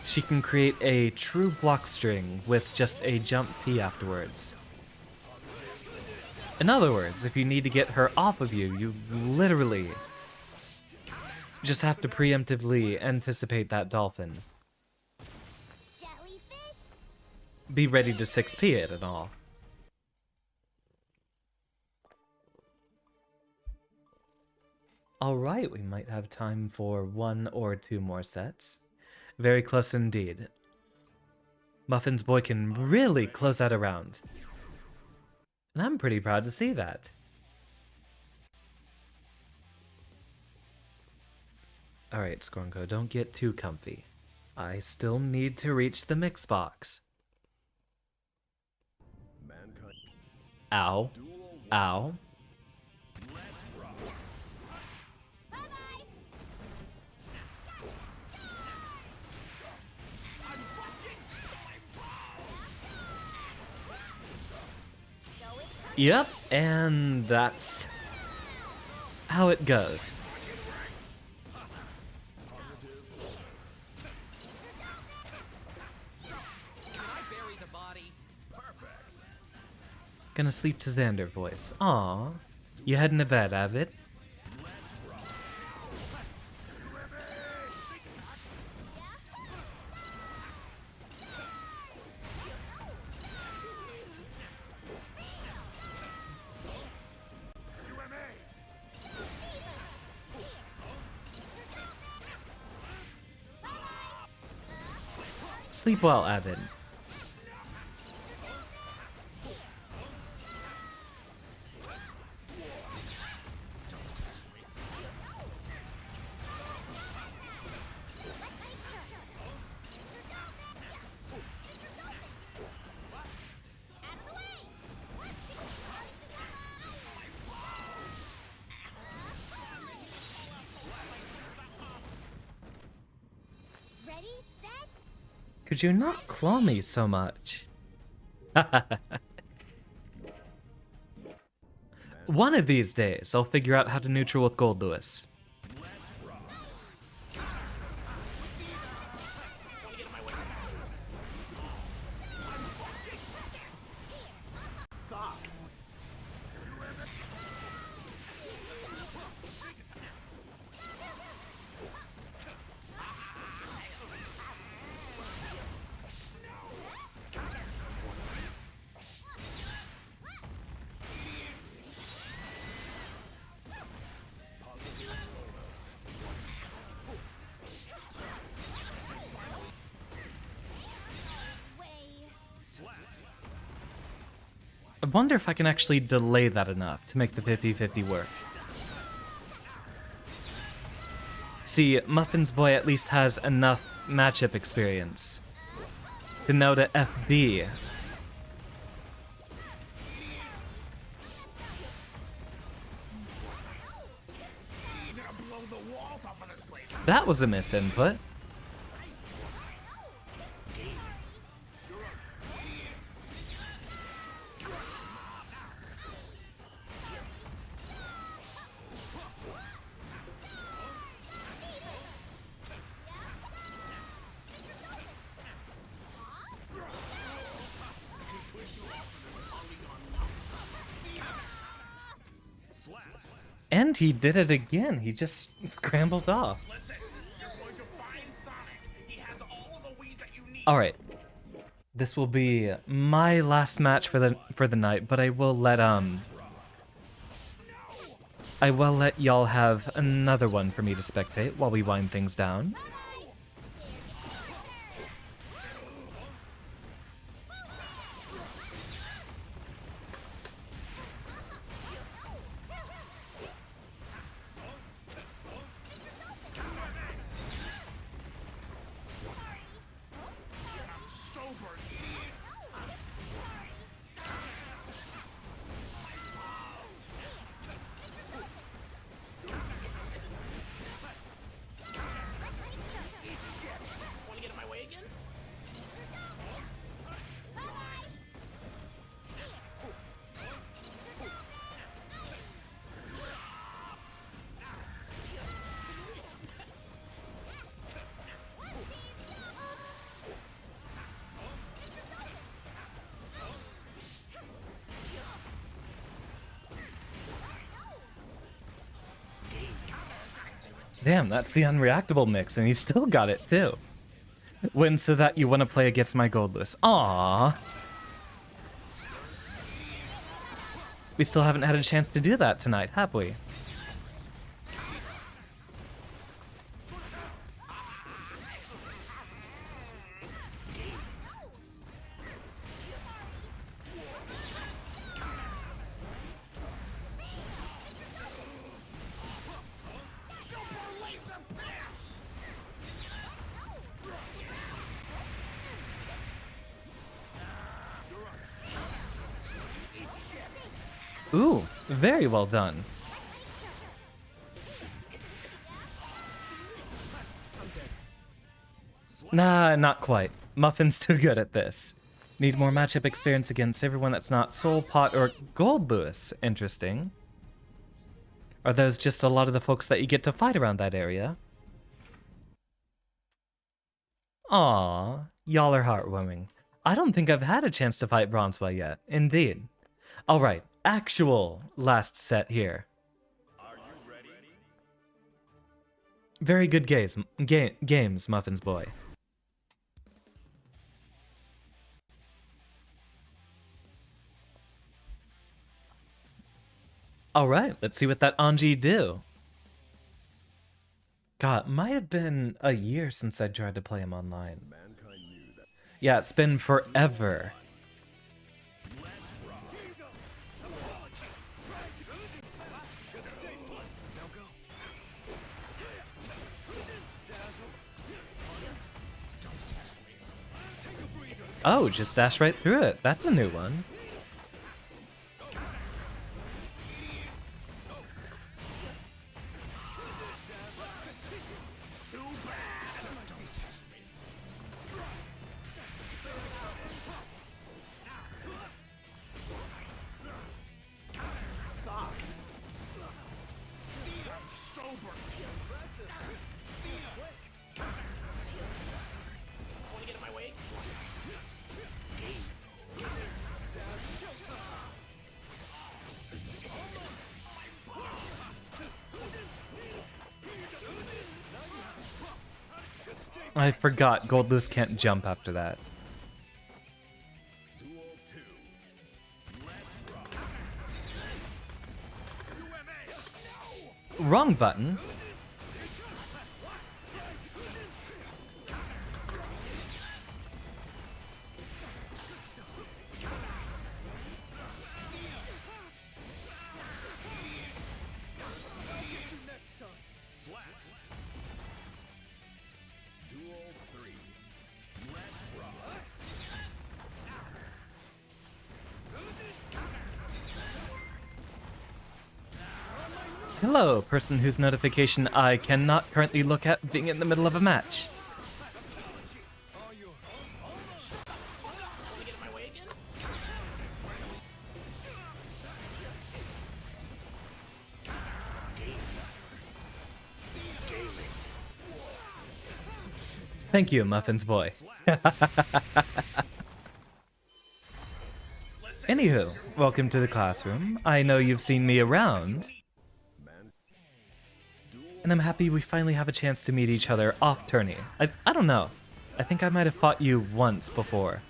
she can create a true block string with just a jump P afterwards. In other words, if you need to get her off of you, you literally just have to preemptively anticipate that dolphin. Be ready to 6P it and all. Alright, we might have time for 1 or 2 more sets. Very close indeed. Muffin's boy can really close out a round. And I'm pretty proud to see that. Alright, Skornko, don't get too comfy. I still need to reach the mix box. Mankind. Ow. Duel 1. Ow. Let's rock. Yep, and that's how it goes. Gonna sleep to Xander voice. Aw. You heading to bed, Avid? Sleep well, Avid. Could you not claw me so much? One of these days, I'll figure out how to neutral with Gold Lewis. wonder if I can actually delay that enough to make the 50-50 work. See, Muffin's boy at least has enough matchup experience to know to FD. You're gonna blow the walls off of this place. That was a misinput. And he did it again. He just scrambled off. Listen, you're going to find Sonic. He has all of the weed that you need. All right. This will be my last match for the night, but I will let y'all have another one for me to spectate while we wind things down. Want to get in my way again? Damn, that's the unreactable mix, and he still got it too. When so that you want to play against my Goldless. Aww. We still haven't had a chance to do that tonight, have we? Ooh, very well done. Nah, not quite. Muffin's too good at this. Need more matchup experience against everyone that's not Soul, Pot, or Gold Lewis. Interesting. Are those just a lot of the folks that you get to fight around that area? Aw, y'all are heartwarming. I don't think I've had a chance to fight Bronzewell yet. Indeed. Alright, actual last set here. Very good games, Muffin's boy. Alright, let's see what that Anji do. God, might have been a year since I tried to play him online. Yeah, it's been forever. Oh, just dash right through it. That's a new one. Want to get in my way? I forgot Goldless can't jump after that. Wrong button. Duel 3. Let's rock. Hello, person whose notification I cannot currently look at being in the middle of a match. Get in my way again? Thank you, Muffins Boy. Anywho, welcome to the classroom. I know you've seen me around, and I'm happy we finally have a chance to meet each other off tourney. I don't know. I think I might have fought you once before.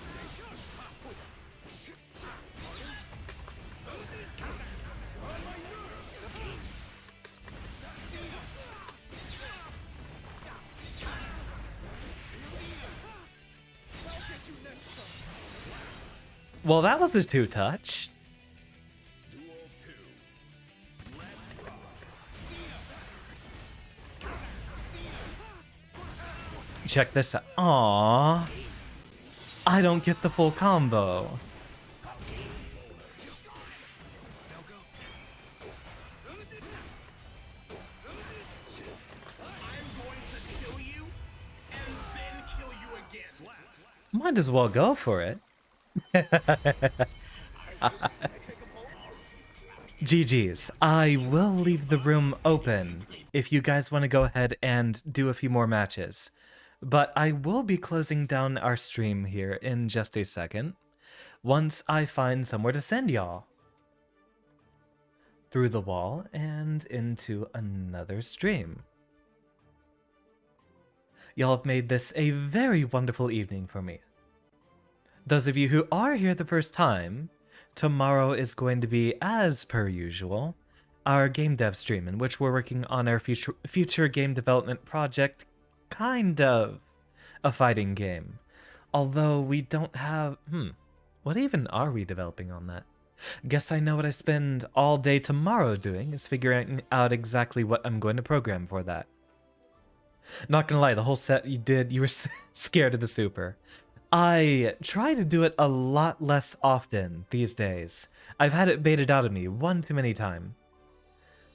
Well, that was a two-touch. Duel 2. Let's rock. Check this out. Aww. I don't get the full combo. I'm going to kill you and then kill you again. Might as well go for it. GG's. I will leave the room open if you guys want to go ahead and do a few more matches. But I will be closing down our stream here in just a second, once I find somewhere to send y'all. Through the wall and into another stream. Y'all have made this a very wonderful evening for me. Those of you who are here the first time, tomorrow is going to be, as per usual, our game dev stream, in which we're working on our future game development project, kind of a fighting game. Although we don't have... what even are we developing on that? Guess I know what I spend all day tomorrow doing, is figuring out exactly what I'm going to program for that. Not gonna lie, the whole set you did, you were scared of the super. I try to do it a lot less often these days. I've had it baited out of me one too many times.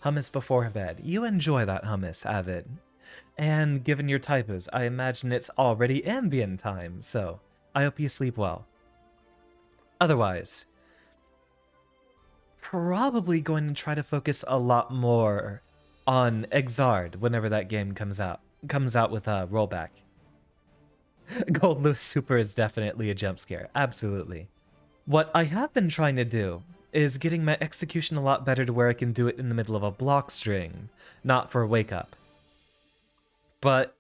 Hummus before bed. You enjoy that hummus, Avid. And given your typos, I imagine it's already ambient time, so I hope you sleep well. Otherwise, probably going to try to focus a lot more on Xard whenever that game comes out with a rollback. Gold Lewis Super is definitely a jump scare, absolutely. What I have been trying to do is getting my execution a lot better to where I can do it in the middle of a block string, not for a wake up. But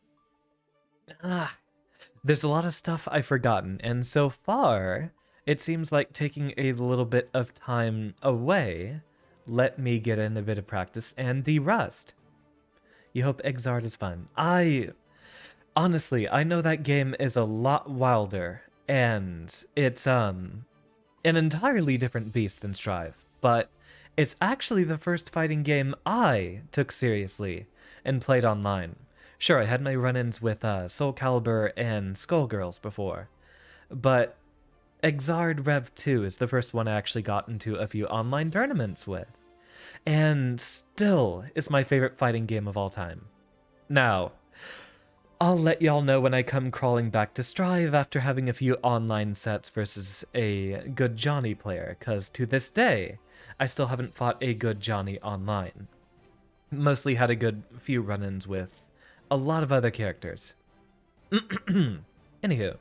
there's a lot of stuff I've forgotten, and so far, it seems like taking a little bit of time away let me get in a bit of practice and de-rust. You hope Xard is fun. Honestly, I know that game is a lot wilder, and it's an entirely different beast than Strive, but it's actually the first fighting game I took seriously and played online. Sure, I had my run-ins with Soul Calibur and Skullgirls before, but Xard Rev 2 is the first one I actually got into a few online tournaments with, and still is my favorite fighting game of all time. Now, I'll let y'all know when I come crawling back to Strive after having a few online sets versus a good Johnny player, cause to this day, I still haven't fought a good Johnny online. Mostly had a good few run-ins with a lot of other characters. Anywho, let's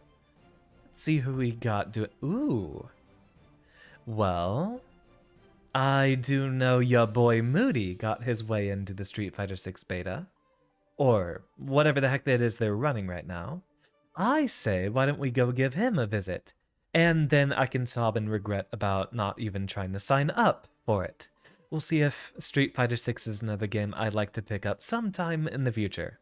see who we got Ooh. Well, I do know ya boy Moody got his way into the Street Fighter 6 beta. Or whatever the heck that is they're running right now. I say, why don't we go give him a visit? And then I can sob and regret about not even trying to sign up for it. We'll see if Street Fighter 6 is another game I'd like to pick up sometime in the future.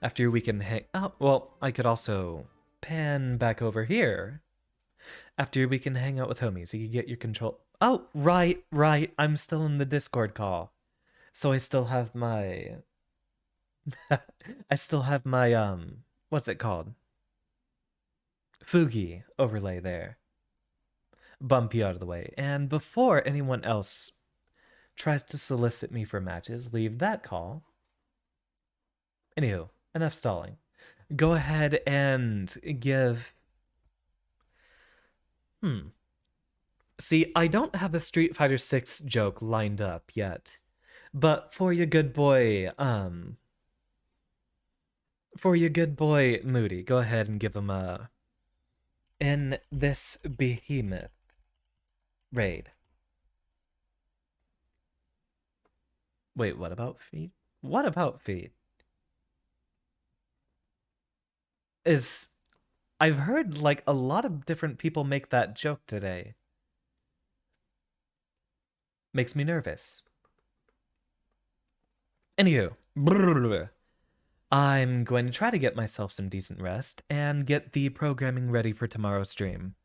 After we can hang out, well, I could also pan back over here. After we can hang out with homies, you can get your control. Oh, right, I'm still in the Discord call. So I still have my I still have my, what's it called? Fugi overlay there. Bump you out of the way. And before anyone else tries to solicit me for matches, leave that call. Anywho, enough stalling. Go ahead and give... See, I don't have a Street Fighter 6 joke lined up yet. But for your good boy, Moody, go ahead and give him a... In this behemoth raid. Wait, what about feet? What about feet? I've heard like a lot of different people make that joke today. Makes me nervous. Anywho, I'm going to try to get myself some decent rest and get the programming ready for tomorrow's stream.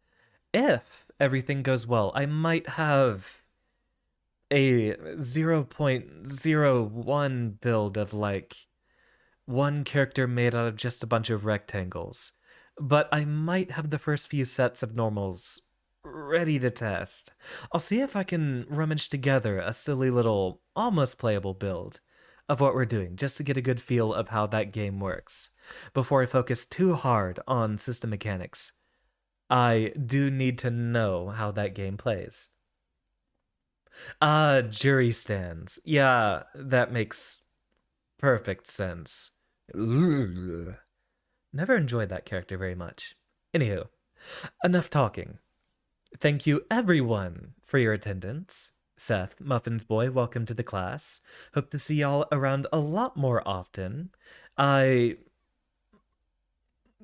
If everything goes well, I might have a 0.01 build of like one character made out of just a bunch of rectangles. But I might have the first few sets of normals ready to test. I'll see if I can rummage together a silly little, almost playable build of what we're doing, just to get a good feel of how that game works, before I focus too hard on system mechanics. I do need to know how that game plays. Jury stands. Yeah, that makes perfect sense. Never enjoyed that character very much. Anywho, enough talking. Thank you everyone for your attendance. Seth, Muffin's boy, welcome to the class. Hope to see y'all around a lot more often. I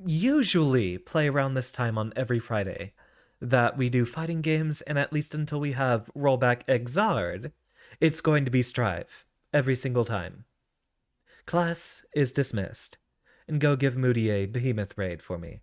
usually play around this time on every Friday that we do fighting games, and at least until we have rollback Xard, it's going to be Strive every single time. Class is dismissed, and go give Moody a behemoth raid for me.